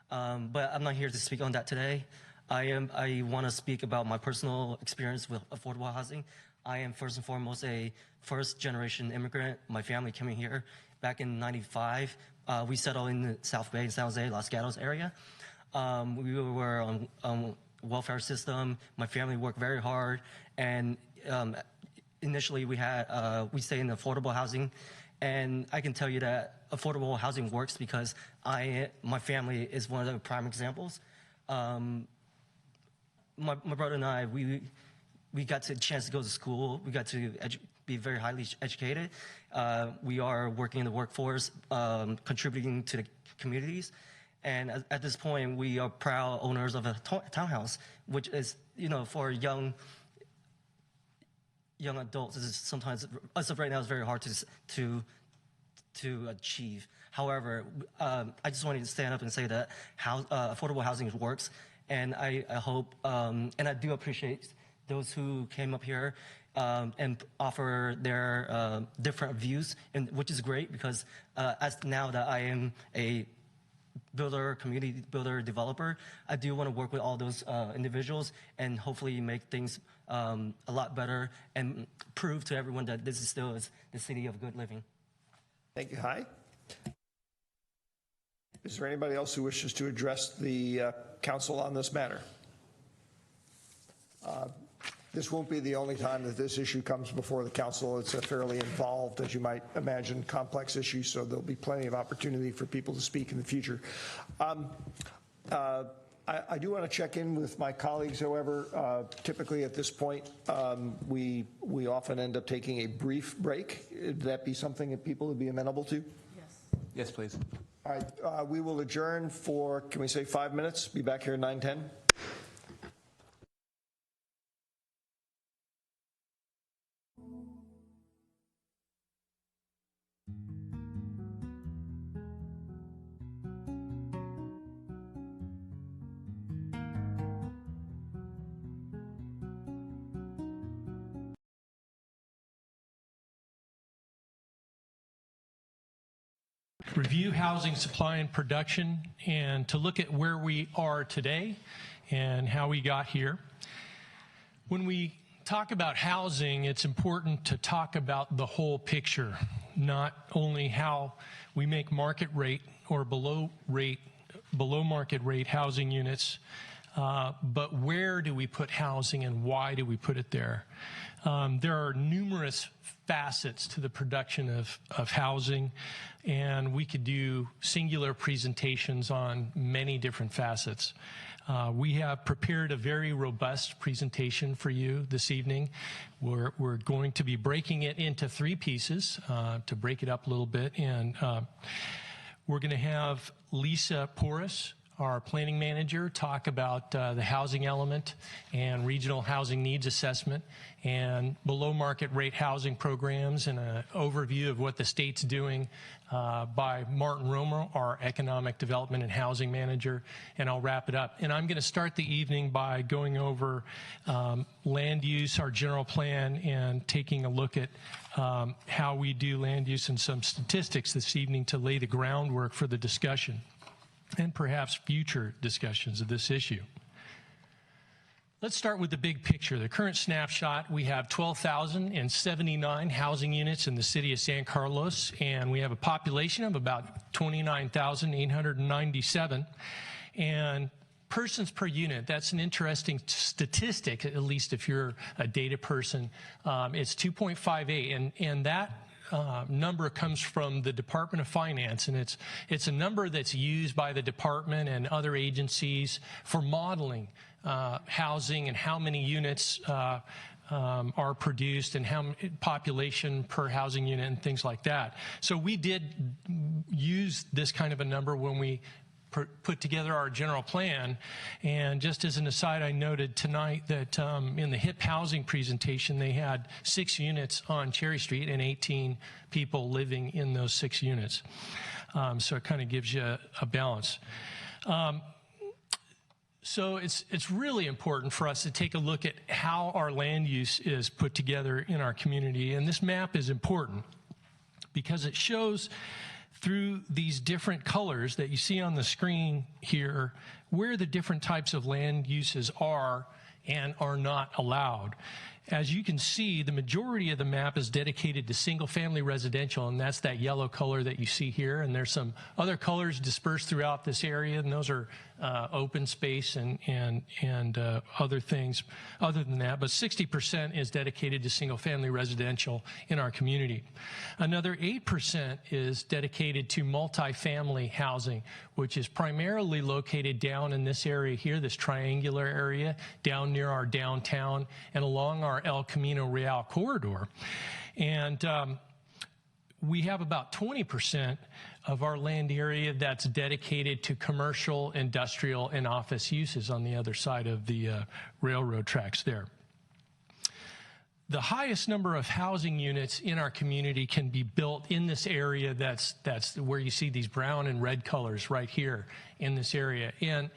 But I'm not here to speak on that today. I want to speak about my personal experience with affordable housing. I am first and foremost a first-generation immigrant. My family came here back in '95. We settled in the South Bay, San Jose, Los Gatos area. We were on welfare system. My family worked very hard, and initially we stayed in affordable housing. And I can tell you that affordable housing works because my family is one of the prime examples. My brother and I, we got a chance to go to school. We got to be very highly educated. We are working in the workforce, contributing to the communities. And at this point, we are proud owners of a townhouse, which is, for young adults, is sometimes, as of right now, it's very hard to achieve. However, I just wanted to stand up and say that affordable housing works. And I hope, and I do appreciate those who came up here and offer their different views, which is great because as now that I am a builder, community builder, developer, I do want to work with all those individuals and hopefully make things a lot better and prove to everyone that this is still the city of good living. Thank you, Hai. Is there anybody else who wishes to address the council on this matter? This won't be the only time that this issue comes before the council. It's a fairly involved, as you might imagine, complex issue, so there'll be plenty of opportunity for people to speak in the future. I do want to check in with my colleagues, however. Typically at this point, we often end up taking a brief break. Would that be something that people would be amenable to? Yes. Yes, please. All right, we will adjourn for, can we say 5 minutes? Be back here at 9:10. review housing supply and production, and to look at where we are today and how we got here. When we talk about housing, it's important to talk about the whole picture, not only how we make market rate or below market rate housing units, but where do we put housing and why do we put it there? There are numerous facets to the production of housing, and we could do singular presentations on many different facets. We have prepared a very robust presentation for you this evening. We're going to be breaking it into 3 pieces to break it up a little bit, and we're going to have Lisa Porras, our planning manager, talk about the housing element and regional housing needs assessment and below market rate housing programs, and an overview of what the state's doing by Martin Romer, our economic development and housing manager, and I'll wrap it up. And I'm going to start the evening by going over land use, our general plan, and taking a look at how we do land use and some statistics this evening to lay the groundwork for the discussion and perhaps future discussions of this issue. Let's start with the big picture. The current snapshot, we have 12,079 housing units in the city of San Carlos, and we have a population of about 29,897. And persons per unit, that's an interesting statistic, at least if you're a data person. It's 2.58, and that number comes from the Department of Finance, and it's a number that's used by the department and other agencies for modeling housing and how many units are produced and how population per housing unit and things like that. So we did use this kind of a number when we put together our general plan. And just as an aside, I noted tonight that in the HIP housing presentation, they had 6 units on Cherry Street and 18 people living in those 6 units. So it kind of gives you a balance. So it's really important for us to take a look at how our land use is put together in our community. And this map is important because it shows through these different colors that you see on the screen here where the different types of land uses are and are not allowed. As you can see, the majority of the map is dedicated to single-family residential, and that's that yellow color that you see here. And there's some other colors dispersed throughout this area, and those are open space and other things other than that. But 60% is dedicated to single-family residential in our community. Another 8% is dedicated to multifamily housing, which is primarily located down in this area here, this triangular area, down near our downtown and along our El Camino Real corridor. And we have about 20% of our land area that's dedicated to commercial, industrial, and office uses on the other side of the railroad tracks there. The highest number of housing units in our community can be built in this area. That's where you see these brown and red colors right here in this area. And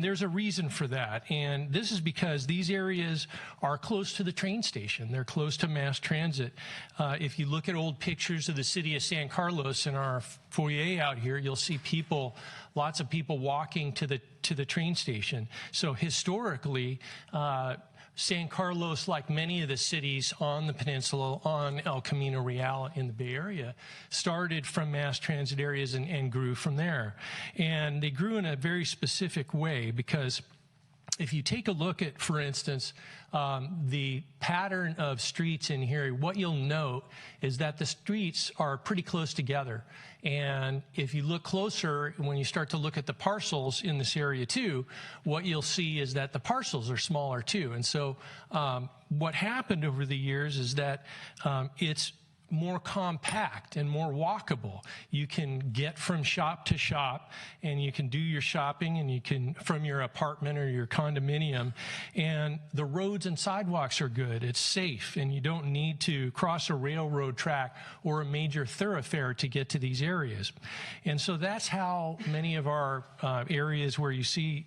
there's a reason for that. And this is because these areas are close to the train station. They're close to mass transit. If you look at old pictures of the city of San Carlos in our foyer out here, you'll see lots of people walking to the train station. So historically, San Carlos, like many of the cities on the peninsula, on El Camino Real in the Bay Area, started from mass transit areas and grew from there. And they grew in a very specific way because if you take a look at, for instance, the pattern of streets in here, what you'll note is that the streets are pretty close together. And if you look closer, when you start to look at the parcels in this area too, what you'll see is that the parcels are smaller too. And so what happened over the years is that it's more compact and more walkable. You can get from shop to shop, and you can do your shopping, and you can from your apartment or your condominium, and the roads and sidewalks are good. It's safe, and you don't need to cross a railroad track or a major thoroughfare to get to these areas. And so that's how many of our areas where you see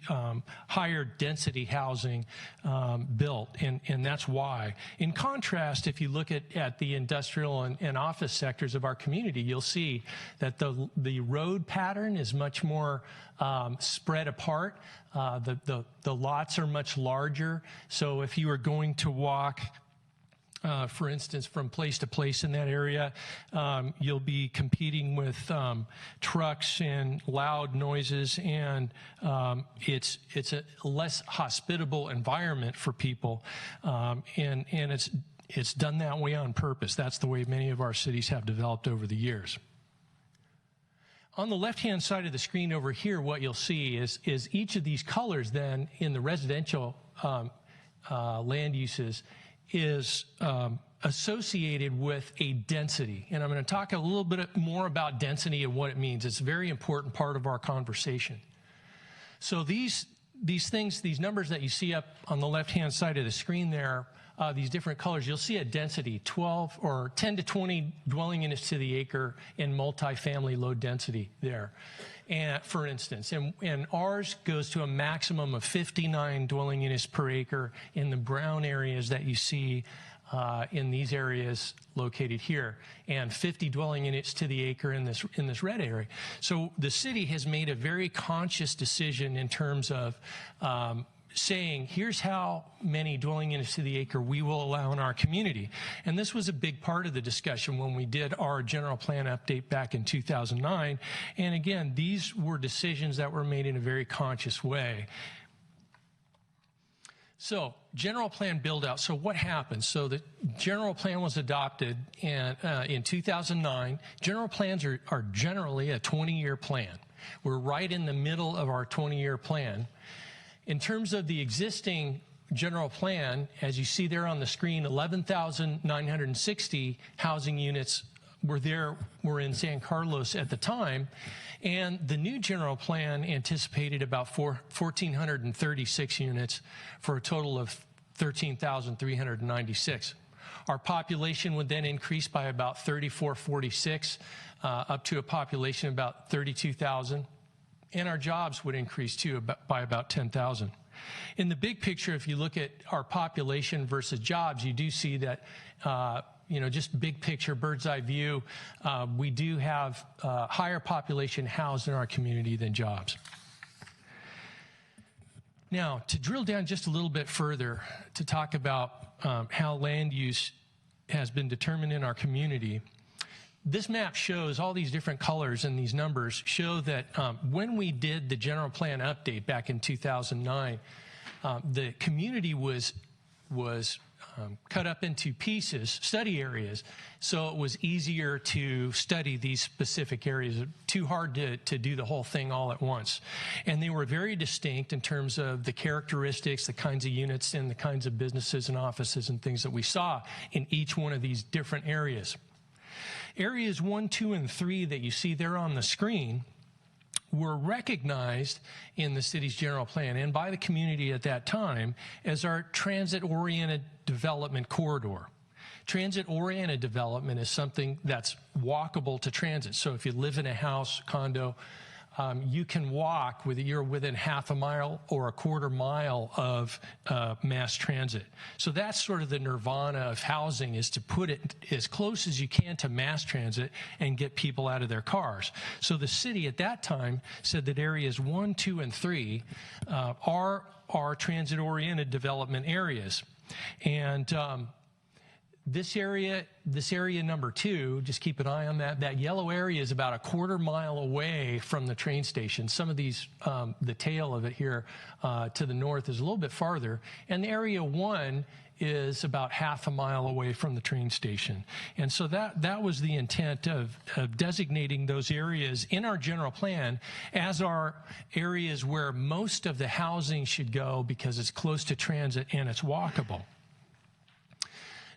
higher density housing built, and that's why. In contrast, if you look at the industrial and office sectors of our community, you'll see that the road pattern is much more spread apart. The lots are much larger. So if you are going to walk, for instance, from place to place in that area, you'll be competing with trucks and loud noises, and it's a less hospitable environment for people, and it's done that way on purpose. That's the way many of our cities have developed over the years. On the left-hand side of the screen over here, what you'll see is each of these colors then in the residential land uses is associated with a density. And I'm going to talk a little bit more about density and what it means. It's a very important part of our conversation. So these things, these numbers that you see up on the left-hand side of the screen there, these different colors, you'll see a density, 12 or 10 to 20 dwelling units to the acre in multifamily low density there. And for instance, and ours goes to a maximum of 59 dwelling units per acre in the brown areas that you see in these areas located here, and 50 dwelling units to the acre in this red area. So the city has made a very conscious decision in terms of saying, here's how many dwelling units to the acre we will allow in our community. And this was a big part of the discussion when we did our general plan update back in 2009. And again, these were decisions that were made in a very conscious way. So general plan build out. So what happened? So the general plan was adopted in 2009. General plans are generally a 20-year plan. We're right in the middle of our 20-year plan. In terms of the existing general plan, as you see there on the screen, 11,960 housing units were in San Carlos at the time, and the new general plan anticipated about 1,436 units for a total of 13,396. Our population would then increase by about 3,446, up to a population of about 32,000. And our jobs would increase too by about 10,000. In the big picture, if you look at our population versus jobs, you do see that, just big picture, bird's eye view, we do have higher population housed in our community than jobs. Now, to drill down just a little bit further to talk about how land use has been determined in our community, this map shows all these different colors, and these numbers show that when we did the general plan update back in 2009, the community was cut up into pieces, study areas, so it was easier to study these specific areas. Too hard to do the whole thing all at once. And they were very distinct in terms of the characteristics, the kinds of units, and the kinds of businesses and offices and things that we saw in each one of these different areas. Areas 1, 2, and 3 that you see there on the screen were recognized in the city's general plan and by the community at that time as our transit-oriented development corridor. Transit-oriented development is something that's walkable to transit. So if you live in a house, condo, you can walk you're within half a mile or a quarter mile of mass transit. So that's sort of the nirvana of housing, is to put it as close as you can to mass transit and get people out of their cars. So the city at that time said that areas 1, 2, and 3 are transit-oriented development areas. And this area number 2, just keep an eye on that. That yellow area is about a quarter mile away from the train station. Some of these, the tail of it here to the north is a little bit farther. And area 1 is about half a mile away from the train station. And so that was the intent of designating those areas in our general plan as our areas where most of the housing should go because it's close to transit and it's walkable.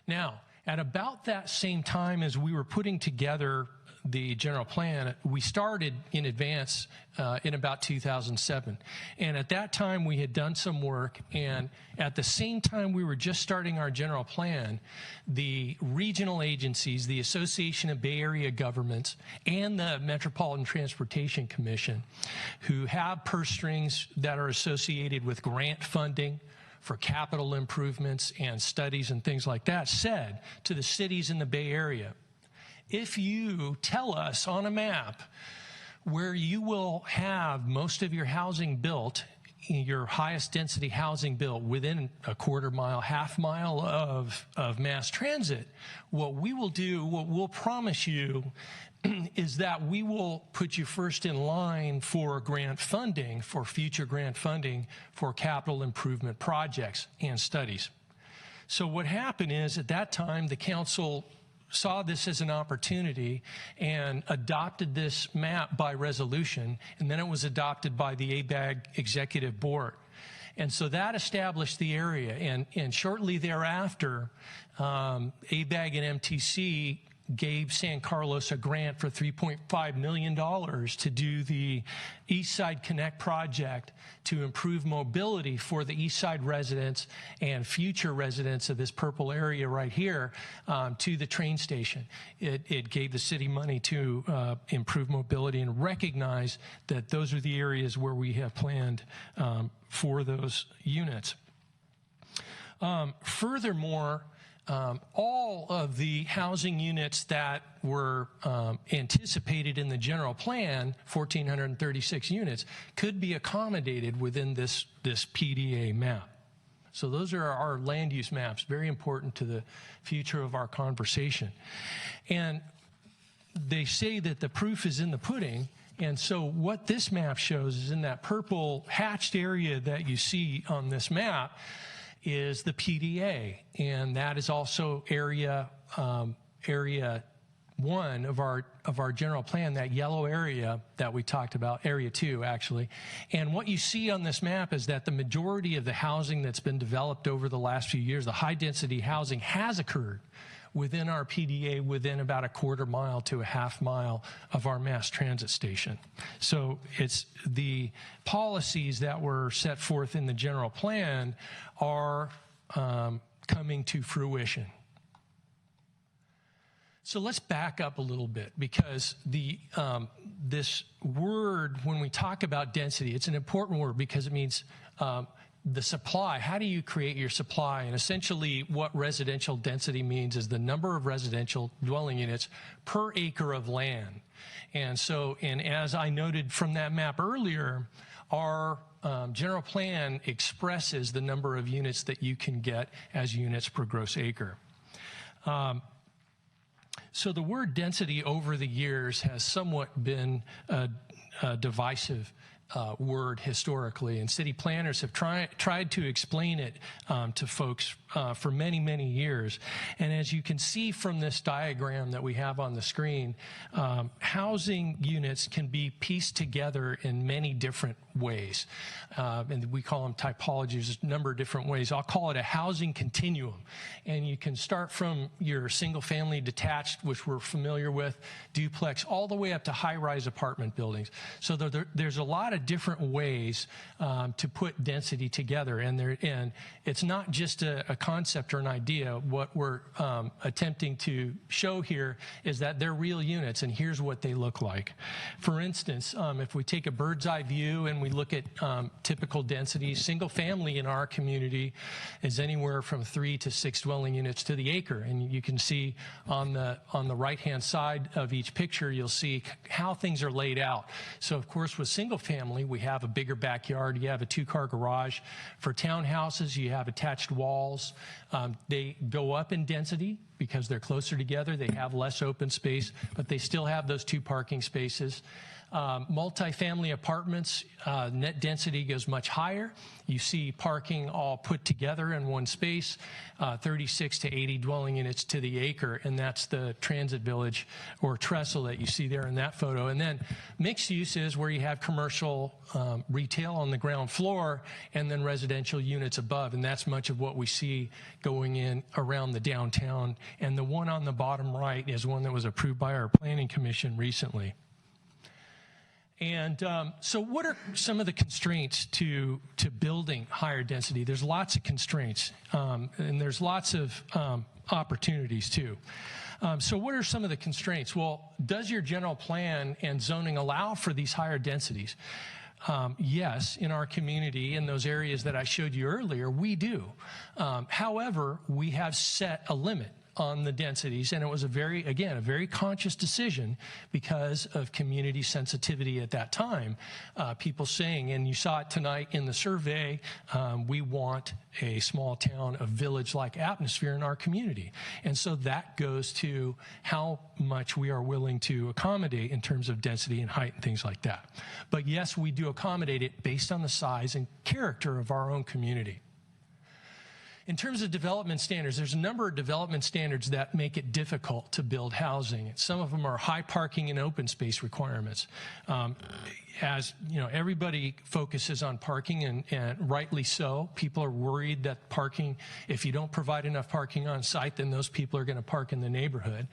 Now, at about that same time as we were putting together the general plan, we started in advance in about 2007. And at that time, we had done some work, and at the same time we were just starting our general plan, the regional agencies, the Association of Bay Area Governments, and the Metropolitan Transportation Commission, who have purse strings that are associated with grant funding for capital improvements and studies and things like that, said to the cities in the Bay Area, if you tell us on a map where you will have most of your housing built, your highest density housing built within a quarter mile, half mile of mass transit, what we will do, what we'll promise you is that we will put you first in line for grant funding, for future grant funding for capital improvement projects and studies. So what happened is at that time, the council saw this as an opportunity and adopted this map by resolution, and then it was adopted by the ABAG Executive Board. And so that established the area, and shortly thereafter, ABAG and MTC gave San Carlos a grant for $3.5 million to do the East Side Connect project to improve mobility for the East Side residents and future residents of this purple area right here to the train station. It gave the city money to improve mobility and recognize that those are the areas where we have planned for those units. Furthermore, all of the housing units that were anticipated in the general plan, 1,436 units, could be accommodated within this PDA map. So those are our land use maps, very important to the future of our conversation. And they say that the proof is in the pudding. And so what this map shows is in that purple hatched area that you see on this map is the PDA, and that is also area 1 of our general plan, that yellow area that we talked about, area 2 actually. And what you see on this map is that the majority of the housing that's been developed over the last few years, the high density housing, has occurred within our PDA, within about a quarter mile to a half mile of our mass transit station. So it's the policies that were set forth in the general plan are coming to fruition. So let's back up a little bit, because this word, when we talk about density, it's an important word because it means the supply. How do you create your supply? And essentially what residential density means is the number of residential dwelling units per acre of land. And so, and as I noted from that map earlier, our general plan expresses the number of units that you can get as units per gross acre. So the word density over the years has somewhat been a divisive word historically, and city planners have tried to explain it to folks for many, many years. And as you can see from this diagram that we have on the screen, housing units can be pieced together in many different ways. And we call them typologies. There's a number of different ways. I'll call it a housing continuum. And you can start from your single family detached, which we're familiar with, duplex, all the way up to high-rise apartment buildings. So there's a lot of different ways to put density together. And it's not just a concept or an idea. What we're attempting to show here is that they're real units, and here's what they look like. For instance, if we take a bird's eye view and we look at typical densities, single family in our community is anywhere from 3 to 6 dwelling units to the acre. And you can see on the right-hand side of each picture, you'll see how things are laid out. So of course, with single family, we have a bigger backyard. You have a 2-car garage. For townhouses, you have attached walls. They go up in density because they're closer together. They have less open space, but they still have those 2 parking spaces. Multifamily apartments, net density goes much higher. You see parking all put together in one space, 36 to 80 dwelling units to the acre, and that's the transit village or trestle that you see there in that photo. And then mixed use is where you have commercial retail on the ground floor and then residential units above, and that's much of what we see going in around the downtown. And the one on the bottom right is one that was approved by our Planning Commission recently. And so what are some of the constraints to building higher density? There's lots of constraints, and there's lots of opportunities too. So what are some of the constraints? Well, does your general plan and zoning allow for these higher densities? Yes, in our community, in those areas that I showed you earlier, we do. However, we have set a limit on the densities, and it was a very conscious decision because of community sensitivity at that time. People saying, and you saw it tonight in the survey, we want a small town, a village-like atmosphere in our community. And so that goes to how much we are willing to accommodate in terms of density and height and things like that. But yes, we do accommodate it based on the size and character of our own community. In terms of development standards, there's a number of development standards that make it difficult to build housing. Some of them are high parking and open space requirements. As you know, everybody focuses on parking, and rightly so. People are worried that parking, if you don't provide enough parking on site, then those people are going to park in the neighborhood.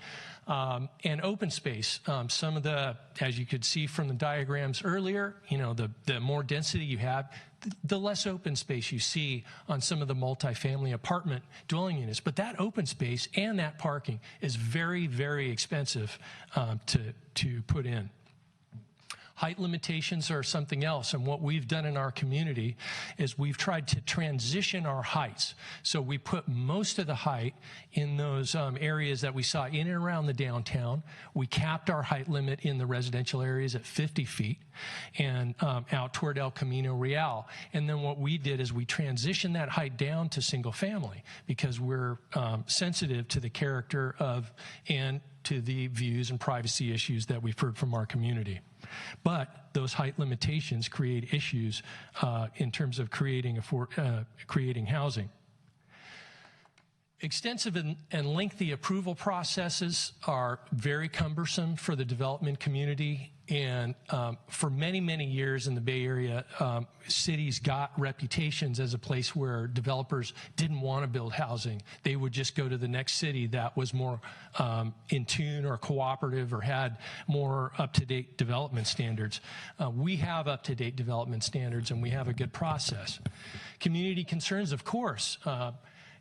And open space, some of the, as you could see from the diagrams earlier, you know, the more density you have, the less open space you see on some of the multifamily apartment dwelling units. But that open space and that parking is very, very expensive to put in. Height limitations are something else, and what we've done in our community is we've tried to transition our heights. So we put most of the height in those areas that we saw in and around the downtown. We capped our height limit in the residential areas at 50 feet and out toward El Camino Real. And then what we did is we transitioned that height down to single family because we're sensitive to the character of and to the views and privacy issues that we've heard from our community. But those height limitations create issues in terms of creating housing. Extensive and lengthy approval processes are very cumbersome for the development community. And for many, many years in the Bay Area, cities got reputations as a place where developers didn't want to build housing. They would just go to the next city that was more in tune or cooperative or had more up-to-date development standards. We have up-to-date development standards, and we have a good process. Community concerns, of course,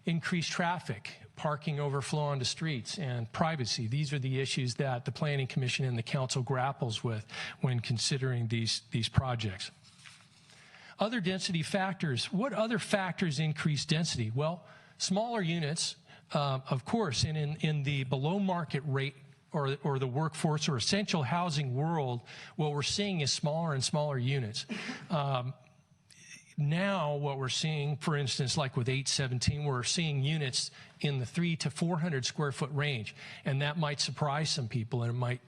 increased traffic, parking overflow onto streets, and privacy. These are the issues that the Planning Commission and the Council grapples with when considering these projects. Other density factors. What other factors increase density? Well, smaller units, of course, and in the below market rate or the workforce or essential housing world, what we're seeing is smaller and smaller units. Now what we're seeing, for instance, like with 817, we're seeing units in the 300 to 400 square foot range, and that might surprise some people, and it might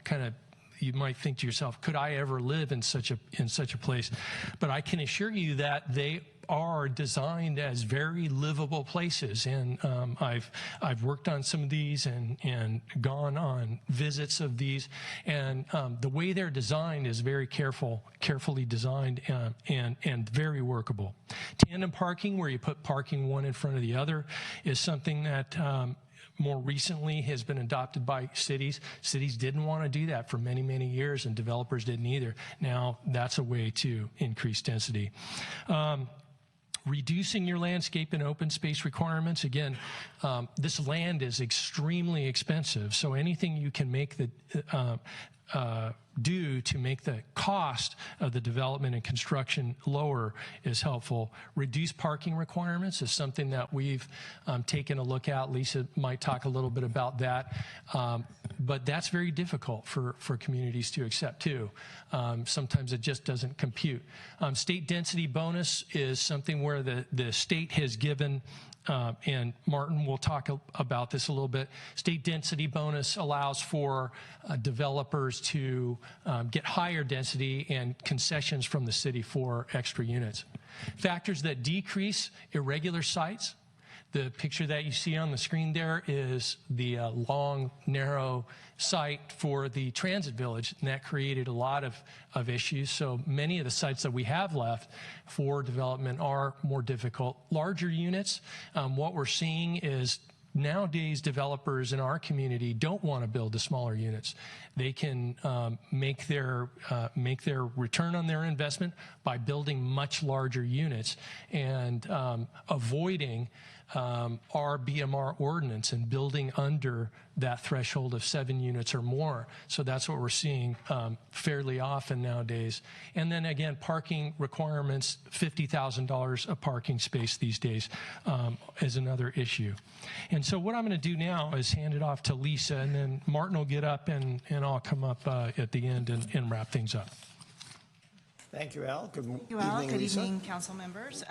you might think to yourself, could I ever live in such a place? But I can assure you that they are designed as very livable places, and I've worked on some of these and gone on visits of these, and the way they're designed is very carefully designed and very workable. Tandem parking, where you put parking one in front of the other, is something that more recently has been adopted by cities. Cities didn't want to do that for many, many years, and developers didn't either. Now that's a way to increase density. Reducing your landscape and open space requirements. Again, this land is extremely expensive, so anything you can make do to make the cost of the development and construction lower is helpful. Reduced parking requirements is something that we've taken a look at. Lisa might talk a little bit about that, but that's very difficult for communities to accept too. Sometimes it just doesn't compute. State density bonus is something where the state has given and Martin will talk about this a little bit. State density bonus allows for developers to get higher density and concessions from the city for extra units. Factors that decrease irregular sites. The picture that you see on the screen there is the long, narrow site for the transit village, and that created a lot of issues. So many of the sites that we have left for development are more difficult. Larger units, what we're seeing is nowadays developers in our community don't want to build the smaller units. They can make their return on their investment by building much larger units and avoiding our BMR ordinance and building under that threshold of 7 units or more. So that's what we're seeing fairly often nowadays. And then again, parking requirements, $50,000 a parking space these days is another issue. And so what I'm going to do now is hand it off to Lisa, and then Martin will get up and I'll come up at the end and wrap things up. Thank you, Al. Good Thank you, Al. evening, Good Lisa. evening, council members.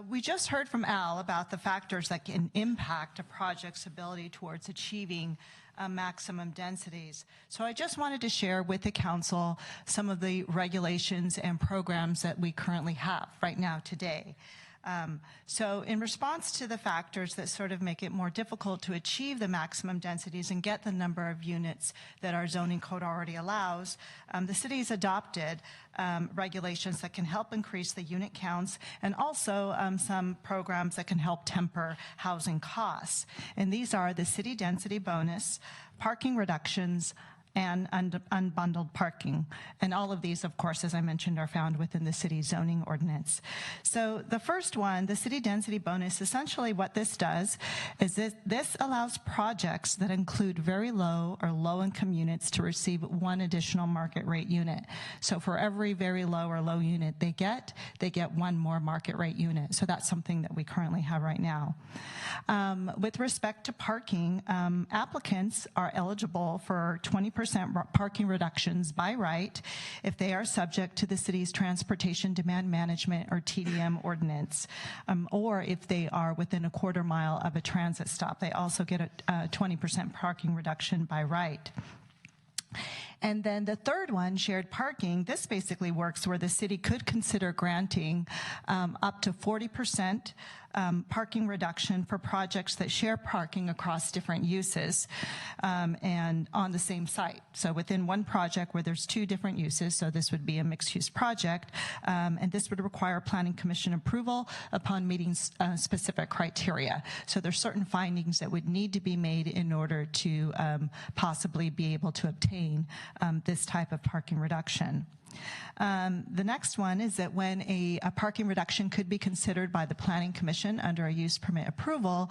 We just heard from Al about the factors that can impact a project's ability towards achieving maximum densities. So I just wanted to share with the council some of the regulations and programs that we currently have right now today. So in response to the factors that sort of make it more difficult to achieve the maximum densities and get the number of units that our zoning code already allows, the city's adopted regulations that can help increase the unit counts, and also some programs that can help temper housing costs. And these are the city density bonus, parking reductions, and unbundled parking. And all of these, of course, as I mentioned, are found within the city zoning ordinance. So the first one, the city density bonus, essentially what this does is this allows projects that include very low or low-income units to receive 1 additional market rate unit. So for every very low or low unit they get 1 more market rate unit. So that's something that we currently have right now. With respect to parking, applicants are eligible for 20% parking reductions by right if they are subject to the city's Transportation Demand Management or TDM ordinance, or if they are within a quarter mile of a transit stop. They also get a 20% parking reduction by right. And then the third one, shared parking, this basically works where the city could consider granting up to 40% parking reduction for projects that share parking across different uses and on the same site. So within one project where there's 2 different uses, so this would be a mixed-use project, and this would require Planning Commission approval upon meeting specific criteria. So there's certain findings that would need to be made in order to possibly be able to obtain this type of parking reduction. The next one is that when a parking reduction could be considered by the Planning Commission under a use permit approval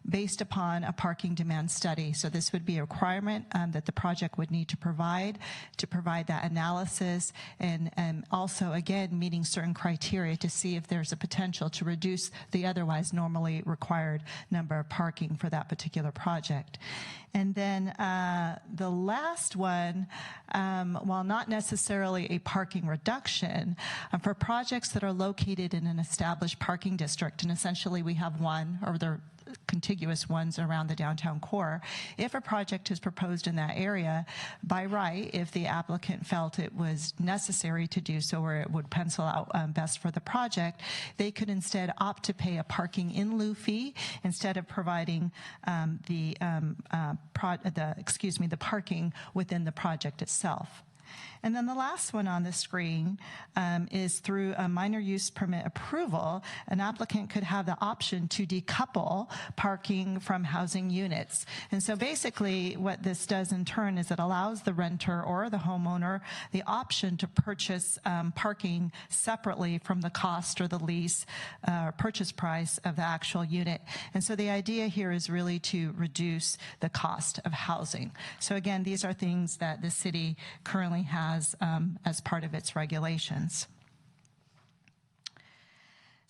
based upon a parking demand study. So this would be a requirement that the project would need to provide that analysis, and also, again, meeting certain criteria to see if there's a potential to reduce the otherwise normally required number of parking for that particular project. And then the last one, while not necessarily a parking reduction, for projects that are located in an established parking district, and essentially we have one, or they're contiguous ones around the downtown core. If a project is proposed in that area, by right, if the applicant felt it was necessary to do so, or it would pencil out best for the project, they could instead opt to pay a parking in lieu fee instead of providing the parking within the project itself. And then the last one on the screen is through a minor use permit approval, an applicant could have the option to decouple parking from housing units. And so basically what this does in turn is it allows the renter or the homeowner the option to purchase parking separately from the cost or the lease purchase price of the actual unit. And so the idea here is really to reduce the cost of housing. So again, these are things that the city currently has as part of its regulations.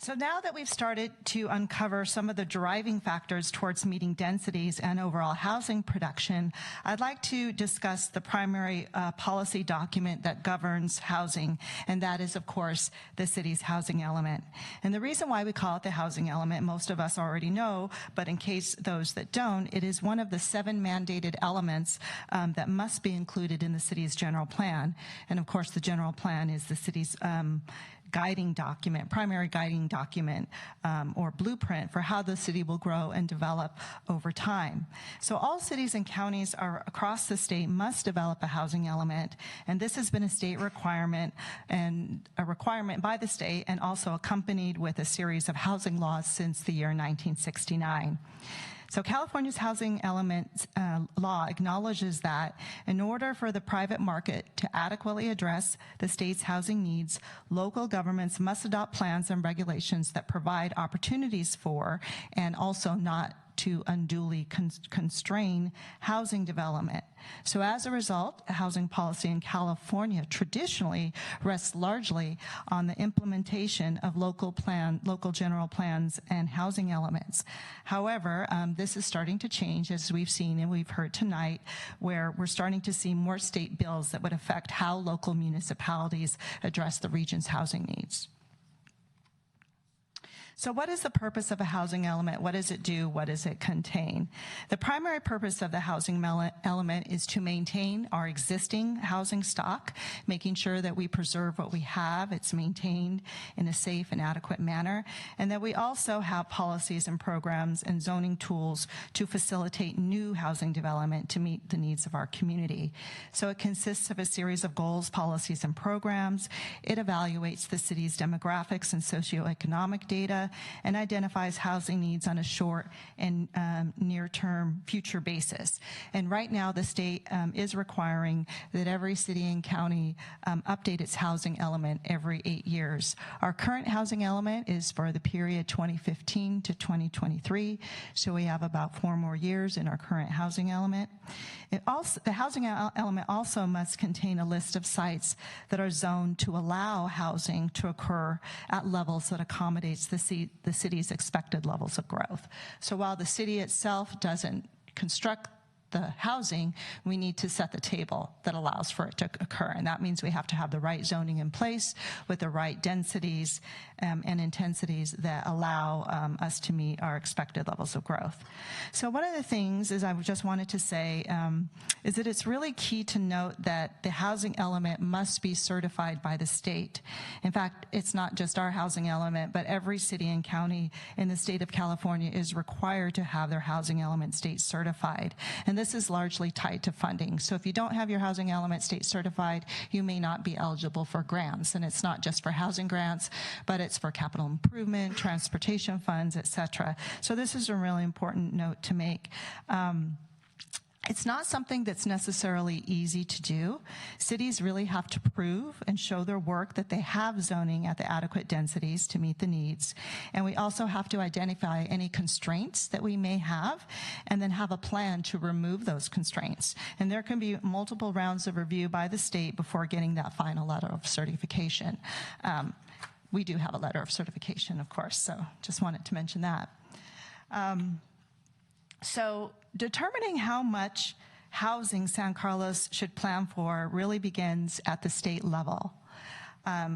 So now that we've started to uncover some of the driving factors towards meeting densities and overall housing production, I'd like to discuss the primary policy document that governs housing, and that is, of course, the city's housing element. And the reason why we call it the housing element, most of us already know, but in case those that don't, it is one of the 7 mandated elements that must be included in the city's general plan. And of course, the general plan is the city's guiding document, primary guiding document, or blueprint for how the city will grow and develop over time. So all cities and counties across the state must develop a housing element, and this has been a state requirement, and a requirement by the state, and also accompanied with a series of housing laws since the year 1969. So California's housing element law acknowledges that in order for the private market to adequately address the state's housing needs, local governments must adopt plans and regulations that provide opportunities for and also not to unduly constrain housing development. So as a result, housing policy in California traditionally rests largely on the implementation of local general plans and housing elements. However, this is starting to change, as we've seen and we've heard tonight, where we're starting to see more state bills that would affect how local municipalities address the region's housing needs. So what is the purpose of a housing element? What does it do? What does it contain? The primary purpose of the housing element is to maintain our existing housing stock, making sure that we preserve what we have, it's maintained in a safe and adequate manner, and that we also have policies and programs and zoning tools to facilitate new housing development to meet the needs of our community. So it consists of a series of goals, policies, and programs. It evaluates the city's demographics and socioeconomic data, and identifies housing needs on a short and near-term future basis. And right now, the state is requiring that every city and county update its housing element every 8 years. Our current housing element is for the period 2015 to 2023, so we have about 4 more years in our current housing element. The housing element also must contain a list of sites that are zoned to allow housing to occur at levels that accommodates the city's expected levels of growth. So while the city itself doesn't construct the housing, we need to set the table that allows for it to occur. And that means we have to have the right zoning in place with the right densities and intensities that allow us to meet our expected levels of growth. So one of the things is I just wanted to say is that it's really key to note that the housing element must be certified by the state. In fact, it's not just our housing element, but every city and county in the state of California is required to have their housing element state certified. And this is largely tied to funding. So if you don't have your housing element state certified, you may not be eligible for grants. And it's not just for housing grants, but it's for capital improvement, transportation funds, et cetera. So this is a really important note to make. It's not something that's necessarily easy to do. Cities really have to prove and show their work that they have zoning at the adequate densities to meet the needs. And we also have to identify any constraints that we may have and then have a plan to remove those constraints. And there can be multiple rounds of review by the state before getting that final letter of certification. We do have a letter of certification, of course, so just wanted to mention that. So determining how much housing San Carlos should plan for really begins at the state level.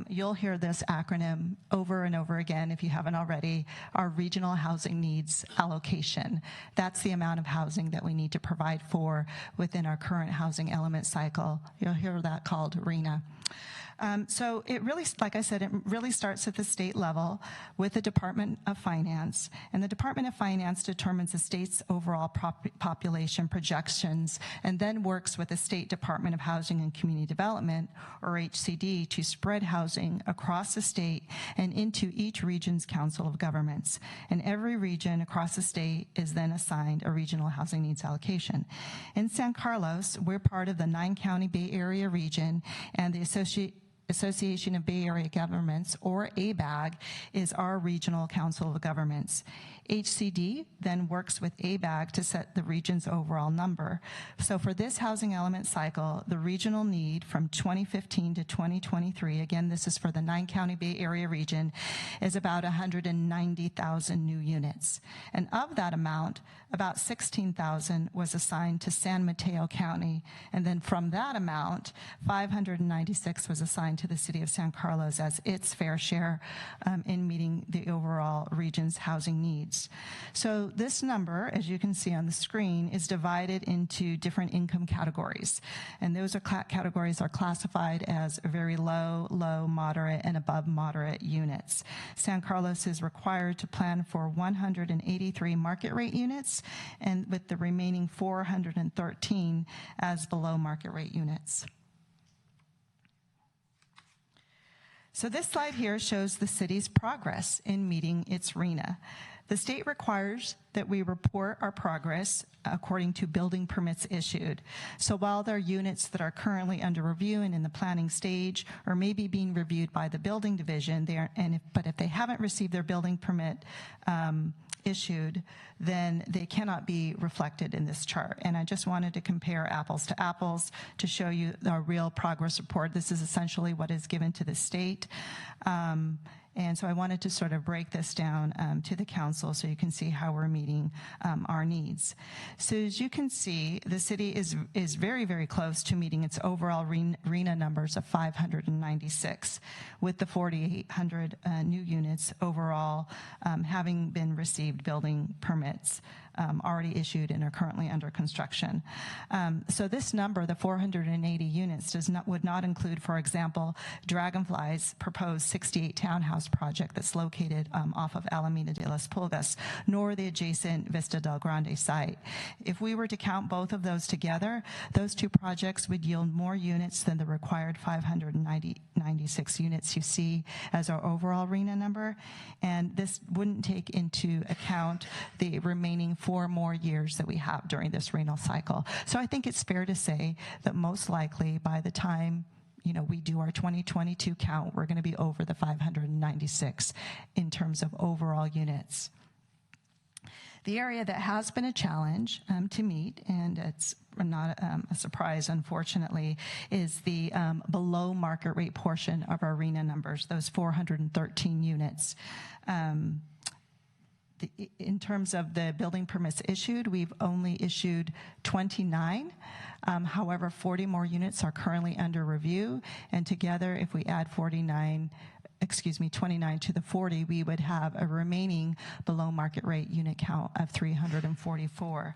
You'll hear this acronym over and over again if you haven't already, our Regional Housing Needs Allocation. That's the amount of housing that we need to provide for within our current housing element cycle. You'll hear that called RHNA. So it really, like I said, it really starts at the state level with the Department of Finance. And the Department of Finance determines the state's overall population projections and then works with the State Department of Housing and Community Development, or HCD, to spread housing across the state and into each region's Council of Governments. And every region across the state is then assigned a regional housing needs allocation. In San Carlos, we're part of the 9-county Bay Area region, and the Association of Bay Area Governments, or ABAG, is our regional council of governments. HCD then works with ABAG to set the region's overall number. So for this housing element cycle, the regional need from 2015 to 2023, again, this is for the 9-county Bay Area region, is about 190,000 new units. And of that amount, about 16,000 was assigned to San Mateo County. And then from that amount, 596 was assigned to the city of San Carlos as its fair share in meeting the overall region's housing needs. So this number, as you can see on the screen, is divided into different income categories. And those categories are classified as very low, low, moderate, and above moderate units. San Carlos is required to plan for 183 market rate units, and with the remaining 413 as below market rate units. So this slide here shows the city's progress in meeting its RHNA. The state requires that we report our progress according to building permits issued. So while there are units that are currently under review and in the planning stage, or maybe being reviewed by the building division, but if they haven't received their building permit issued, then they cannot be reflected in this chart. And I just wanted to compare apples to apples to show you our real progress report. This is essentially what is given to the state. And so I wanted to sort of break this down to the council so you can see how we're meeting our needs. So as you can see, the city is very, very close to meeting its overall RHNA numbers of 596, with the 4,800 new units overall having been received building permits already issued and are currently under construction. So this number, the 480 units, would not include, for example, Dragonfly's proposed 68 townhouse project that's located off of Alameda de las Pulgas, nor the adjacent Vista del Grande site. If we were to count both of those together, those two projects would yield more units than the required 596 units you see as our overall RHNA number, and this wouldn't take into account the remaining 4 more years that we have during this RHNA cycle. So I think it's fair to say that most likely by the time we do our 2022 count, we're going to be over the 596 in terms of overall units. The area that has been a challenge to meet, and it's not a surprise, unfortunately, is the below market rate portion of our RHNA numbers, those 413 units. In terms of the building permits issued, we've only issued 29. However, 40 more units are currently under review, and together, if we add 29 to the 40, we would have a remaining below market rate unit count of 344.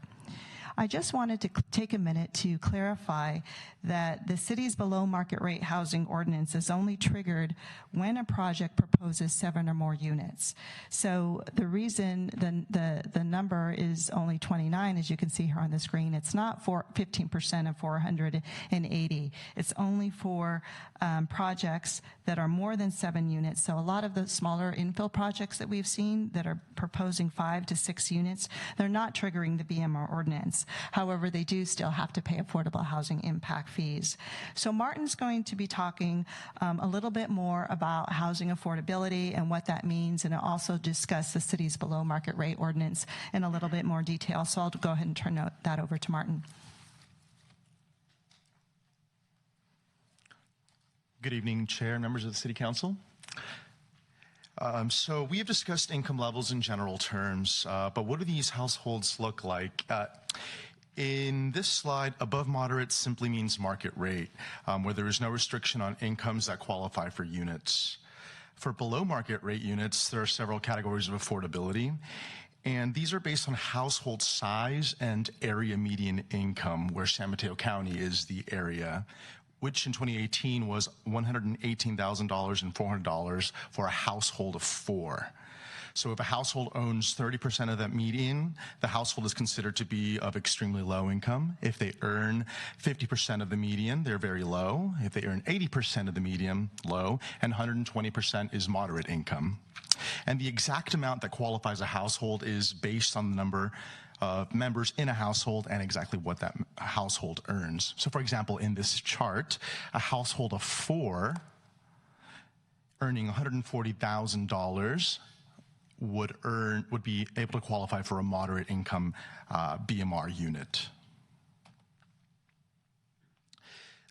I just wanted to take a minute to clarify that the city's below market rate housing ordinance is only triggered when a project proposes 7 or more units. So the reason the number is only 29, as you can see here on the screen, it's not for 15% of 480. It's only for projects that are more than 7 units. So a lot of the smaller infill projects that we've seen that are proposing 5 to 6 units, they're not triggering the BMR ordinance. However, they do still have to pay affordable housing impact fees. So Martin's going to be talking a little bit more about housing affordability and what that means, and also discuss the city's below market rate ordinance in a little bit more detail. So I'll go ahead and turn that over to Martin. Good evening, Chair and members of the City Council. So we have discussed income levels in general terms, but what do these households look like? In this slide, above moderate simply means market rate, where there is no restriction on incomes that qualify for units. For below market rate units, there are several categories of affordability, and these are based on household size and area median income, where San Mateo County is the area, which in 2018 was $118,000 and $400 for a household of 4. So if a household owns 30% of that median, the household is considered to be of extremely low income. If they earn 50% of the median, they're very low. If they earn 80% of the median, low, and 120% is moderate income. And the exact amount that qualifies a household is based on the number of members in a household and exactly what that household earns. So for example, in this chart, a household of 4 earning $140,000 would be able to qualify for a moderate income BMR unit.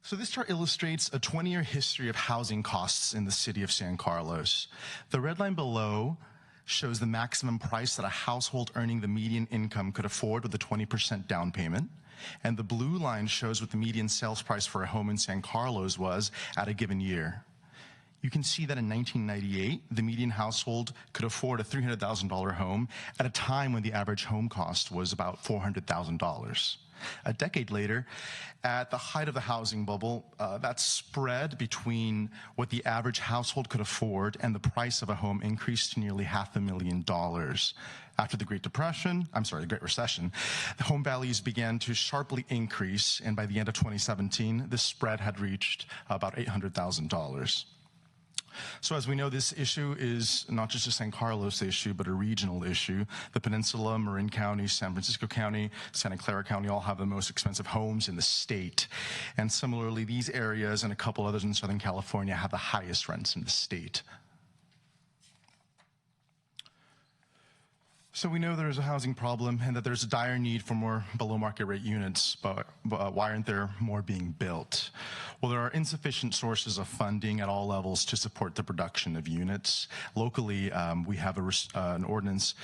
So this chart illustrates a 20-year history of housing costs in the city of San Carlos. The red line below shows the maximum price that a household earning the median income could afford with a 20% down payment. And the blue line shows what the median sales price for a home in San Carlos was at a given year. You can see that in 1998, the median household could afford a $300,000 home at a time when the average home cost was about $400,000. A decade later, at the height of the housing bubble, that spread between what the average household could afford and the price of a home increased to nearly $500,000. After the Great Recession, the home values began to sharply increase, and by the end of 2017, this spread had reached about $800,000. So as we know, this issue is not just a San Carlos issue, but a regional issue. The Peninsula, Marin County, San Francisco County, Santa Clara County all have the most expensive homes in the state. And similarly, these areas and a couple others in Southern California have the highest rents in the state. So we know there's a housing problem and that there's a dire need for more below market rate units, but why aren't there more being built? Well, there are insufficient sources of funding at all levels to support the production of units. Locally, we have an ordinance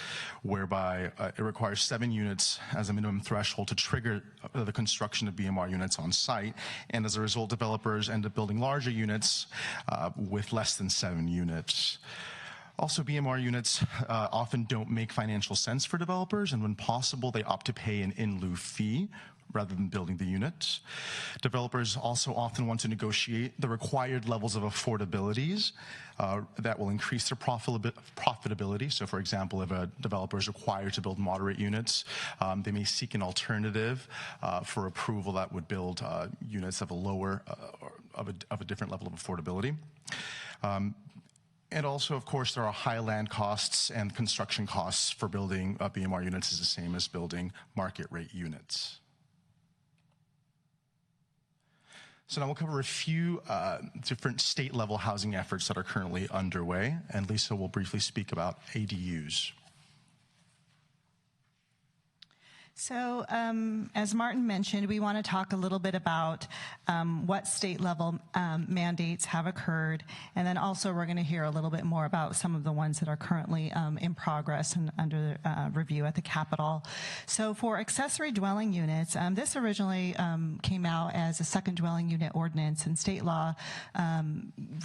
whereby it requires 7 units as a minimum threshold to trigger the construction of BMR units on site. And as a result, developers end up building larger units with less than 7 units. Also, BMR units often don't make financial sense for developers, and when possible, they opt to pay an in-lieu fee rather than building the unit. Developers also often want to negotiate the required levels of affordabilities that will increase their profitability. So, for example, if a developer is required to build moderate units, they may seek an alternative for approval that would build units of a lower, of a different level of affordability. And also, of course, there are high land costs, and construction costs for building BMR units is the same as building market rate units. So now we'll cover a few different state-level housing efforts that are currently underway, and Lisa will briefly speak about ADUs. So as Martin mentioned, we want to talk a little bit about what state-level mandates have occurred, and then also we're going to hear a little bit more about some of the ones that are currently in progress and under review at the Capitol. So for accessory dwelling units, this originally came out as a second dwelling unit ordinance, and state law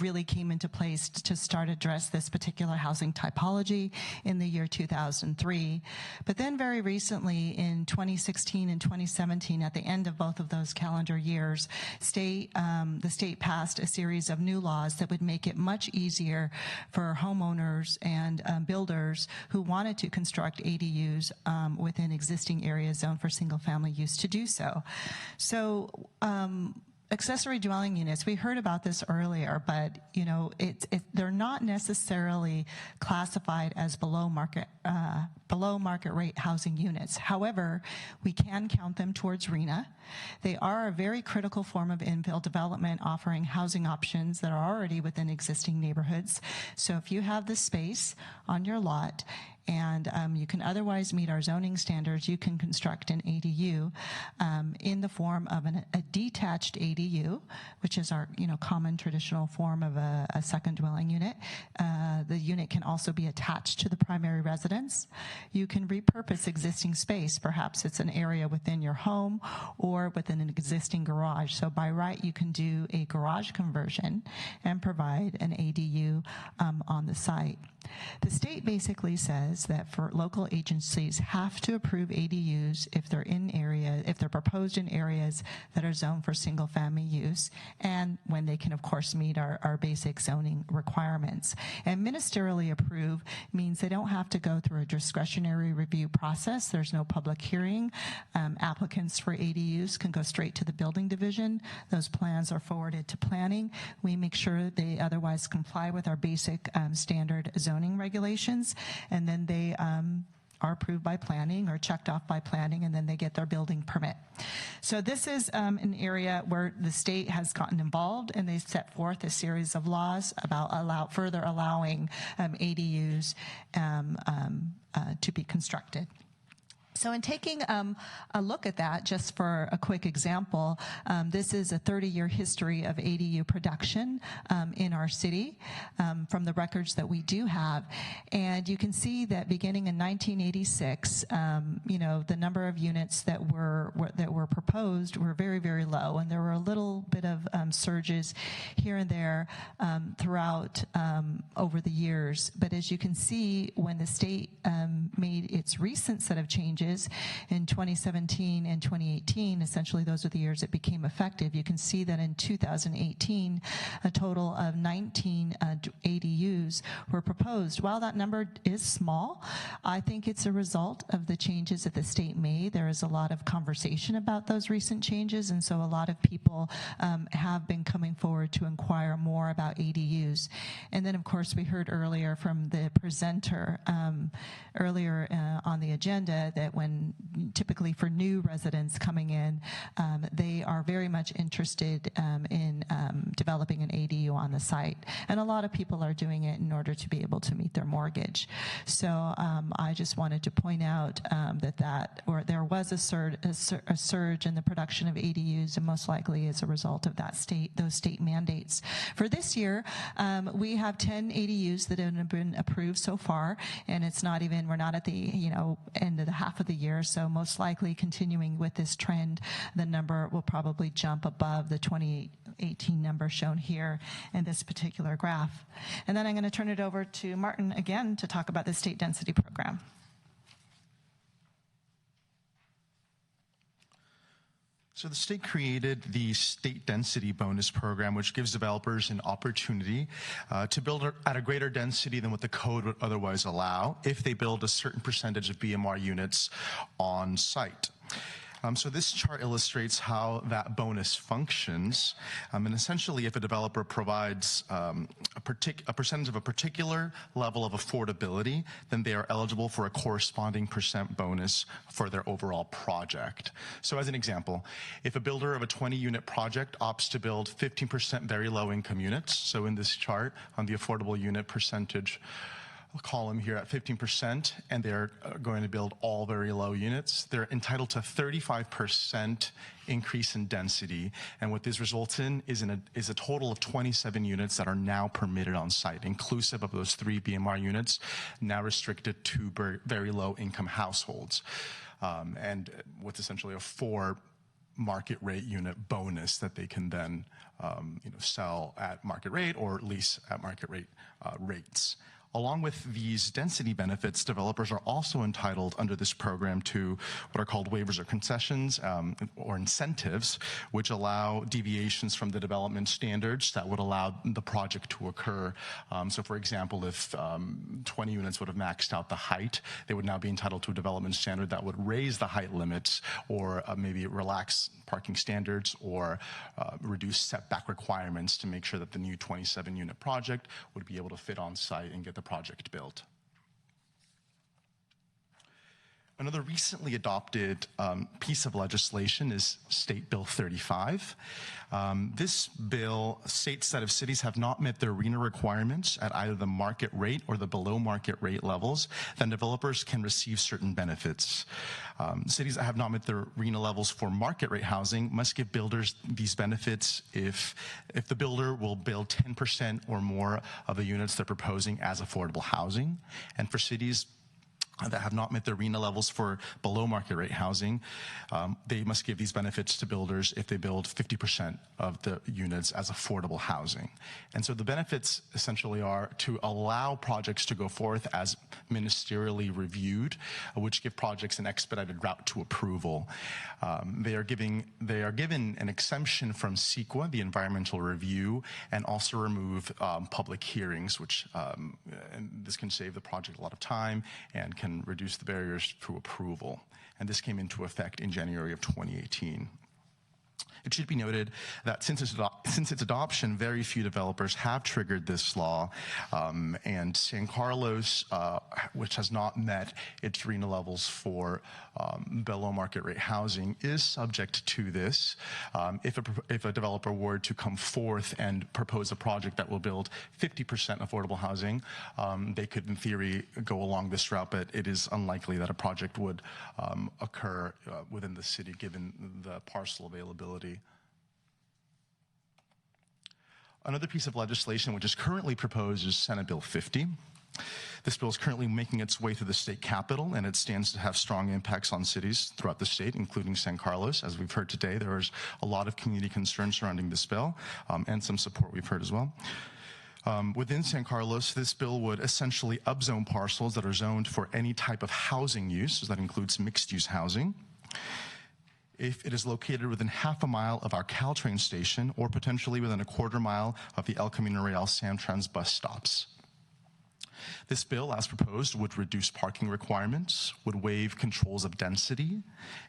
really came into place to start address this particular housing typology in the year 2003. But then very recently in 2016 and 2017, at the end of both of those calendar years, the state passed a series of new laws that would make it much easier for homeowners and builders who wanted to construct ADUs within existing areas zoned for single-family use to do so. So accessory dwelling units, we heard about this earlier, but you know, they're not necessarily classified as below market rate housing units. However, we can count them towards RHNA. They are a very critical form of infill development, offering housing options that are already within existing neighborhoods. So if you have the space on your lot and you can otherwise meet our zoning standards, you can construct an ADU in the form of a detached ADU, which is our common traditional form of a second dwelling unit. The unit can also be attached to the primary residence. You can repurpose existing space. Perhaps it's an area within your home or within an existing garage. So by right, you can do a garage conversion and provide an ADU on the site. The state basically says that for local agencies have to approve ADUs if they're proposed in areas that are zoned for single family use, and when they can of course meet our basic zoning requirements. And ministerially approve means they don't have to go through a discretionary review process. There's no public hearing. Applicants for ADUs can go straight to the building division. Those plans are forwarded to planning. We make sure that they otherwise comply with our basic standard zoning regulations, and then they are approved by planning or checked off by planning, and then they get their building permit. So this is an area where the state has gotten involved, and they set forth a series of laws about further allowing ADUs to be constructed. So in taking a look at that, just for a quick example, this is a 30-year history of ADU production in our city from the records that we do have. And you can see that beginning in 1986, the number of units that were proposed were very, very low. And there were a little bit of surges here and there throughout over the years. But as you can see, when the state made its recent set of changes, changes in 2017 and 2018, essentially those are the years it became effective, you can see that in 2018, a total of 19 ADUs were proposed. While that number is small, I think it's a result of the changes that the state made. There is a lot of conversation about those recent changes, and so a lot of people have been coming forward to inquire more about ADUs. And then, of course, we heard earlier from the presenter earlier on the agenda that when typically for new residents coming in, they are very much interested in developing an ADU on the site. And a lot of people are doing it in order to be able to meet their mortgage. So I just wanted to point out there was a surge in the production of ADUs, and most likely as a result of those state mandates. For this year, we have 10 ADUs that have been approved so far, and we're not at the end of the half of the year, so most likely continuing with this trend, the number will probably jump above the 2018 number shown here in this particular graph. And then I'm going to turn it over to Martin again to talk about the state density program. So the state created the State Density Bonus Program, which gives developers an opportunity to build at a greater density than what the code would otherwise allow if they build a certain percentage of BMR units on site. So this chart illustrates how that bonus functions. And essentially, if a developer provides a percentage of a particular level of affordability, then they are eligible for a corresponding percent bonus for their overall project. So as an example, if a builder of a 20-unit project opts to build 15% very low-income units, so in this chart on the affordable unit percentage column here at 15%, and they're going to build all very low units, they're entitled to 35% increase in density. And what this results in is a total of 27 units that are now permitted on site, inclusive of those 3 BMR units, now restricted to very low income households. And with essentially a 4 market rate unit bonus that they can then sell at market rate or lease at market rate rates. Along with these density benefits, developers are also entitled under this program to what are called waivers or concessions or incentives, which allow deviations from the development standards that would allow the project to occur. So for example, if 20 units would have maxed out the height, they would now be entitled to a development standard that would raise the height limits or maybe relax parking standards or reduce setback requirements to make sure that the new 27-unit project would be able to fit on site and get the project built. Another recently adopted piece of legislation is State Bill 35. This bill states that if cities have not met their RHNA requirements at either the market rate or the below market rate levels, then developers can receive certain benefits. Cities that have not met their RHNA levels for market rate housing must give builders these benefits if the builder will build 10% or more of the units they're proposing as affordable housing. And for cities that have not met their RHNA levels for below market rate housing, they must give these benefits to builders if they build 50% of the units as affordable housing. And so the benefits essentially are to allow projects to go forth as ministerially reviewed, which give projects an expedited route to approval. They are given an exemption from CEQA, the environmental review, and also remove public hearings, which and this can save the project a lot of time and can reduce the barriers to approval. And this came into effect in January of 2018. It should be noted that since its adoption, very few developers have triggered this law, and San Carlos, which has not met its RHNA levels for below market rate housing, is subject to this. If a developer were to come forth and propose a project that will build 50% affordable housing, they could, in theory, go along this route, but it is unlikely that a project would occur within the city given the parcel availability. Another piece of legislation which is currently proposed is Senate Bill 50. This bill is currently making its way through the state capitol, and it stands to have strong impacts on cities throughout the state, including San Carlos. As we've heard today, there is a lot of community concern surrounding this bill, and some support we've heard as well. Within San Carlos, this bill would essentially upzone parcels that are zoned for any type of housing use, so that includes mixed-use housing, if it is located within half a mile of our Caltrain station or potentially within a quarter mile of the El Camino Real Samtrans bus stops. This bill, as proposed, would reduce parking requirements, would waive controls of density,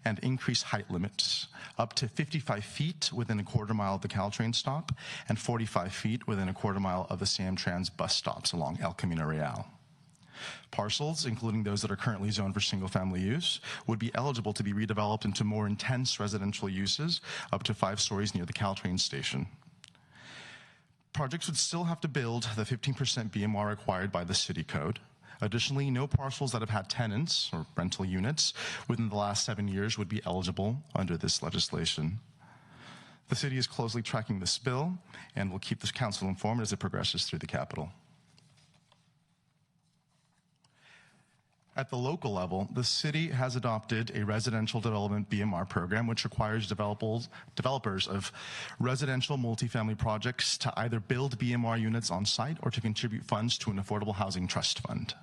and increase height limits up to 55 feet within a quarter mile of the Caltrain stop and 45 feet within a quarter mile of the Samtrans bus stops along El Camino Real. Parcels, including those that are currently zoned for single-family use, would be eligible to be redeveloped into more intense residential uses up to 5 stories near the Caltrain station. Projects would still have to build the 15% BMR required by the city code. Additionally, no parcels that have had tenants or rental units within the last 7 years would be eligible under this legislation. The city is closely tracking this bill and will keep the council informed as it progresses through the Capitol. At the local level, the city has adopted a residential development BMR program, which requires developers of residential multifamily projects to either build BMR units on site or to contribute funds to an affordable housing trust fund.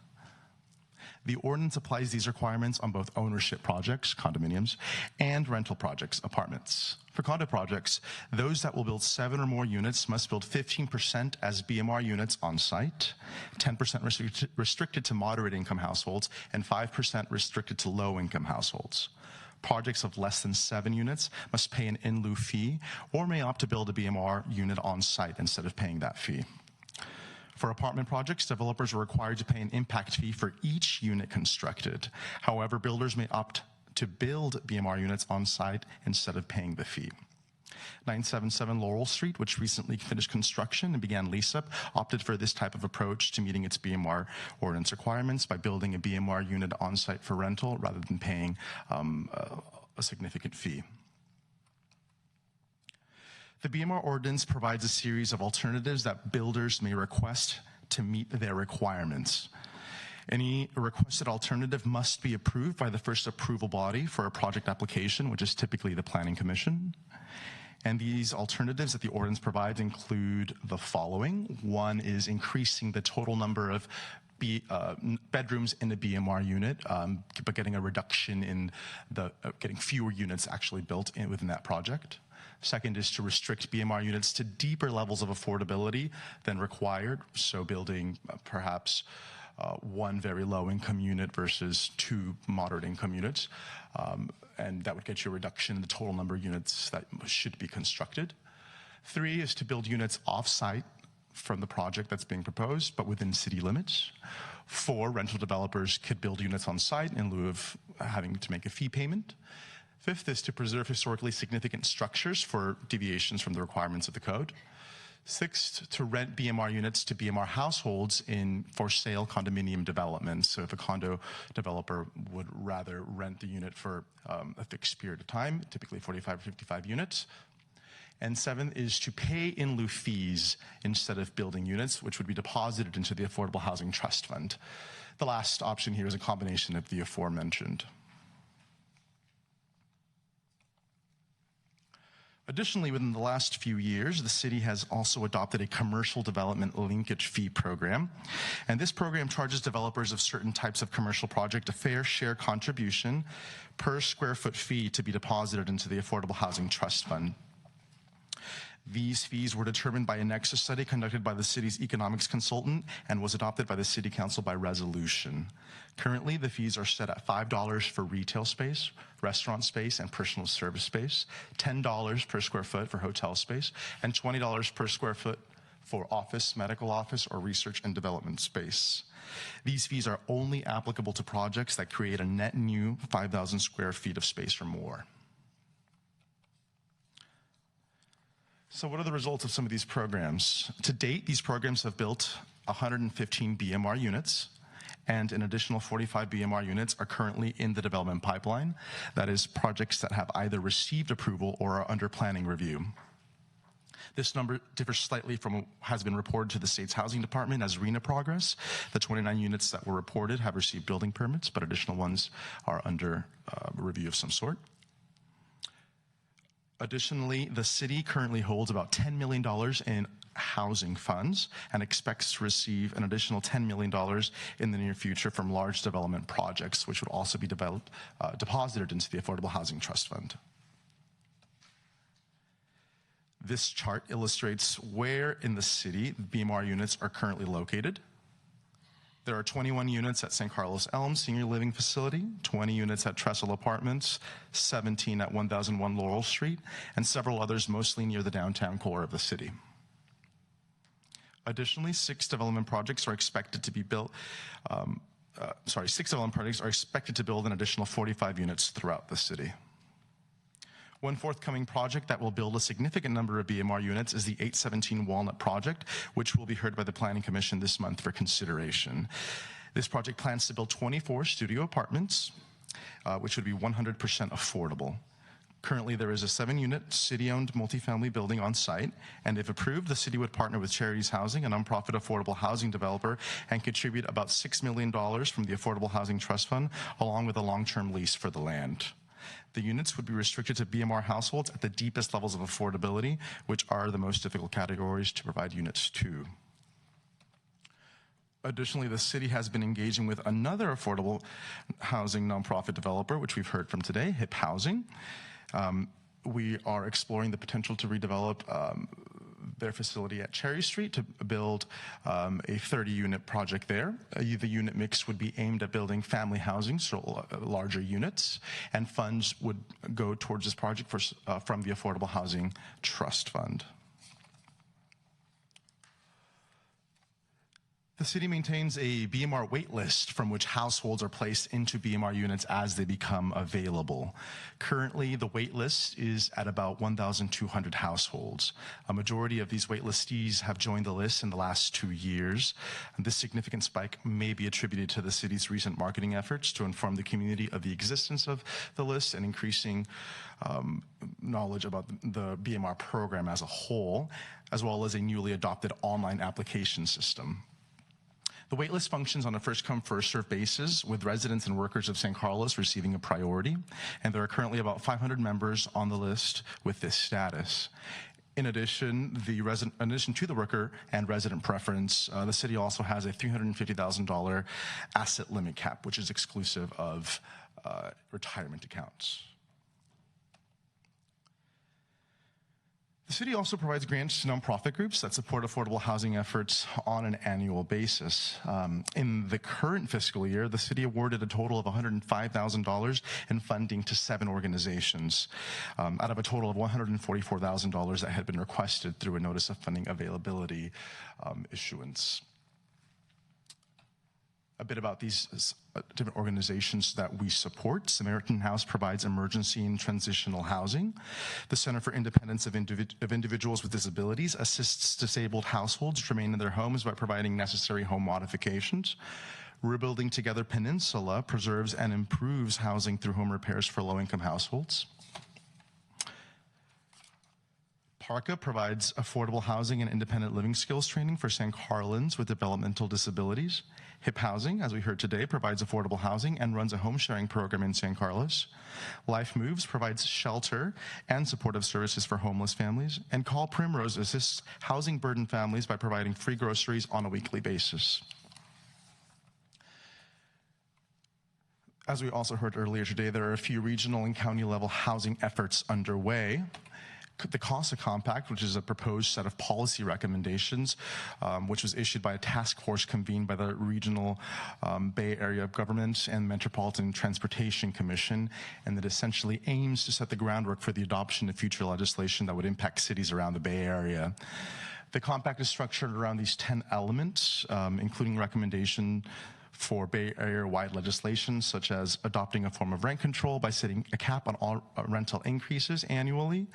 The ordinance applies these requirements on both ownership projects, condominiums, and rental projects, apartments. For condo projects, those that will build 7 or more units must build 15% as BMR units on site, 10% restricted to moderate income households, and 5% restricted to low income households. Projects of less than 7 units must pay an in lieu fee or may opt to build a BMR unit on site instead of paying that fee. For apartment projects, developers are required to pay an impact fee for each unit constructed. However, builders may opt to build BMR units on site instead of paying the fee. 977 Laurel Street, which recently finished construction and began lease-up, opted for this type of approach to meeting its BMR ordinance requirements by building a BMR unit on site for rental rather than paying a significant fee. The BMR ordinance provides a series of alternatives that builders may request to meet their requirements. Any requested alternative must be approved by the first approval body for a project application, which is typically the Planning Commission. And these alternatives that the ordinance provides include the following. One is increasing the total number of bedrooms in the BMR unit, but getting a reduction in getting fewer units actually built within that project. Second is to restrict BMR units to deeper levels of affordability than required, so building perhaps 1 very low income unit versus 2 moderate income units, and that would get you a reduction in the total number of units that should be constructed. 3 is to build units off-site from the project that's being proposed, but within city limits. 4, rental developers could build units on site in lieu of having to make a fee payment. 5th is to preserve historically significant structures for deviations from the requirements of the code. 6th, to rent BMR units to BMR households in for sale condominium developments. So if a condo developer would rather rent the unit for a fixed period of time, typically 45 or 55 units. And 7th is to pay in lieu fees instead of building units, which would be deposited into the Affordable Housing Trust Fund. The last option here is a combination of the aforementioned. Additionally, within the last few years, the city has also adopted a commercial development linkage fee program. And this program charges developers of certain types of commercial project a fair share contribution per square foot fee to be deposited into the Affordable Housing Trust Fund. These fees were determined by a nexus study conducted by the city's economics consultant and was adopted by the city council by resolution. Currently, the fees are set at $5 for retail space, restaurant space, and personal service space, $10 per square foot for hotel space, and $20 per square foot for office, medical office, or research and development space. These fees are only applicable to projects that create a net new 5,000 square feet of space or more. So what are the results of some of these programs? To date, these programs have built 115 BMR units, and an additional 45 BMR units are currently in the development pipeline. That is, projects that have either received approval or are under planning review. This number differs slightly from what has been reported to the state's housing department as RENA progress. The 29 units that were reported have received building permits, but additional ones are under review of some sort. Additionally, the city currently holds about $10 million in housing funds and expects to receive an additional $10 million in the near future from large development projects, which would also be deposited into the Affordable Housing Trust Fund. This chart illustrates where in the city BMR units are currently located. There are 21 units at San Carlos Elms Senior Living Facility, 20 units at Trestle Apartments, 17 at 1001 Laurel Street, and several others mostly near the downtown core of the city. Additionally, six development projects are expected to build an additional 45 units throughout the city. One forthcoming project that will build a significant number of BMR units is the 817 Walnut project, which will be heard by the Planning Commission this month for consideration. This project plans to build 24 studio apartments, which would be 100% affordable. Currently, there is a 7-unit city-owned multifamily building on site, and if approved, the city would partner with Charities Housing, a nonprofit affordable housing developer, and contribute about $6 million from the Affordable Housing Trust Fund, along with a long-term lease for the land. The units would be restricted to BMR households at the deepest levels of affordability, which are the most difficult categories to provide units to. Additionally, the city has been engaging with another affordable housing nonprofit developer, which we've heard from today, HIP Housing. We are exploring the potential to redevelop their facility at Cherry Street to build a 30-unit project there. The unit mix would be aimed at building family housing, so larger units, and funds would go towards this project from the Affordable Housing Trust Fund. The city maintains a BMR wait list from which households are placed into BMR units as they become available. Currently, the wait list is at about 1,200 households. A majority of these wait listees have joined the list in the last 2 years. And this significant spike may be attributed to the city's recent marketing efforts to inform the community of the existence of the list and increasing knowledge about the BMR program as a whole, as well as a newly adopted online application system. The waitlist functions on a first-come, first-served basis, with residents and workers of San Carlos receiving a priority, and there are currently about 500 members on the list with this status. In addition to the worker and resident preference, the city also has a $350,000 asset limit cap, which is exclusive of retirement accounts. The city also provides grants to nonprofit groups that support affordable housing efforts on an annual basis. In the current fiscal year, the city awarded a total of $105,000 in funding to 7 organizations, out of a total of $144,000 that had been requested through a notice of funding availability issuance. A bit about these different organizations that we support. Samaritan House provides emergency and transitional housing. The Center for Independence of Individuals with Disabilities assists disabled households to remain in their homes by providing necessary home modifications. Rebuilding Together Peninsula preserves and improves housing through home repairs for low-income households. PARCA provides affordable housing and independent living skills training for San Carlins with developmental disabilities. HIP Housing, as we heard today, provides affordable housing and runs a home sharing program in San Carlos. Life Moves provides shelter and supportive services for homeless families. And Call Primrose assists housing burdened families by providing free groceries on a weekly basis. As we also heard earlier today, there are a few regional and county level housing efforts underway. The CASA Compact, which is a proposed set of policy recommendations, which was issued by a task force convened by the regional Bay Area government and Metropolitan Transportation Commission, and that essentially aims to set the groundwork for the adoption of future legislation that would impact cities around the Bay Area. The compact is structured around these 10 elements, including recommendation for Bay Area-wide legislation, such as adopting a form of rent control by setting a cap on all rental increases annually,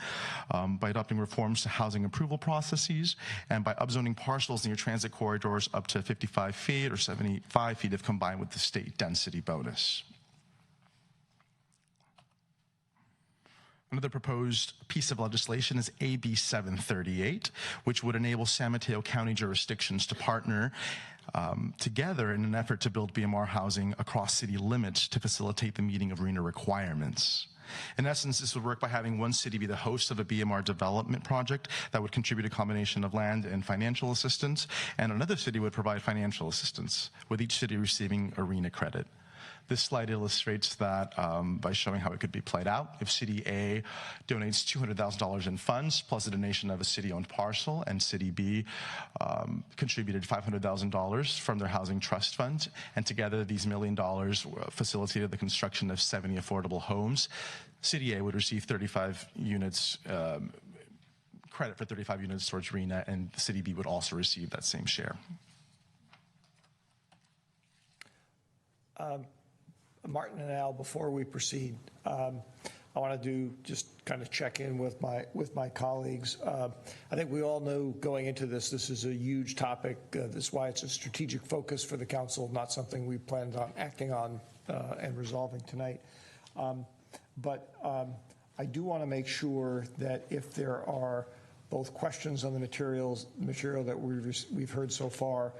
by adopting reforms to housing approval processes, and by upzoning parcels near transit corridors up to 55 feet or 75 feet if combined with the state density bonus. Another proposed piece of legislation is AB 738, which would enable San Mateo County jurisdictions to partner together in an effort to build BMR housing across city limits to facilitate the meeting of RHNA requirements. In essence, this would work by having one city be the host of a BMR development project that would contribute a combination of land and financial assistance, and another city would provide financial assistance, with each city receiving arena credit. This slide illustrates that by showing how it could be played out. If City A donates $200,000 in funds plus a donation of a city-owned parcel, and City B contributed $500,000 from their housing trust fund, and together these $1 million facilitated the construction of 70 affordable homes, City A would receive 35 units credit for 35 units towards RENA, and City B would also receive that same share. Martin and Al, before we proceed, I want to just kind of check in with my colleagues. I think we all know going into this is a huge topic. That's why it's a strategic focus for the council, not something we planned on acting on and resolving tonight. But I do want to make sure that if there are both questions on the material that we've heard so far,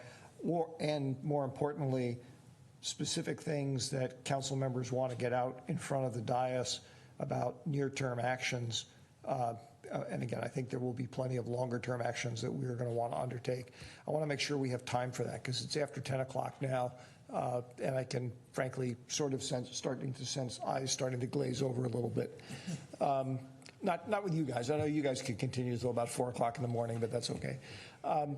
and more importantly, specific things that council members want to get out in front of the dais about near-term actions. And again, I think there will be plenty of longer-term actions that we're going to want to undertake. I want to make sure we have time for that because it's after 10 o'clock now, and I can frankly starting to sense eyes starting to glaze over a little bit. Not with you guys. I know you guys could continue until about 4 o'clock in the morning, but that's okay.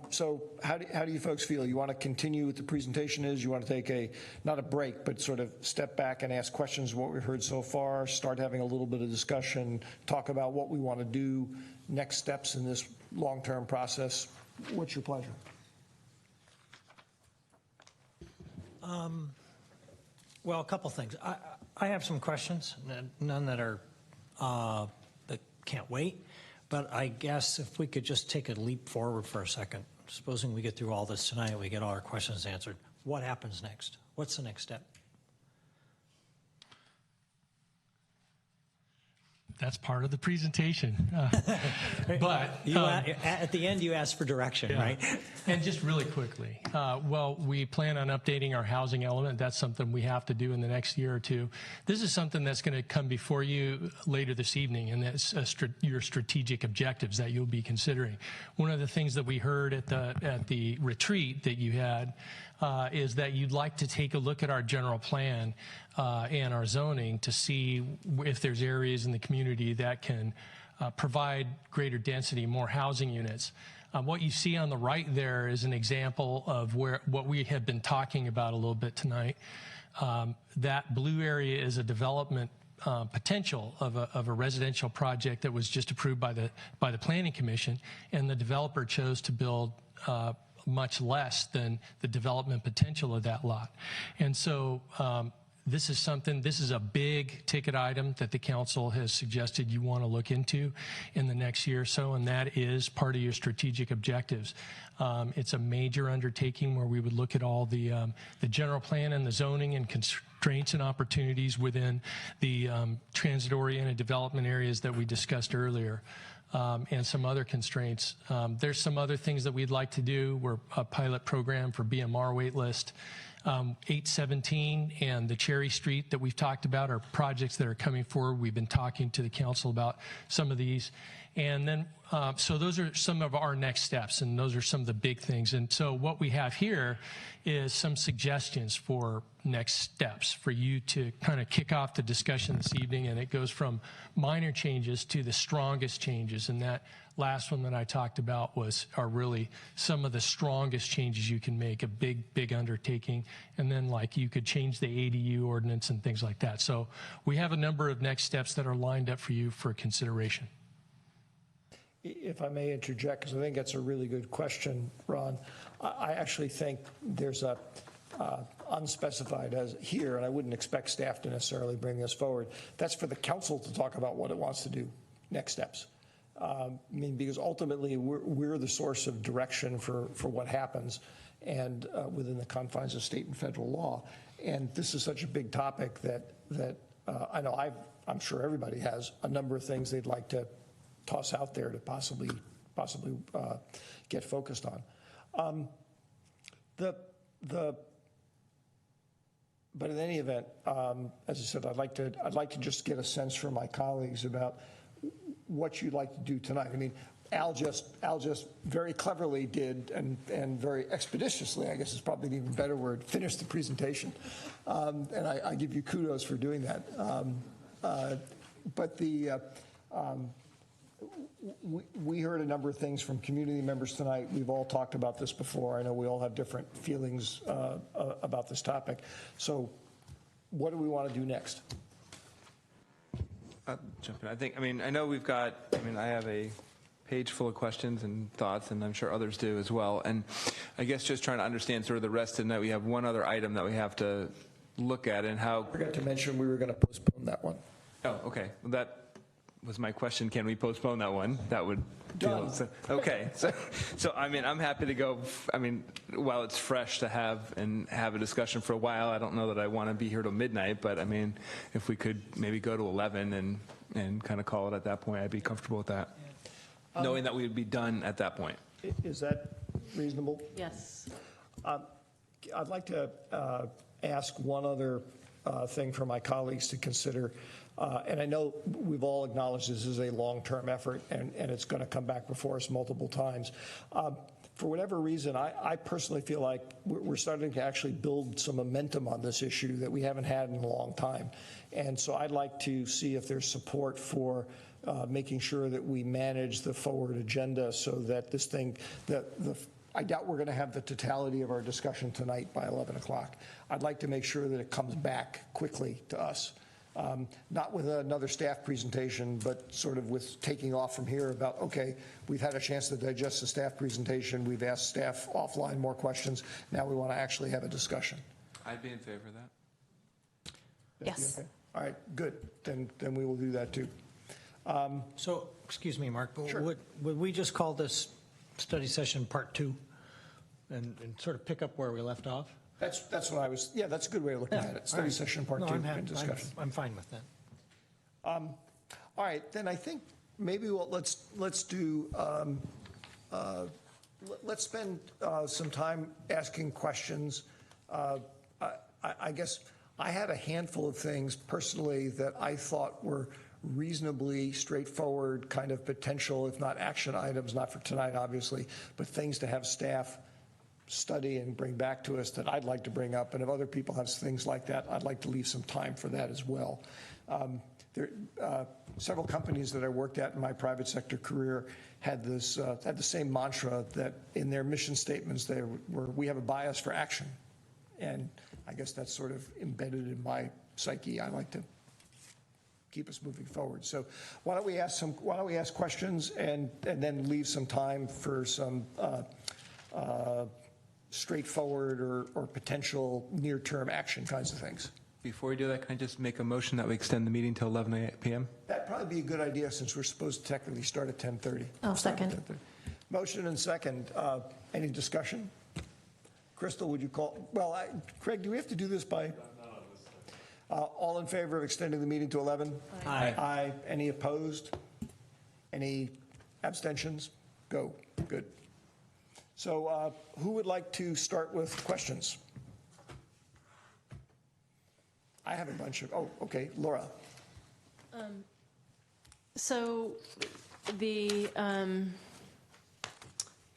So how do you folks feel? You want to continue with the presentation? You want to take not a break, but sort of step back and ask questions of what we've heard so far, start having a little bit of discussion, talk about what we want to do, next steps in this long-term process? What's your pleasure? Well, a couple things. I have some questions, none that are that can't wait. But I guess if we could just take a leap forward for a second, supposing we get through all this tonight, we get all our questions answered, what happens next? What's the next step? That's part of the presentation. But at the end, you ask for direction, yeah. Right? And just really quickly, well, we plan on updating our housing element. That's something we have to do in the next year or two. This is something that's going to come before you later this evening, and that's your strategic objectives that you'll be considering. One of the things that we heard at the retreat that you had is that you'd like to take a look at our general plan and our zoning to see if there's areas in the community that can provide greater density, more housing units. What you see on the right there is an example of what we have been talking about a little bit tonight. That blue area is a development potential of a residential project that was just approved by the Planning Commission, and the developer chose to build much less than the development potential of that lot. And so this is a big ticket item that the council has suggested you want to look into in the next year or so, and that is part of your strategic objectives. It's a major undertaking where we would look at all the general plan and the zoning and constraints and opportunities within the transit-oriented development areas that we discussed earlier. And some other constraints. There's some other things that we'd like to do. We're a pilot program for BMR waitlist. 817 and the Cherry Street that we've talked about are projects that are coming forward. We've been talking to the council about some of these. And then, so those are some of our next steps, and those are some of the big things. And so what we have here is some suggestions for next steps for you to kind of kick off the discussion this evening, and it goes from minor changes to the strongest changes. And that last one that I talked about are really some of the strongest changes you can make, a big undertaking. And then like you could change the ADU ordinance and things like that. So we have a number of next steps that are lined up for you for consideration. If I may interject, because I think that's a really good question, Ron. I actually think there's a unspecified as here, and I wouldn't expect staff to necessarily bring this forward. That's for the council to talk about what it wants to do, next steps. I mean, because ultimately we're the source of direction for what happens, and within the confines of state and federal law. And this is such a big topic that I know I'm sure everybody has a number of things they'd like to toss out there to possibly get focused on. The But in any event, as I said, I'd like to just get a sense from my colleagues about what you'd like to do tonight. I mean, Al just very cleverly did and very expeditiously, I guess is probably an even better word, finished the presentation, and I give you kudos for doing that. But we heard a number of things from community members tonight. We've all talked about this before. I know we all have different feelings about this topic. So what do we want to do next? Jump in. I know I have a page full of questions and thoughts, and I'm sure others do as well. And I guess just trying to understand sort of the rest of the night, we have one other item that we have to look at and how. I forgot to mention we were going to postpone that one. Oh, okay. Well, that was my question. Can we postpone that one? That would. Done. Okay. So I'm happy to go. While it's fresh to have a discussion for a while. I don't know that I want to be here till midnight, but if we could maybe go to 11 and kind of call it at that point, I'd be comfortable with that. Knowing that we would be done at that point. Is that reasonable? Yes. I'd like to ask one other thing for my colleagues to consider. And I know we've all acknowledged this is a long-term effort, and it's going to come back before us multiple times. For whatever reason, I personally feel like we're starting to actually build some momentum on this issue that we haven't had in a long time. And so I'd like to see if there's support for making sure that we manage the forward agenda so that this thing, I doubt we're going to have the totality of our discussion tonight by 11 o'clock. I'd like to make sure that it comes back quickly to us. Not with another staff presentation, but sort of with taking off from here about, okay, we've had a chance to digest the staff presentation. We've asked staff offline more questions. Now we want to actually have a discussion. I'd be in favor of that. Yes. Okay? All right, good. Then we will do that too. So, excuse me, Mark, but Sure. would we just call this study session part 2 and sort of pick up where we left off? That's what I was, that's a good way of looking at it. Study session part 2 and discussion. I'm fine with that. All right, then I think maybe let's do, let's spend some time asking questions. I guess I had a handful of things personally that I thought were reasonably straightforward kind of potential, if not action items, not for tonight obviously, but things to have staff study and bring back to us that I'd like to bring up. And if other people have things like that, I'd like to leave some time for that as well. Several companies that I worked at in my private sector career had the same mantra that in their mission statements we have a bias for action. And I guess that's sort of embedded in my psyche. I like to keep us moving forward. So why don't we ask questions and then leave some time for some straightforward or potential near-term action kinds of things. Before we do that, can I just make a motion that we extend the meeting till 11 p.m.? That'd probably be a good idea since we're supposed to technically start at 10:30. I'll second. Motion and second. Any discussion? Crystal, would you call? Well, Craig, do we have to do this by? All in favor of extending the meeting to 11? Aye. Aye. Any opposed? Any abstentions? Go. Good. So who would like to start with questions? I have a bunch of, okay, Laura. So the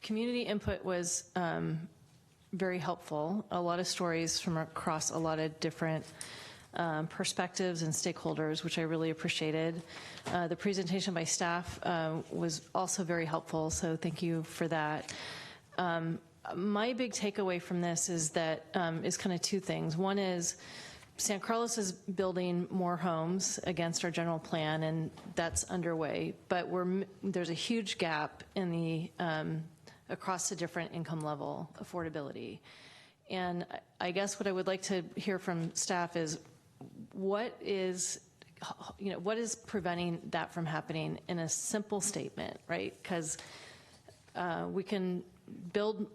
community input was very helpful. A lot of stories from across a lot of different perspectives and stakeholders, which I really appreciated. The presentation by staff was also very helpful, so thank you for that. My big takeaway from this is that is kind of two things. One is San Carlos is building more homes against our general plan, and that's underway. But there's a huge gap in the across the different income level affordability. And I guess what I would like to hear from staff is what is preventing that from happening in a simple statement, right? Because we can build,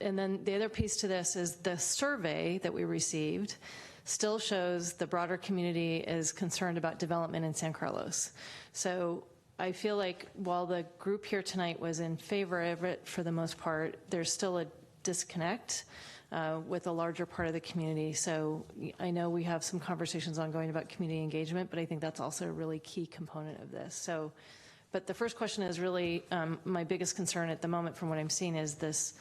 and then the other piece to this is the survey that we received still shows the broader community is concerned about development in San Carlos. So I feel like while the group here tonight was in favor of it for the most part, there's still a disconnect with a larger part of the community. So I know we have some conversations ongoing about community engagement, but I think that's also a really key component of this. So, but the first question is really my biggest concern at the moment from what I'm seeing is this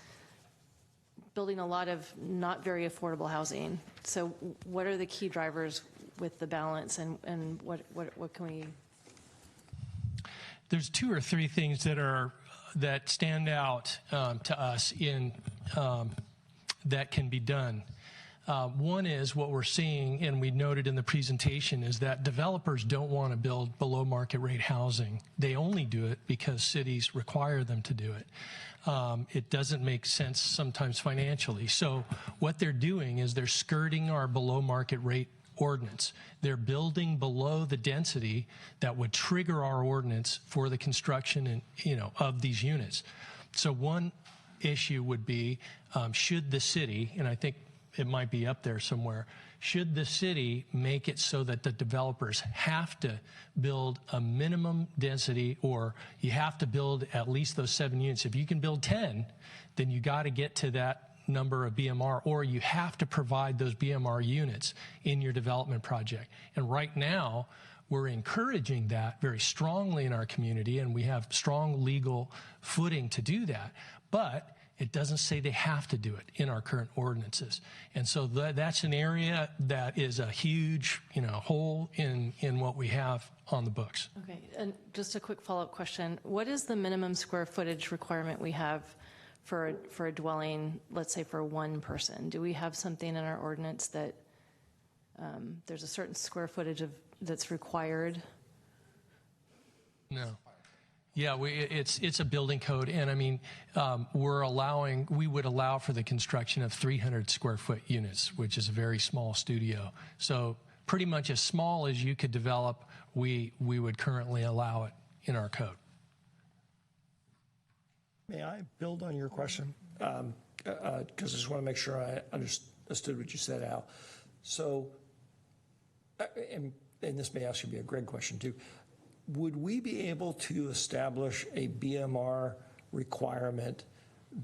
building a lot of not very affordable housing. So what are the key drivers with the balance, and what can we? There's 2 or 3 things that stand out to us in that can be done. One is what we're seeing, and we noted in the presentation, is that developers don't want to build below market rate housing. They only do it because cities require them to do it. It doesn't make sense sometimes financially. So what they're doing is they're skirting our below market rate ordinance. They're building below the density that would trigger our ordinance for the construction and, of these units. So one issue would be, should the city, and I think it might be up there somewhere, should the city make it so that the developers have to build a minimum density, or you have to build at least those 7 units? If you can build 10, then you got to get to that number of BMR, or you have to provide those BMR units in your development project. And right now, we're encouraging that very strongly in our community, and we have strong legal footing to do that. But it doesn't say they have to do it in our current ordinances. And so that's an area that is a huge, hole in what we have on the books. Okay, and just a quick follow-up question. What is the minimum square footage requirement we have for a dwelling, let's say for one person? Do we have something in our ordinance that there's a certain square footage that's required? No. Yeah, it's a building code, and I mean, we would allow for the construction of 300 square foot units, which is a very small studio. So pretty much as small as you could develop, we would currently allow it in our code. May I build on your question? Because I just want to make sure I understood what you said, Al. So, and this may actually be a Greg question too. Would we be able to establish a BMR requirement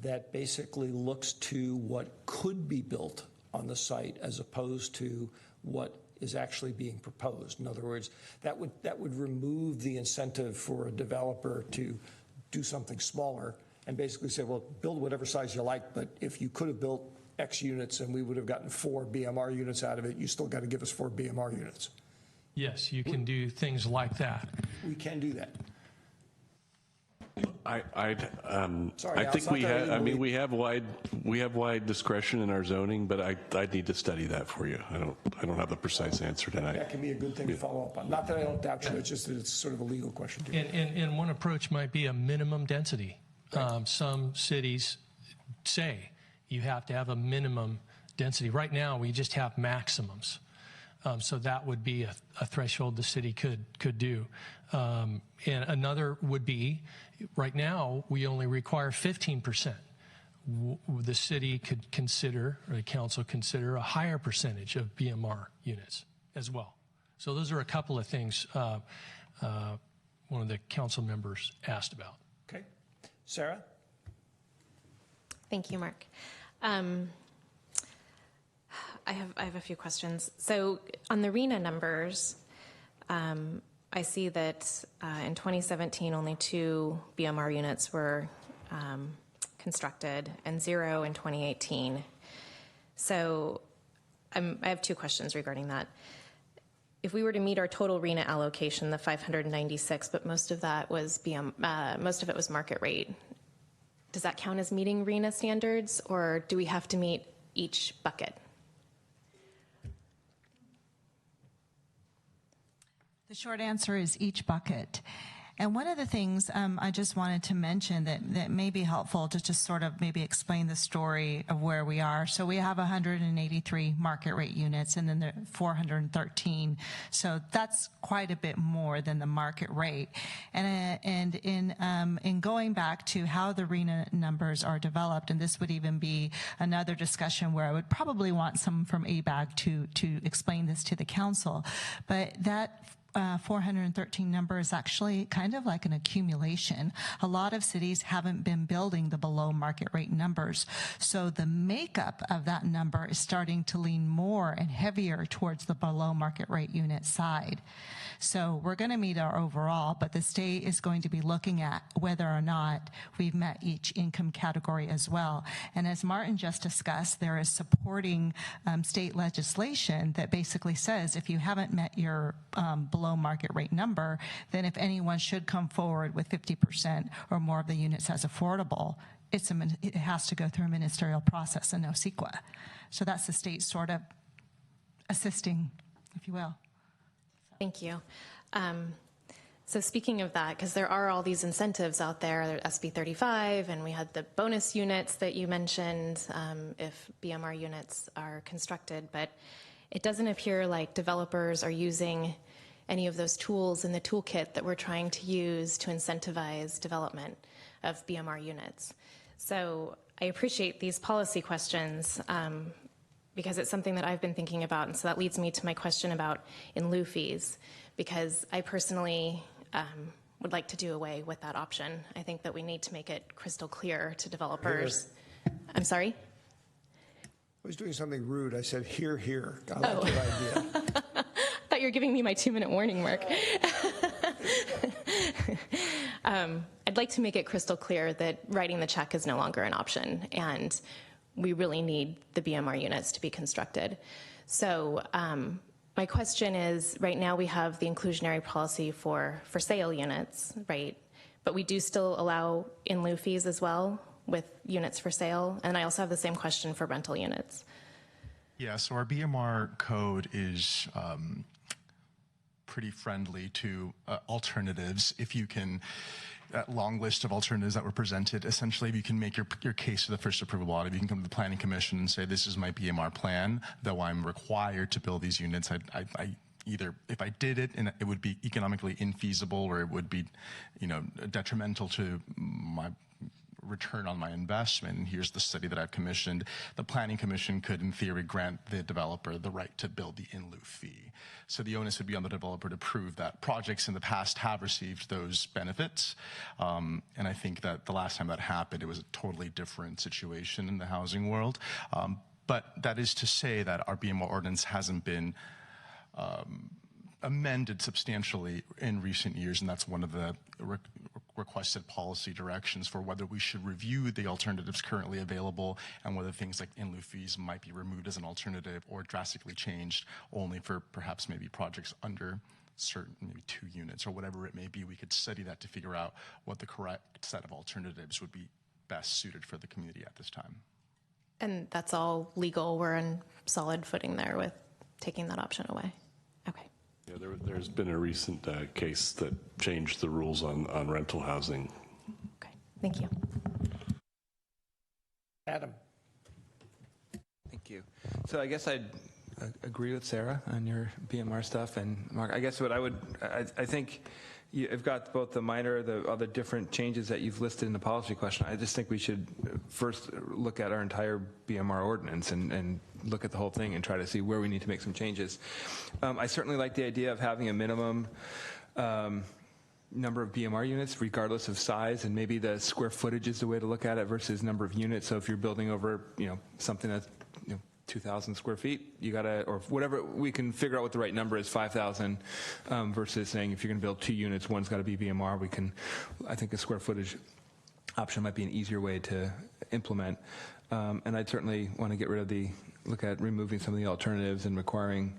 that basically looks to what could be built on the site as opposed to what is actually being proposed? In other words, that would remove the incentive for a developer to do something smaller and basically say, well, build whatever size you like, but if you could have built X units and we would have gotten 4 BMR units out of it, you still got to give us 4 BMR units. Yes, you can do things like that. We can do that. I Sorry, think we have. I mean, we have wide discretion in our zoning, but I'd need to study that for you. I don't have the precise answer tonight. That can be a good thing to follow up on. Not that I don't doubt you. It's just that it's sort of a legal question too. And one approach might be a minimum density. Some cities say you have to have a minimum density. Right now, we just have maximums. So that would be a threshold the city could do. And another would be, right now, we only require 15%. The city could consider, or the council consider, a higher percentage of BMR units as well. So those are a couple of things one of the council members asked about. Okay. Sarah? Thank you, Mark. I have a few questions. So on the RHNA numbers, I see that in 2017 only 2 BMR units were constructed and 0 in 2018. So I have 2 questions regarding that. If we were to meet our total RHNA allocation, the 596, but most of that was most of it was market rate, does that count as meeting RHNA standards, or do we have to meet each bucket? The short answer is each bucket. And one of the things I just wanted to mention that may be helpful to just sort of maybe explain the story of where we are. So we have 183 market rate units and then there are 413. So that's quite a bit more than the market rate. And in going back to how the RHNA numbers are developed, and this would even be another discussion where I would probably want someone from ABAG to explain this to the council, but that 413 number is actually kind of like an accumulation. A lot of cities haven't been building the below market rate numbers. So the makeup of that number is starting to lean more and heavier towards the below market rate unit side. So we're going to meet our overall, but the state is going to be looking at whether or not we've met each income category as well. And as Martin just discussed, there is supporting state legislation that basically says if you haven't met your below market rate number, then if anyone should come forward with 50% or more of the units as affordable, it has to go through a ministerial process and no CEQA. So that's the state sort of assisting, if you will. Thank you. So speaking of that, because there are all these incentives out there, SB 35, and we had the bonus units that you mentioned if BMR units are constructed, but it doesn't appear like developers are using any of those tools in the toolkit that we're trying to use to incentivize development of BMR units. So I appreciate these policy questions because it's something that I've been thinking about, and so that leads me to my question about in lieu fees, because I personally would like to do away with that option. I think that we need to make it crystal clear to developers. I'm sorry? I was doing something rude. I said, here, here. I like your idea. I thought you were giving me my 2-minute warning, Mark. I'd like to make it crystal clear that writing the check is no longer an option, and we really need the BMR units to be constructed. So my question is, right now we have the inclusionary policy for sale units, right? But we do still allow in lieu fees as well with units for sale. And I also have the same question for rental units. Yeah, so our BMR code is pretty friendly to alternatives. If you can, that long list of alternatives that were presented, essentially you can make your case to the first approval body. You can come to the Planning Commission and say, this is my BMR plan, though I'm required to build these units. I either, if I did it, and it would be economically infeasible, or it would be, detrimental to my return on my investment. And here's the study that I've commissioned. The Planning Commission could, in theory, grant the developer the right to build the in lieu fee. So the onus would be on the developer to prove that projects in the past have received those benefits. And I think that the last time that happened, it was a totally different situation in the housing world. But that is to say that our BMR ordinance hasn't been amended substantially in recent years, and that's one of the requested policy directions for whether we should review the alternatives currently available and whether things like in lieu fees might be removed as an alternative or drastically changed only for perhaps maybe projects under certain, maybe 2 units or whatever it may be. We could study that to figure out what the correct set of alternatives would be best suited for the community at this time. And that's all legal. We're in solid footing there with taking that option away. Okay. Yeah, there's been a recent case that changed the rules on rental housing. Okay, thank you. Adam. Thank you. So I guess I'd agree with Sarah on your BMR stuff, and Mark, I guess what I think you've got both the minor, the other different changes that you've listed in the policy question. I just think we should first look at our entire BMR ordinance and look at the whole thing and try to see where we need to make some changes. I certainly like the idea of having a minimum number of BMR units regardless of size, and maybe the square footage is the way to look at it versus number of units. So if you're building over, something that's 2,000 square feet, you gotta, or whatever, we can figure out what the right number is, 5,000 versus saying if you're gonna build 2 units, one's gotta be BMR. I think a square footage option might be an easier way to implement. And I'd certainly want to get rid of look at removing some of the alternatives and requiring,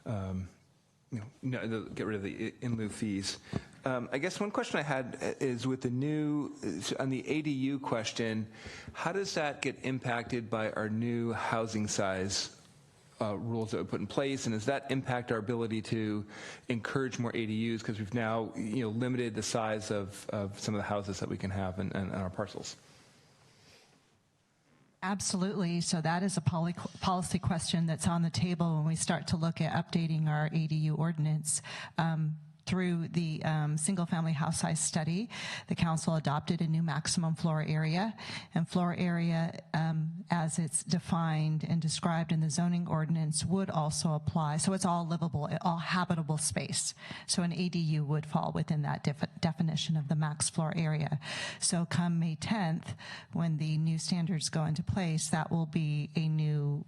get rid of the in lieu fees. I guess one question I had is with on the ADU question, how does that get impacted by our new housing size rules that we put in place, and does that impact our ability to encourage more ADUs because we've now limited the size of some of the houses that we can have in our parcels? Absolutely. So that is a policy question that's on the table when we start to look at updating our ADU ordinance. through the single-family house size study, the council adopted a new maximum floor area, and floor area, as it's defined and described in the zoning ordinance, would also apply. So it's all livable, all habitable space. So an ADU would fall within that definition of the max floor area. So come May 10th, when the new standards go into place, that will be a new,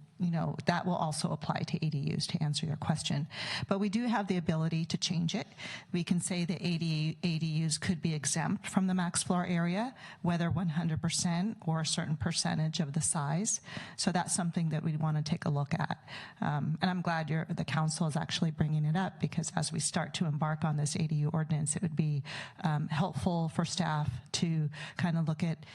that will also apply to ADUs, to answer your question. But we do have the ability to change it. We can say that ADUs could be exempt from the max floor area, whether 100% or a certain percentage of the size. So that's something that we want to take a look at. And I'm glad the council is actually bringing it up, because as we start to embark on this ADU ordinance, it would be helpful for staff to kind of look at,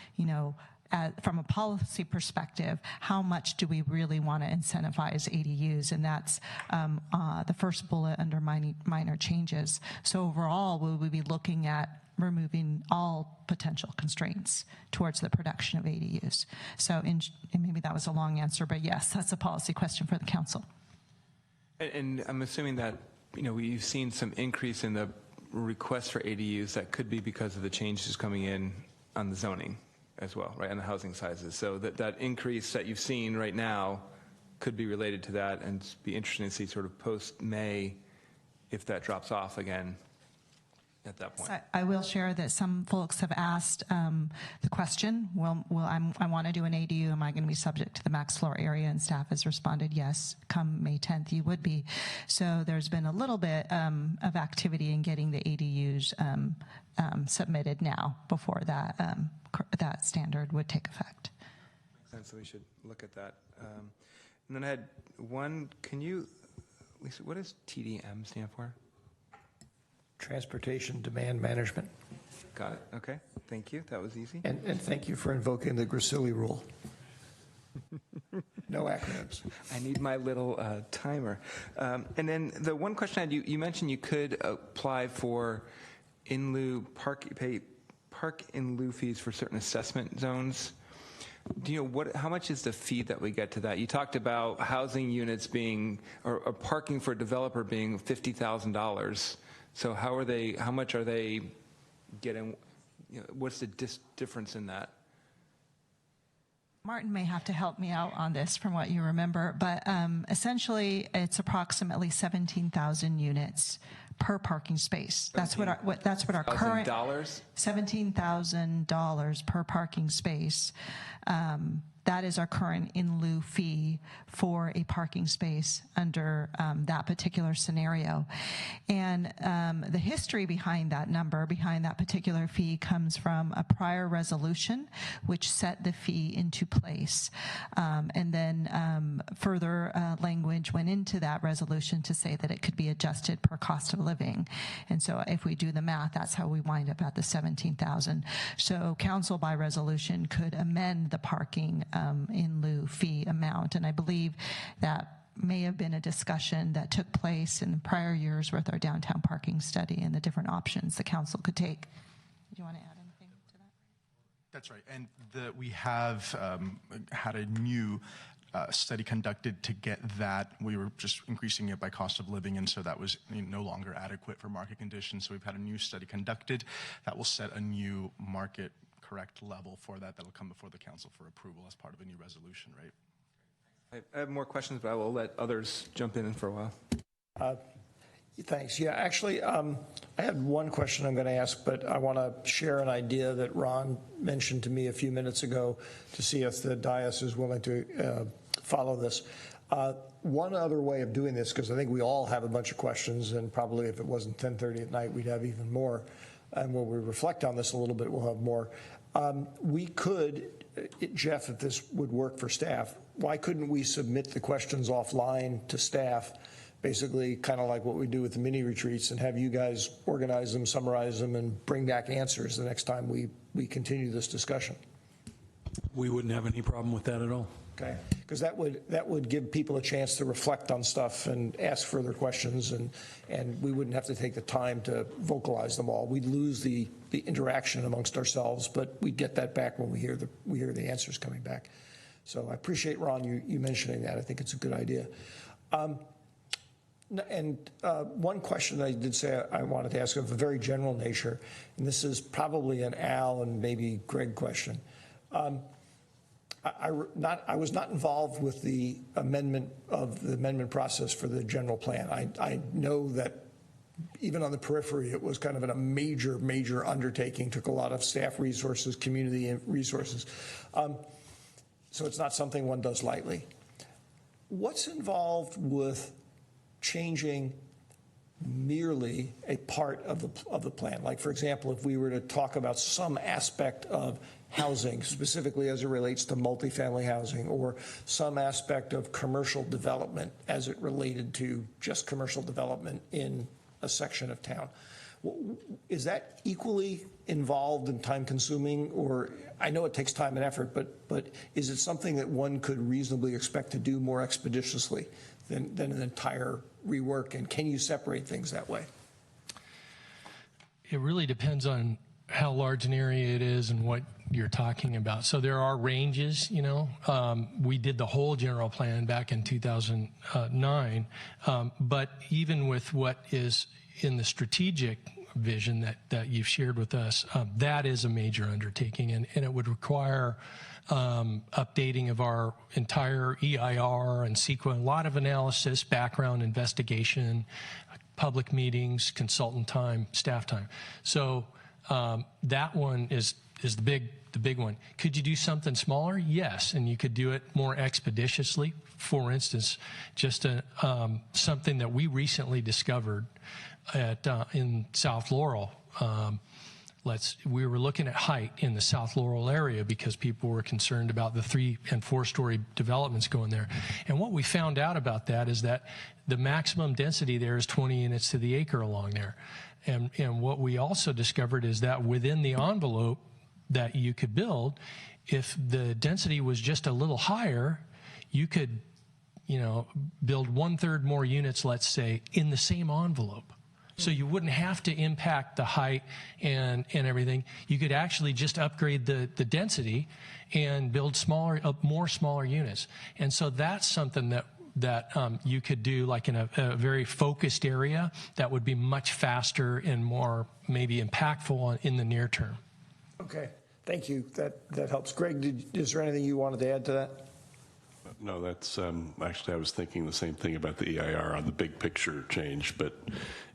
from a policy perspective, how much do we really want to incentivize ADUs? And that's the first bullet under minor changes. So overall, will we be looking at removing all potential constraints towards the production of ADUs? So and maybe that was a long answer, but yes, that's a policy question for the council. And I'm assuming that, we've seen some increase in the requests for ADUs. That could be because of the changes coming in on the zoning as well, right, and the housing sizes. So that increase that you've seen right now could be related to that, and be interesting to see sort of post-May if that drops off again at that point. So I will share that some folks have asked the question, I want to do an ADU, am I going to be subject to the max floor area? And staff has responded, yes, come May 10th, you would be. So there's been a little bit of activity in getting the ADUs submitted now before that standard would take effect. Makes sense, so we should look at that. And then I had one, Lisa, what does TDM stand for? Transportation Demand Management. Got it, okay, thank you, that was easy. And thank you for invoking the Gracilli rule. No acronyms. I need my little timer. And then the one question I had, you mentioned you could apply for park in lieu fees for certain assessment zones. Do you know how much is the fee that we get to that? You talked about housing units being, or parking for a developer being $50,000. So how much are they getting, what's the difference in that? Martin may have to help me out on this from what you remember, but essentially it's approximately 17,000 units per parking space. That's what our current $17,000 per parking space. That is our current in lieu fee for a parking space under that particular scenario. And the history behind that number, behind that particular fee, comes from a prior resolution which set the fee into place. And then further language went into that resolution to say that it could be adjusted per cost of living. And so if we do the math, that's how we wind up at the 17,000. So council by resolution could amend the parking in lieu fee amount. And I believe that may have been a discussion that took place in the prior years with our downtown parking study and the different options the council could take. Do you want to add anything to that? That's right. And we have had a new study conducted to get that. We were just increasing it by cost of living, and so that was no longer adequate for market conditions. So we've had a new study conducted that will set a new market correct level for that will come before the council for approval as part of a new resolution, right? I have more questions, but I will let others jump in for a while. Thanks. Yeah, actually, I had one question I'm going to ask, but I want to share an idea that Ron mentioned to me a few minutes ago to see if the dais is willing to follow this. One other way of doing this, because I think we all have a bunch of questions, and probably if it wasn't 10:30 at night, we'd have even more. And when we reflect on this a little bit, we'll have more. We could, Jeff, if this would work for staff, why couldn't we submit the questions offline to staff, basically kind of like what we do with the mini retreats, and have you guys organize them, summarize them, and bring back answers the next time we continue this discussion? We wouldn't have any problem with that at all. Okay, because that would give people a chance to reflect on stuff and ask further questions, and we wouldn't have to take the time to vocalize them all. We'd lose the interaction amongst ourselves, but we'd get that back when we hear the answers coming back. So I appreciate, Ron, you mentioning that. I think it's a good idea. And one question I did say I wanted to ask of a very general nature, and this is probably an Al and maybe Greg question. I was not involved with the amendment process for the general plan. I know that even on the periphery, it was kind of a major undertaking, took a lot of staff resources, community resources. So it's not something one does lightly. What's involved with changing merely a part of the plan? Like, for example, if we were to talk about some aspect of housing, specifically as it relates to multifamily housing, or some aspect of commercial development as it related to just commercial development in a section of town. Is that equally involved and time consuming? Or I know it takes time and effort, but is it something that one could reasonably expect to do more expeditiously than an entire rework? And can you separate things that way? It really depends on how large an area it is and what you're talking about. So there are ranges, you know. We did the whole general plan back in 2009, but even with what is in the strategic vision that you've shared with us, that is a major undertaking, and it would require updating of our entire EIR and CEQA, a lot of analysis, background investigation, public meetings, consultant time, staff time. So that one is the big one. Could you do something smaller? Yes, and you could do it more expeditiously. For instance, just something that we recently discovered in South Laurel. We were looking at height in the South Laurel area because people were concerned about the 3- and 4-story developments going there. And what we found out about that is that the maximum density there is 20 units to the acre along there. And what we also discovered is that within the envelope that you could build, if the density was just a little higher, you could, build 1/3 more units, let's say, in the same envelope. So you wouldn't have to impact the height and everything. You could actually just upgrade the density and build more smaller units. And so that's something that you could do like in a very focused area that would be much faster and more maybe impactful in the near term. Okay, thank you. That helps. Greg, is there anything you wanted to add to that? No, that's actually I was thinking the same thing about the EIR on the big picture change, but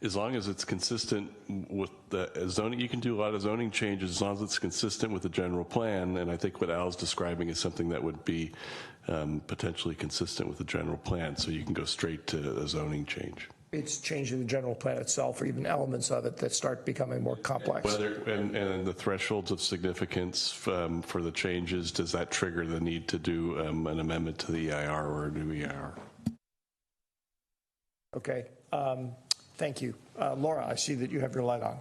as long as it's consistent with the zoning, you can do a lot of zoning changes as long as it's consistent with the general plan, and I think what Al's describing is something that would be potentially consistent with the general plan, so you can go straight to a zoning change. It's changing the general plan itself, or even elements of it that start becoming more complex. And the thresholds of significance for the changes, does that trigger the need to do an amendment to the EIR or a new EIR? Okay, thank you. Laura, I see that you have your light on.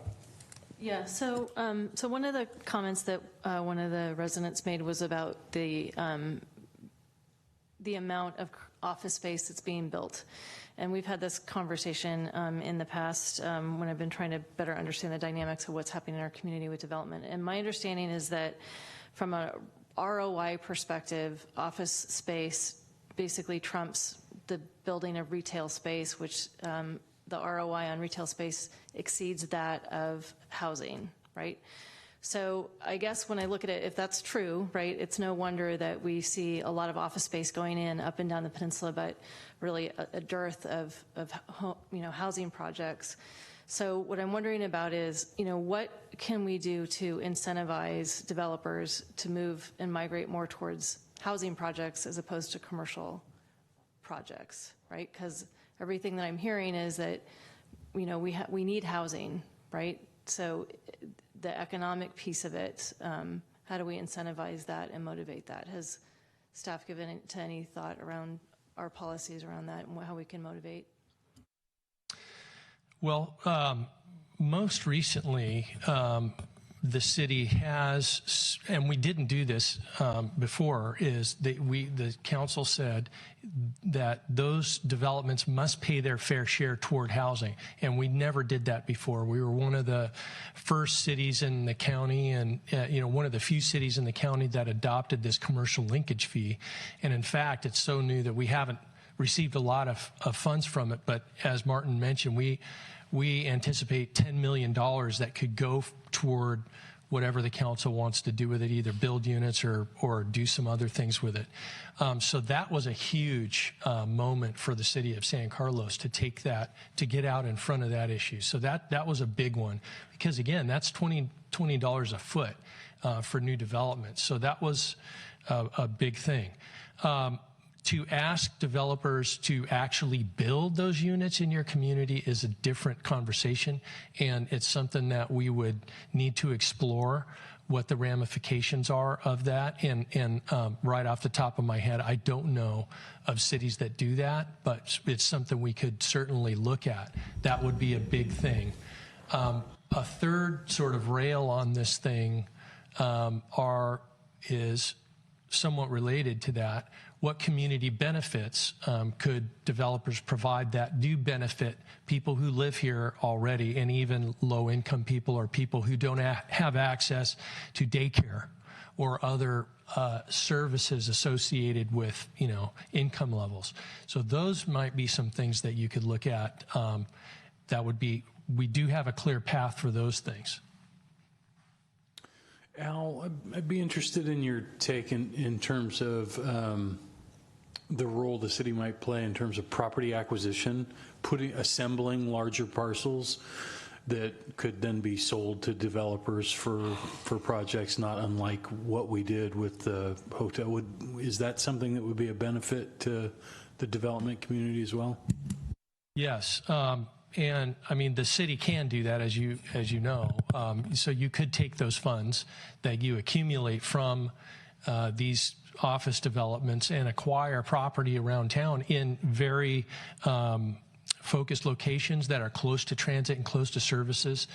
Yeah, so one of the comments that one of the residents made was about the amount of office space that's being built. And we've had this conversation in the past when I've been trying to better understand the dynamics of what's happening in our community with development. And my understanding is that from a ROI perspective, office space basically trumps the building of retail space, which the ROI on retail space exceeds that of housing, right? So I guess when I look at it, if that's true, right, it's no wonder that we see a lot of office space going in up and down the peninsula, but really a dearth of housing projects. So what I'm wondering about is, what can we do to incentivize developers to move and migrate more towards housing projects as opposed to commercial projects, right? Because everything that I'm hearing is that, we need housing, right? So the economic piece of it, how do we incentivize that and motivate that? Has staff given to any thought around our policies around that and how we can motivate? Well, Most recently, the city has, and we didn't do this before, is that the council said that those developments must pay their fair share toward housing, and we never did that before. We were one of the first cities in the county, and one of the few cities in the county that adopted this commercial linkage fee. And in fact, it's so new that we haven't received a lot of funds from it. But as Martin mentioned, we anticipate $10 million that could go toward whatever the council wants to do with it, either build units or do some other things with it. So that was a huge moment for the city of San Carlos to take that, to get out in front of that issue. So that was a big one, because again, that's $20 a foot for new development. So that was a big thing. To ask developers to actually build those units in your community is a different conversation, and it's something that we would need to explore what the ramifications are of that. And right off the top of my head, I don't know of cities that do that, but it's something we could certainly look at. That would be a big thing. A third sort of rail on this thing is somewhat related to that. What community benefits could developers provide that do benefit people who live here already, and even low-income people or people who don't have access to daycare or other services associated with, income levels? So those might be some things that you could look at. That would be, we do have a clear path for those things. Al, I'd be interested in your take in terms of the role the city might play in terms of property acquisition, assembling larger parcels that could then be sold to developers for projects not unlike what we did with the hotel. Is that something that would be a benefit to the development community as well? Yes. And I mean, the city can do that, as you know. So you could take those funds that you accumulate from these office developments and acquire property around town in very focused locations that are close to transit and close to services.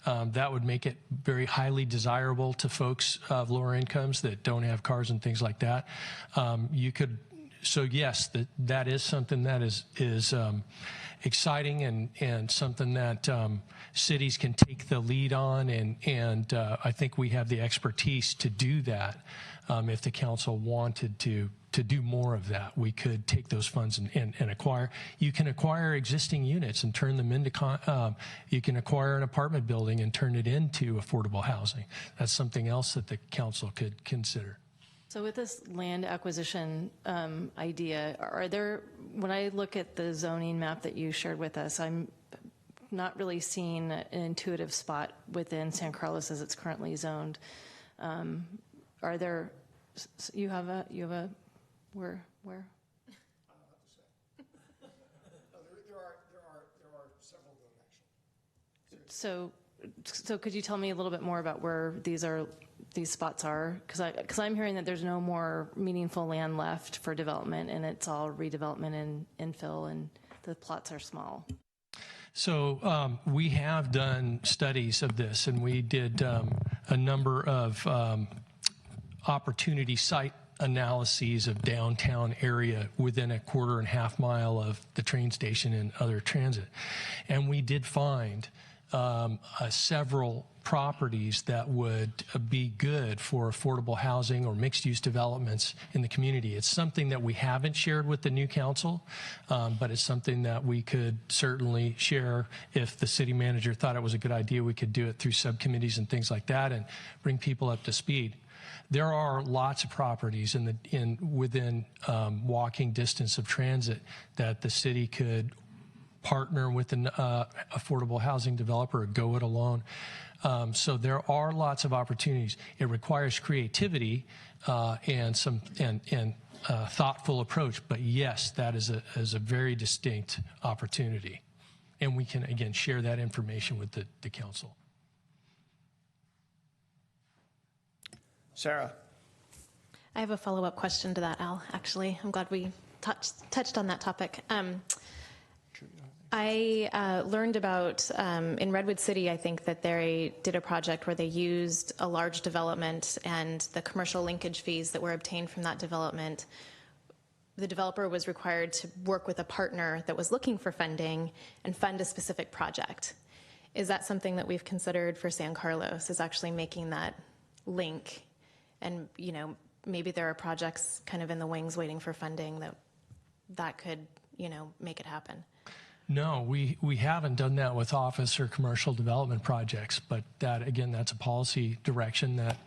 That would make it very highly desirable to folks of lower incomes that don't have cars and things like that. So yes, that is something that is exciting and something that cities can take the lead on, and I think we have the expertise to do that. If the council wanted to do more of that, we could take those funds and acquire. You can acquire existing units and turn them into, you can acquire an apartment building and turn it into affordable housing. That's something else that the council could consider. So with this land acquisition idea, when I look at the zoning map that you shared with us, I'm not really seeing an intuitive spot within San Carlos as it's currently zoned. Are there, you have a, where? There are several of them, actually. So could you tell me a little bit more about where these spots are? Because I'm hearing that there's no more meaningful land left for development, and it's all redevelopment and infill, and the plots are small. So we have done studies of this, and we did a number of opportunity site analyses of downtown area within a 1.5 mile of the train station and other transit. And we did find several properties that would be good for affordable housing or mixed-use developments in the community. It's something that we haven't shared with the new council, but it's something that we could certainly share. If the city manager thought it was a good idea, we could do it through subcommittees and things like that and bring people up to speed. There are lots of properties within walking distance of transit that the city could partner with an affordable housing developer or go it alone. So there are lots of opportunities. It requires creativity and thoughtful approach. But yes, that is a very distinct opportunity, and we can again share that information with the council. Sarah. I have a follow-up question to that, Al, actually. I'm glad we touched on that topic. I learned about, in Redwood City, I think that they did a project where they used a large development and the commercial linkage fees that were obtained from that development. The developer was required to work with a partner that was looking for funding and fund a specific project. Is that something that we've considered for San Carlos, is actually making that link? And, maybe there are projects kind of in the wings waiting for funding that that could, make it happen. No, we haven't done that with office or commercial development projects, but that's a policy direction that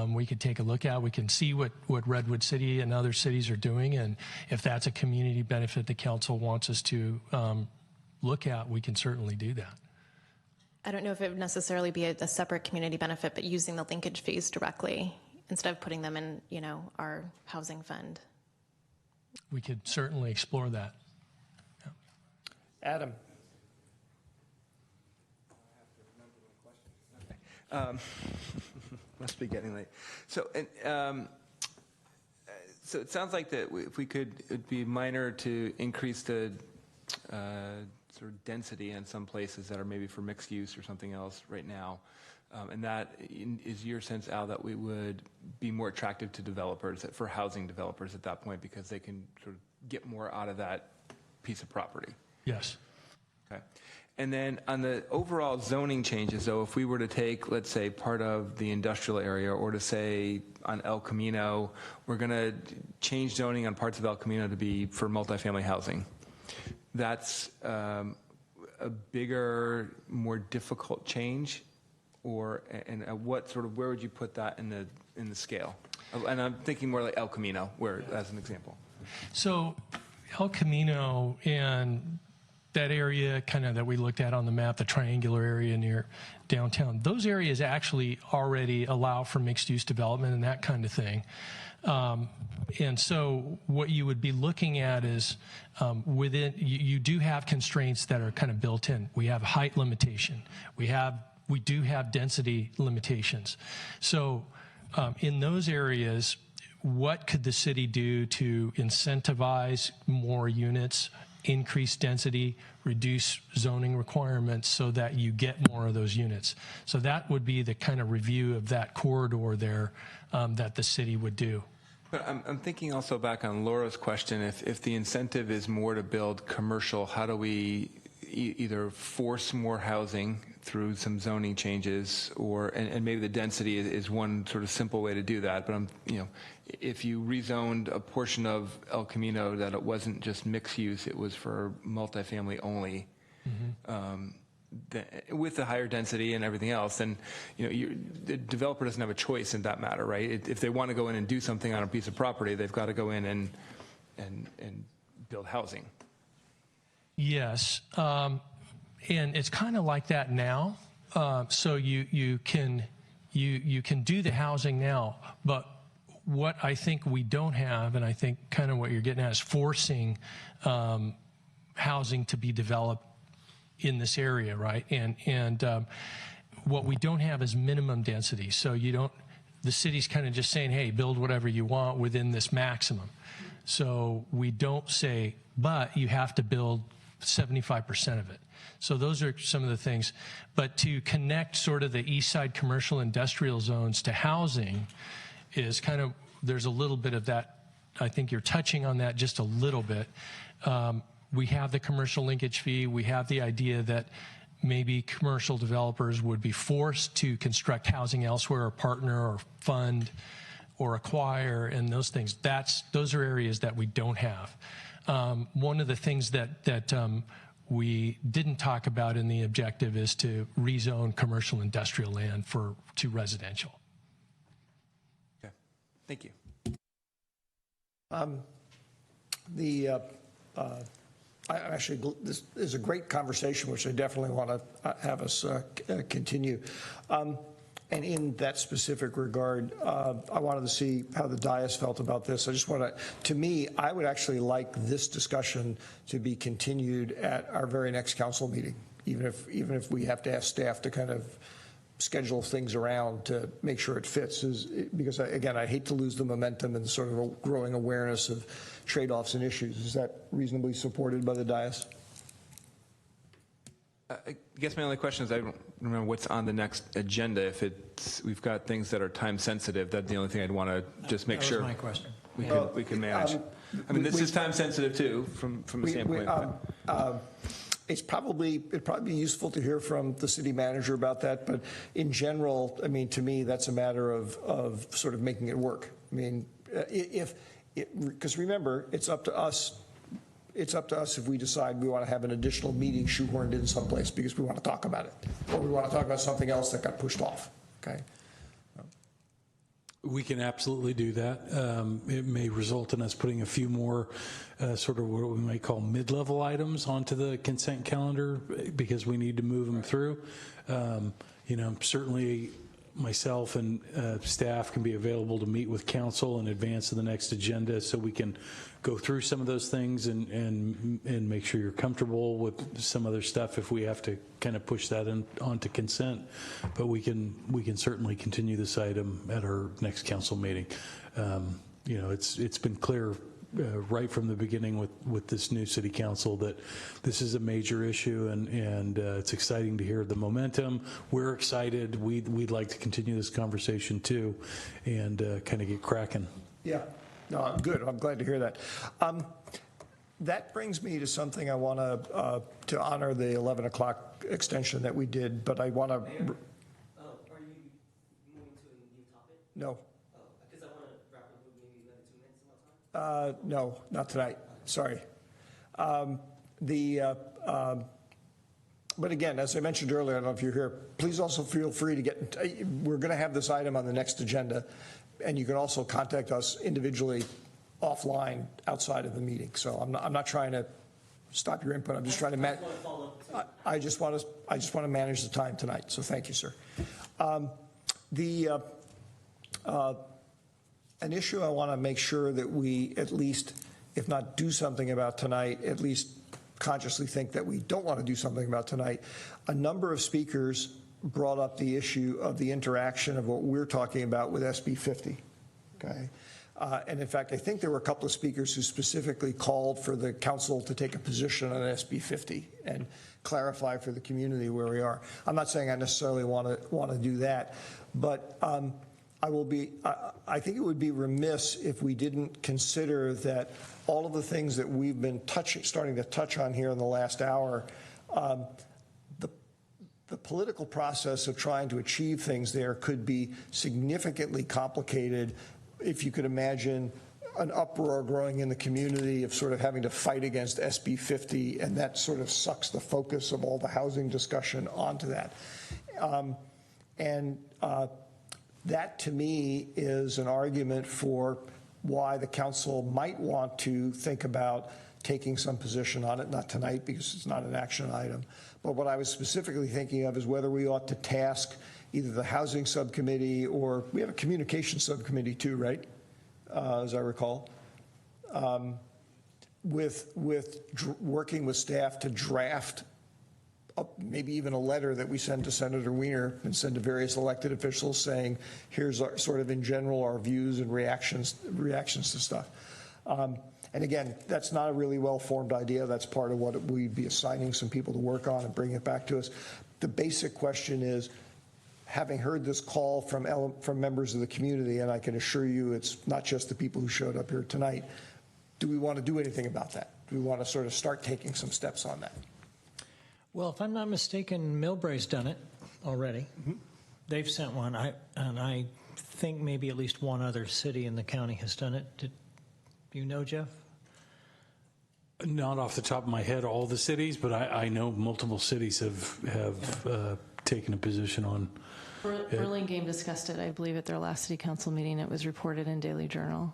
we could take a look at. We can see what Redwood City and other cities are doing, and if that's a community benefit the council wants us to look at, we can certainly do that. I don't know if it would necessarily be a separate community benefit, but using the linkage fees directly instead of putting them in, our housing fund. We could certainly explore that. Adam. Must be getting late. So, so it sounds like that if we could, it'd be minor to increase the sort of density in some places that are maybe for mixed use or something else right now. And that is your sense, Al, that we would be more attractive to developers, for housing developers at that point, because they can sort of get more out of that piece of property? Yes. Okay. And then on the overall zoning changes, though, if we were to take, let's say, part of the industrial area, or to say on El Camino, we're going to change zoning on parts of El Camino to be for multifamily housing. That's a bigger, more difficult change, and what sort of, where would you put that in the scale? And I'm thinking more like El Camino, as an example. So El Camino and that area kind of that we looked at on the map, the triangular area near downtown, those areas actually already allow for mixed use development and that kind of thing. And so what you would be looking at is within, you do have constraints that are kind of built in. We have height limitation. We do have density limitations. So in those areas, what could the city do to incentivize more units, increase density, reduce zoning requirements so that you get more of those units? So that would be the kind of review of that corridor there that the city would do. But I'm thinking also back on Laura's question, if the incentive is more to build commercial, how do we either force more housing through some zoning changes, and maybe the density is one sort of simple way to do that. But if you rezoned a portion of El Camino that it wasn't just mixed use, it was for multifamily only, with the higher density and everything else, then the developer doesn't have a choice in that matter, right? If they want to go in and do something on a piece of property, they've got to go in and build housing. Yes, and it's kind of like that now. So you can do the housing now, but what I think we don't have, and I think kind of what you're getting at, is forcing housing to be developed in this area, right? And what we don't have is minimum density. So the city's kind of just saying, hey, build whatever you want within this maximum. So we don't say, but you have to build 75% of it. So those are some of the things. But to connect sort of the east side commercial industrial zones to housing is kind of, there's a little bit of that. I think you're touching on that just a little bit. We have the commercial linkage fee. We have the idea that maybe commercial developers would be forced to construct housing elsewhere, or partner, or fund, or acquire, and those things. Those are areas that we don't have. One of the things that we didn't talk about in the objective is to rezone commercial industrial land to residential. Okay, thank you. This is a great conversation, which I definitely want to have us continue. And in that specific regard, I wanted to see how the dais felt about this. To me, I would actually like this discussion to be continued at our very next council meeting, even if we have to ask staff to kind of schedule things around to make sure it fits. Because, again, I hate to lose the momentum and sort of a growing awareness of trade-offs and issues. Is that reasonably supported by the dais? I guess my only question is, I don't remember what's on the next agenda. If we've got things that are time sensitive, that's the only thing I'd want to just make sure. That was my question. We can manage. I mean, this is time sensitive too, from a standpoint. It'd probably be useful to hear from the city manager about that. But in general, I mean, to me, that's a matter of sort of making it work. I mean, because remember, it's up to us it's up to us if we decide we want to have an additional meeting shoehorned in someplace because we want to talk about it, or we want to talk about something else that got pushed off, okay? We can absolutely do that. It may result in us putting a few more sort of what we might call mid-level items onto the consent calendar because we need to move them through. You know, certainly myself and staff can be available to meet with council in advance of the next agenda so we can go through some of those things and make sure you're comfortable with some other stuff if we have to kind of push that onto consent. But we can certainly continue this item at our next council meeting. You know, it's been clear right from the beginning with this new city council that this is a major issue, and it's exciting to hear the momentum. We're excited. We'd like to continue this conversation too, and kind of get cracking. Yeah, no, good. I'm glad to hear that. That brings me to something I want to honor the 11 o'clock extension that we did, but I want to. Are you moving to a new topic? No. Because I want to wrap up with maybe another 2 minutes of my time. No, not tonight. Sorry. But again, as I mentioned earlier, I don't know if you're here, please also feel free to get, we're going to have this item on the next agenda, and you can also contact us individually offline outside of the meeting. So I'm not trying to stop your input. I'm just trying to I just want to manage the time tonight. So thank you, sir. An issue I want to make sure that we at least, if not do something about tonight, at least consciously think that we don't want to do something about tonight. A number of speakers brought up the issue of the interaction of what we're talking about with SB 50. Okay. And in fact, I think there were a couple of speakers who specifically called for the council to take a position on SB 50 and clarify for the community where we are. I'm not saying I necessarily want to do that, but I think it would be remiss if we didn't consider that all of the things that we've been starting to touch on here in the last hour, the political process of trying to achieve things there could be significantly complicated. If you could imagine an uproar growing in the community of sort of having to fight against SB 50, and that sort of sucks the focus of all the housing discussion onto that. That to me is an argument for why the council might want to think about taking some position on it, not tonight because it's not an action item. But what I was specifically thinking of is whether we ought to task either the housing subcommittee, or we have a communication subcommittee too, right? As I recall, with working with staff to draft maybe even a letter that we send to Senator Wiener and send to various elected officials saying, here's our, sort of in general our views and reactions to stuff. And again, that's not a really well-formed idea. That's part of what we'd be assigning some people to work on and bring it back to us. The basic question is, having heard this call from members of the community, and I can assure you it's not just the people who showed up here tonight, do we want to do anything about that? Do we want to sort of start taking some steps on that? Well, if I'm not mistaken, Millbrae's done it already. Mm-hmm. They've sent one, and I think maybe at least one other city in the county has done it. Do you know, Jeff? Not off the top of my head, all the cities, but I know multiple cities have taken a position on it. Burlingame discussed it, I believe, at their last city council meeting. It was reported in Daily Journal.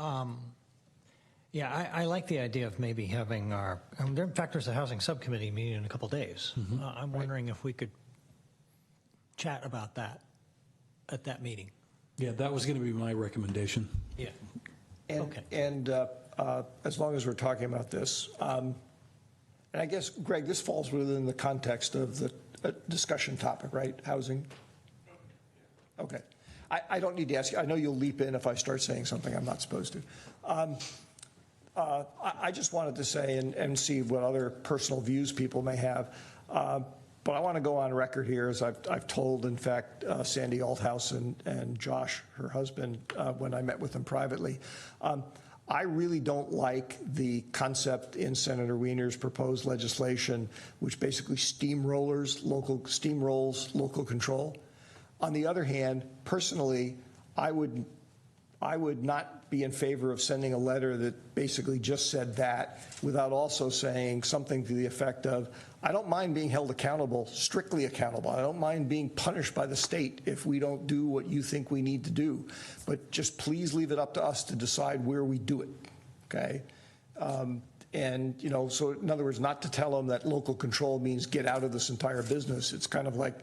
Yeah, I like the idea of maybe having our, in fact, there's a housing subcommittee meeting in a couple days. Mm-hmm. I'm wondering if we could chat about that at that meeting. Yeah, that was going to be my recommendation. Yeah. And as long as we're talking about this, and I guess, Greg, this falls within the context of the discussion topic, right? Housing? Okay. I don't need to ask you. I know you'll leap in if I start saying something I'm not supposed to. I just wanted to say and see what other personal views people may have. But I want to go on record here, as I've told, in fact, Sandy Althouse and Josh, her husband, when I met with them privately. I really don't like the concept in Senator Wiener's proposed legislation, which basically steamrolls local control. On the other hand, personally, I would I would not be in favor of sending a letter that basically just said that without also saying something to the effect of, I don't mind being held accountable, strictly accountable. I don't mind being punished by the state if we don't do what you think we need to do. But just please leave it up to us to decide where we do it, okay? And, you know, so in other words, not to tell them that local control means get out of this entire business. It's kind of like,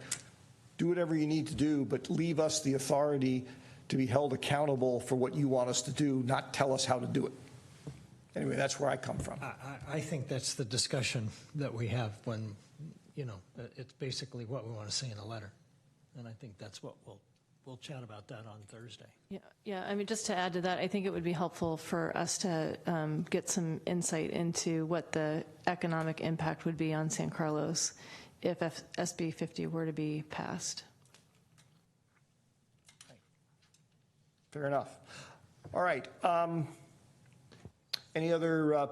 do whatever you need to do, but leave us the authority to be held accountable for what you want us to do, not tell us how to do it. Anyway, that's where I come from. I think that's the discussion that we have when, you know, it's basically what we want to say in a letter. And I think that's what we'll chat about that on Thursday. Yeah. I mean, just to add to that, I think it would be helpful for us to get some insight into what the economic impact would be on San Carlos if SB 50 were to be passed. Fair enough. All right. Any other,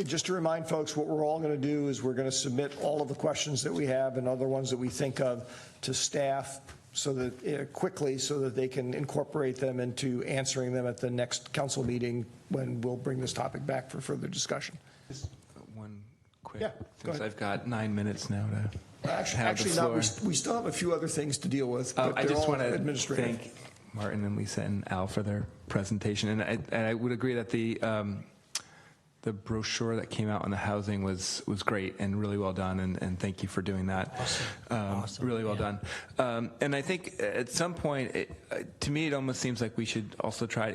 just to remind folks, what we're all going to do is we're going to submit all of the questions that we have and other ones that we think of to staff so that quickly so that they can incorporate them into answering them at the next council meeting when we'll bring this topic back for further discussion. Just one quick, Yeah, go since ahead. I've got 9 minutes now to Actually, have the floor. we still have a few other things to deal with, but I they're just all want to administrative. thank Martin and Lisa and Al for their presentation, and I would agree that the brochure that came out on the housing was great and really well done, and thank you for doing that. Awesome. Really well done. And I think at some point, to me, it almost seems like we should also try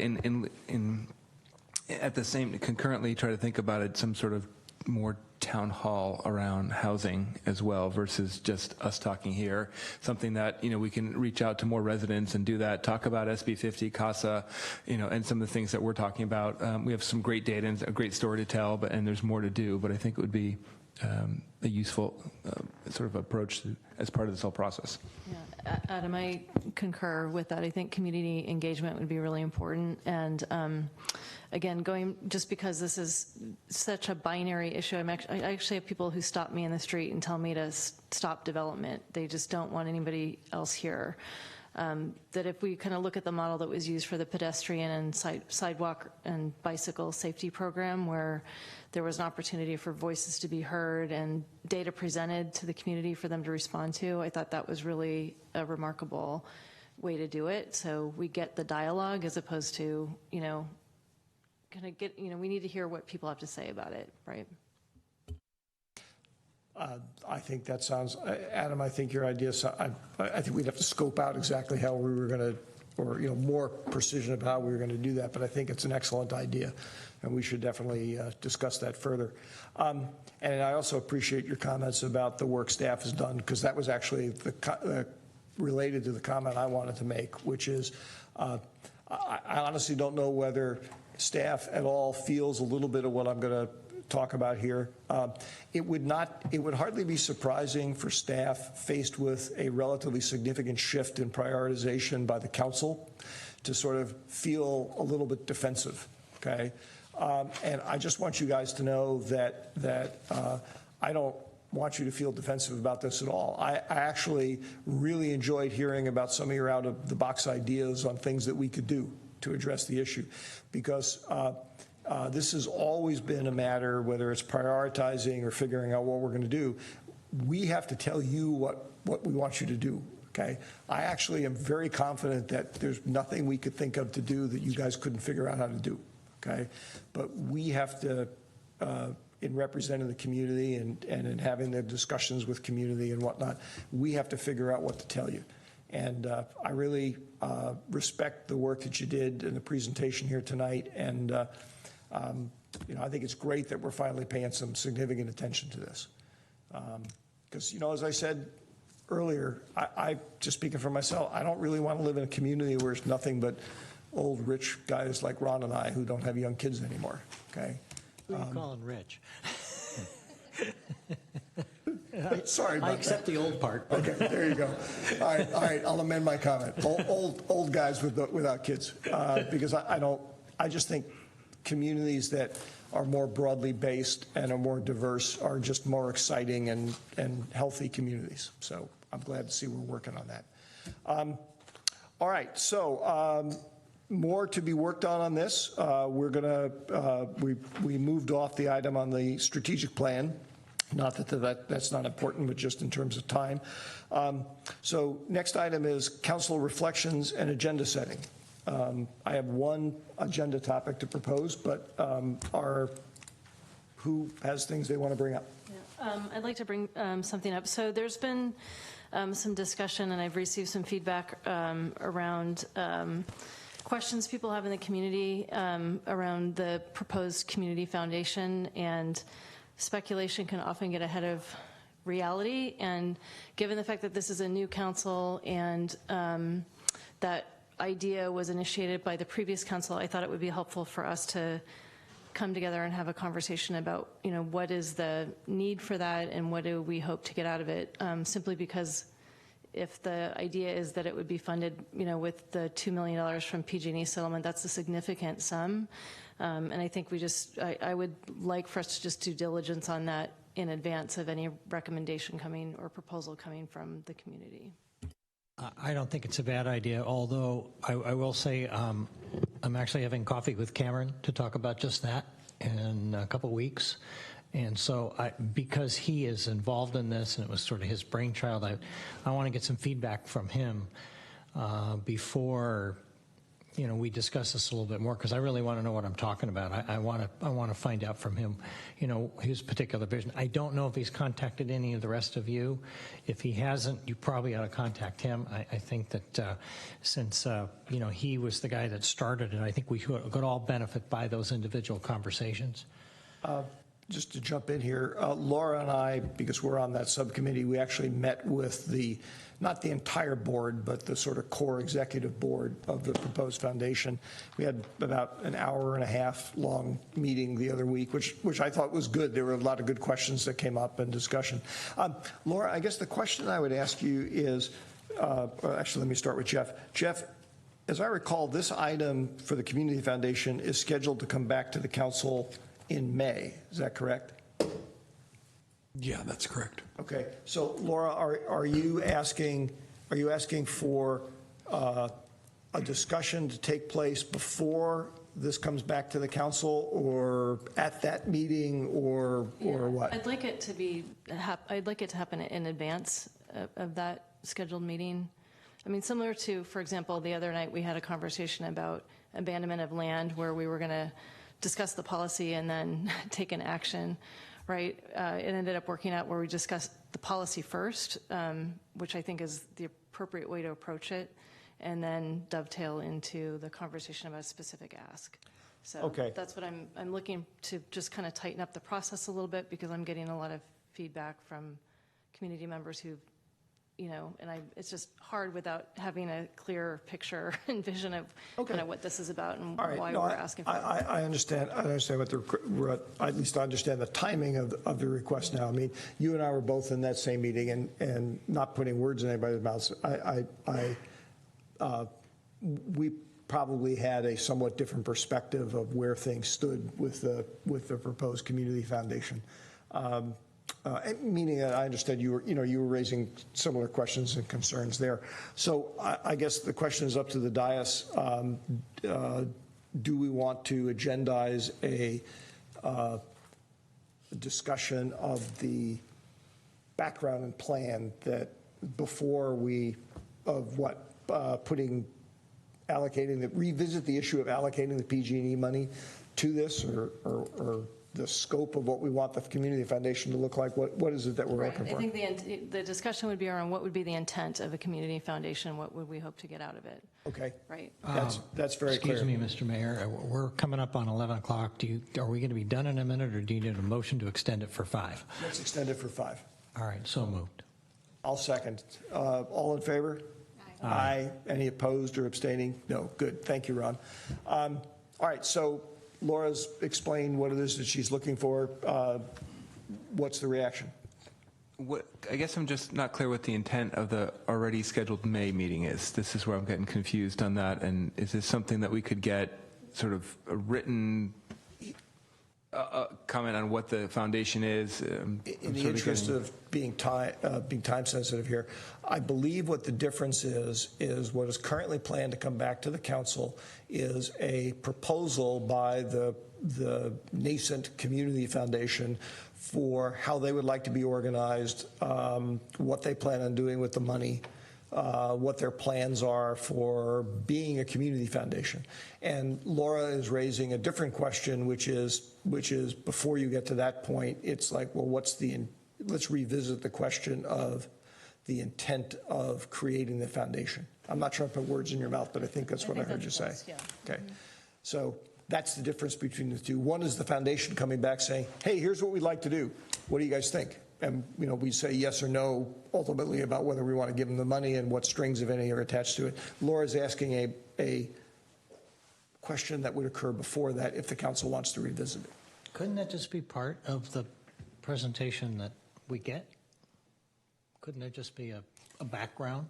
at the same concurrently try to think about it, some sort of more town hall around housing as well versus just us talking here. Something that, you know, we can reach out to more residents and do that, talk about SB 50, CASA, you know, and some of the things that we're talking about. We have some great data and a great story to tell, and there's more to do, but I think it would be a useful sort of approach as part of this whole process. Yeah, Adam, I concur with that. I think community engagement would be really important. And again, just because this is such a binary issue, I actually have people who stop me in the street and tell me to stop development. They just don't want anybody else here. That if we kind of look at the model that was used for the pedestrian and sidewalk and bicycle safety program, where there was an opportunity for voices to be heard and data presented to the community for them to respond to, I thought that was really a remarkable way to do it. So we get the dialogue as opposed to, you know, kind of get, you know, we need to hear what people have to say about it, right? I think that sounds, Adam, I think your idea, I think we'd have to scope out exactly how we were going to, or, you know, more precision about how we were going to do that, but I think it's an excellent idea, and we should definitely discuss that further. And I also appreciate your comments about the work staff has done, because that was actually related to the comment I wanted to make, which is I honestly don't know whether staff at all feels a little bit of what I'm going to talk about here. It would hardly be surprising for staff faced with a relatively significant shift in prioritization by the council to sort of feel a little bit defensive, okay? And I just want you guys to know that I don't want you to feel defensive about this at all. I actually really enjoyed hearing about some of your out-of-the-box ideas on things that we could do to address the issue, because this has always been a matter, whether it's prioritizing or figuring out what we're going to do, we have to tell you what we want you to do, okay? I actually am very confident that there's nothing we could think of to do that you guys couldn't figure out how to do, okay? But we have to, in representing the community and in having the discussions with community and whatnot, we have to figure out what to tell you. And I really respect the work that you did in the presentation here tonight, and you know, I think it's great that we're finally paying some significant attention to this. Because, you know, as I said earlier, I just speaking for myself, I don't really want to live in a community where it's nothing but old rich guys like Ron and I who don't have young kids anymore, okay? Who are you calling rich? Sorry about I accept the old part. Okay, there you go. All right, I'll amend my comment. Old guys without kids, because I just think communities that are more broadly based and are more diverse are just more exciting and healthy communities. So I'm glad to see we're working on that. All right, so more to be worked on this. We're going to, we moved off the item on the strategic plan. Not that that's not important, but just in terms of time. So next item is council reflections and agenda setting. I have one agenda topic to propose, but who has things they want to bring up? Yeah. I'd like to bring something up. So there's been some discussion, and I've received some feedback around questions people have in the community around the proposed community foundation, and speculation can often get ahead of reality. And given the fact that this is a new council and that idea was initiated by the previous council, I thought it would be helpful for us to come together and have a conversation about, what is the need for that and what do we hope to get out of it, simply because if the idea is that it would be funded, with the $2 million from PG&E settlement, that's a significant sum. And I think I would like for us to just do diligence on that in advance of any recommendation coming or proposal coming from the community. I don't think it's a bad idea, although I will say I'm actually having coffee with Cameron to talk about just that in a couple weeks. And so because he is involved in this and it was sort of his brainchild, I want to get some feedback from him before we discuss this a little bit more, because I really want to know what I'm talking about. I want to find out from him, his particular vision. I don't know if he's contacted any of the rest of you. If he hasn't, you probably ought to contact him. I think that since he was the guy that started it, I think we could all benefit by those individual conversations. Just to jump in here, Laura and I, because we're on that subcommittee, we actually met with not the entire board, but the sort of core executive board of the proposed foundation. We had about an hour and a half long meeting the other week, which I thought was good. There were a lot of good questions that came up in discussion. Laura, I guess the question I would ask you is, actually, let me start with Jeff. Jeff, as I recall, this item for the Community Foundation is scheduled to come back to the council in May. Is that correct? Yeah, that's correct. Okay. So, Laura, are you asking for a discussion to take place before this comes back to the council, or at that meeting, or what? I'd like it to happen in advance of that scheduled meeting. I mean, similar to, for example, the other night we had a conversation about abandonment of land, where we were going to discuss the policy and then take an action, right? It ended up working out where we discussed the policy first, which I think is the appropriate way to approach it, and then dovetail into the conversation about a specific ask. So okay. That's what I'm looking to just kind of tighten up the process a little bit, because I'm getting a lot of feedback from community members who, and it's just hard without having a clear picture and vision of kind of what this is about and why we're asking for it. I understand. I understand at least I understand the timing of the request now. I mean, you and I were both in that same meeting, and not putting words in anybody's mouths. We probably had a somewhat different perspective of where things stood with the proposed community foundation. Meaning that I understand you were raising similar questions and concerns there. So I guess the question is up to the dais. Do we want to agendize a discussion of the background and plan that before revisit the issue of allocating the PG&E money to this, or the scope of what we want the community foundation to look like? What is it that we're looking for? I think the discussion would be around what would be the intent of a community foundation, what would we hope to get out of it. Okay. Right. That's very clear. Excuse me, Mr. Mayor. We're coming up on 11 o'clock. Are we going to be done in a minute, or do you need a motion to extend it for 5? Let's extend it for 5. All right, so moved. I'll second. All in favor? Aye. Any opposed or abstaining? No. Good. Thank you, Ron. All right, so Laura's explained what it is that she's looking for. What's the reaction? I guess I'm just not clear what the intent of the already scheduled May meeting is. This is where I'm getting confused on that. And is this something that we could get sort of a written comment on what the foundation is. In the interest of being time sensitive here, I believe what the difference is what is currently planned to come back to the council is a proposal by the nascent community foundation for how they would like to be organized, what they plan on doing with the money, what their plans are for being a community foundation. And Laura is raising a different question, which is before you get to that point, it's like, well, let's revisit the question of the intent of creating the foundation. I'm not trying to put words in your mouth, but I think that's what I heard you say. Yeah. Okay. So that's the difference between the two. One is the foundation coming back saying, hey, here's what we'd like to do. What do you guys think? And we say yes or no ultimately about whether we want to give them the money and what strings, if any, are attached to it. Laura's asking a question that would occur before that if the council wants to revisit it. Couldn't that just be part of the presentation that we get? Couldn't it just be a background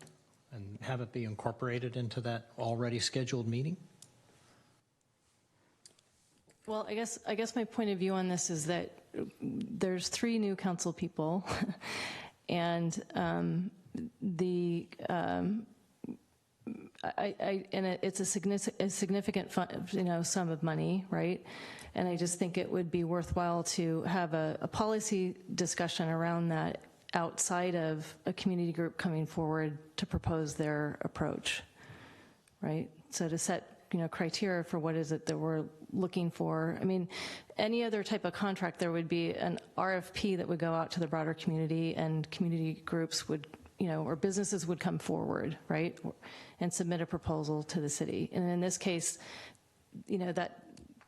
and have it be incorporated into that already scheduled meeting? Well, I guess my point of view on this is that there's 3 new council people, and it's a significant fund, sum of money, right? And I just think it would be worthwhile to have a policy discussion around that outside of a community group coming forward to propose their approach, right? So to set criteria for what is it that we're looking for. I mean, any other type of contract, there would be an RFP that would go out to the broader community, and community groups would, or businesses would come forward, right, and submit a proposal to the city. And in this case, that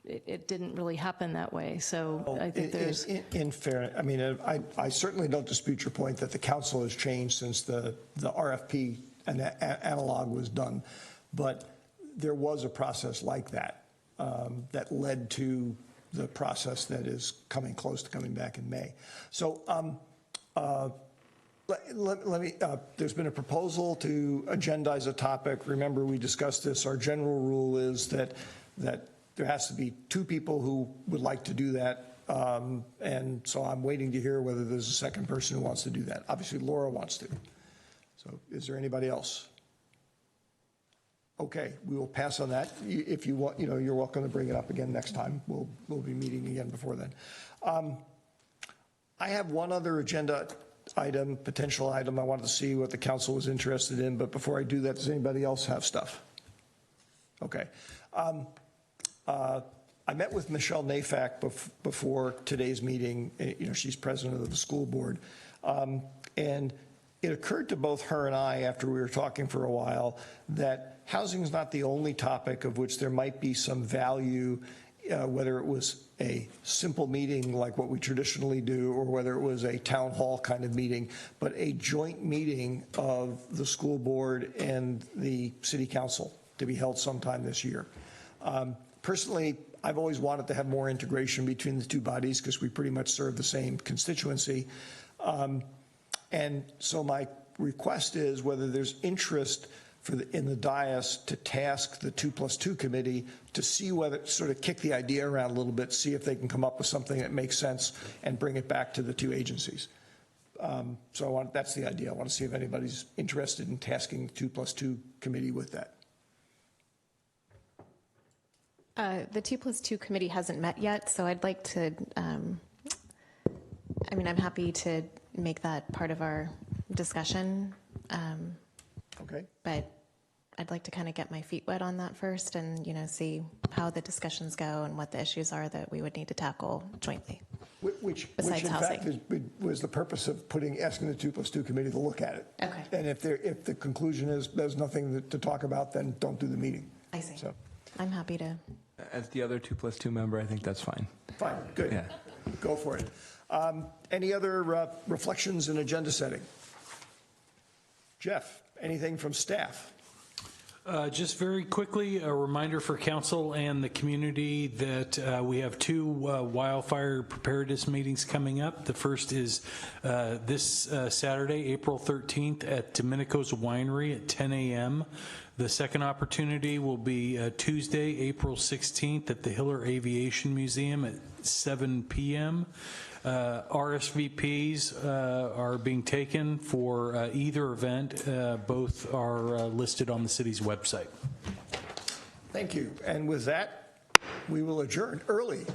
it didn't really happen that way. So I think there's... In fairness, I mean, I certainly don't dispute your point that the council has changed since the RFP and analog was done. But there was a process like that that led to the process that is coming close to coming back in May. So let me, there's been a proposal to agendize a topic. Remember, we discussed this. Our general rule is that there has to be 2 people who would like to do that. And so I'm waiting to hear whether there's a second person who wants to do that. Obviously, Laura wants to. So is there anybody else? Okay, we will pass on that. If you want, you're welcome to bring it up again next time. We'll be meeting again before then. I have one other agenda item, potential item. I wanted to see what the council was interested in, but before I do that, does anybody else have stuff? Okay. I met with Michelle Nafak before today's meeting. She's president of the school board, and it occurred to both her and I, after we were talking for a while, that housing is not the only topic of which there might be some value, whether it was a simple meeting like what we traditionally do, or whether it was a town hall kind of meeting, but a joint meeting of the school board and the city council to be held sometime this year. Personally, I've always wanted to have more integration between the 2 bodies because we pretty much serve the same constituency. And so my request is whether there's interest in the dais to task the 2+2 committee to see whether, sort of kick the idea around a little bit, see if they can come up with something that makes sense and bring it back to the 2 agencies. So that's the idea. I want to see if anybody's interested in tasking the 2+2 committee with that. The 2+2 committee hasn't met yet, so I'd like to, I'm happy to make that part of our discussion. Okay. But I'd like to kind of get my feet wet on that first and, see how the discussions go and what the issues are that we would need to tackle jointly. Which in housing. fact was the purpose of asking the 2+2 committee to look at it. Okay. And if the conclusion is there's nothing to talk about, then don't do the meeting. I see. So I'm happy to. As the other 2+2 member, I think that's fine. Fine, good. Yeah. Go for it. Any other reflections in agenda setting? Jeff, anything from staff? Just very quickly, a reminder for council and the community that we have 2 wildfire preparedness meetings coming up. The first is this Saturday, April 13th at Domenico's Winery at 10 a.m. The second opportunity will be Tuesday, April 16th at the Hiller Aviation Museum at 7 p.m. RSVPs are being taken for either event. Both are listed on the city's website. Thank you. And with that, we will adjourn early.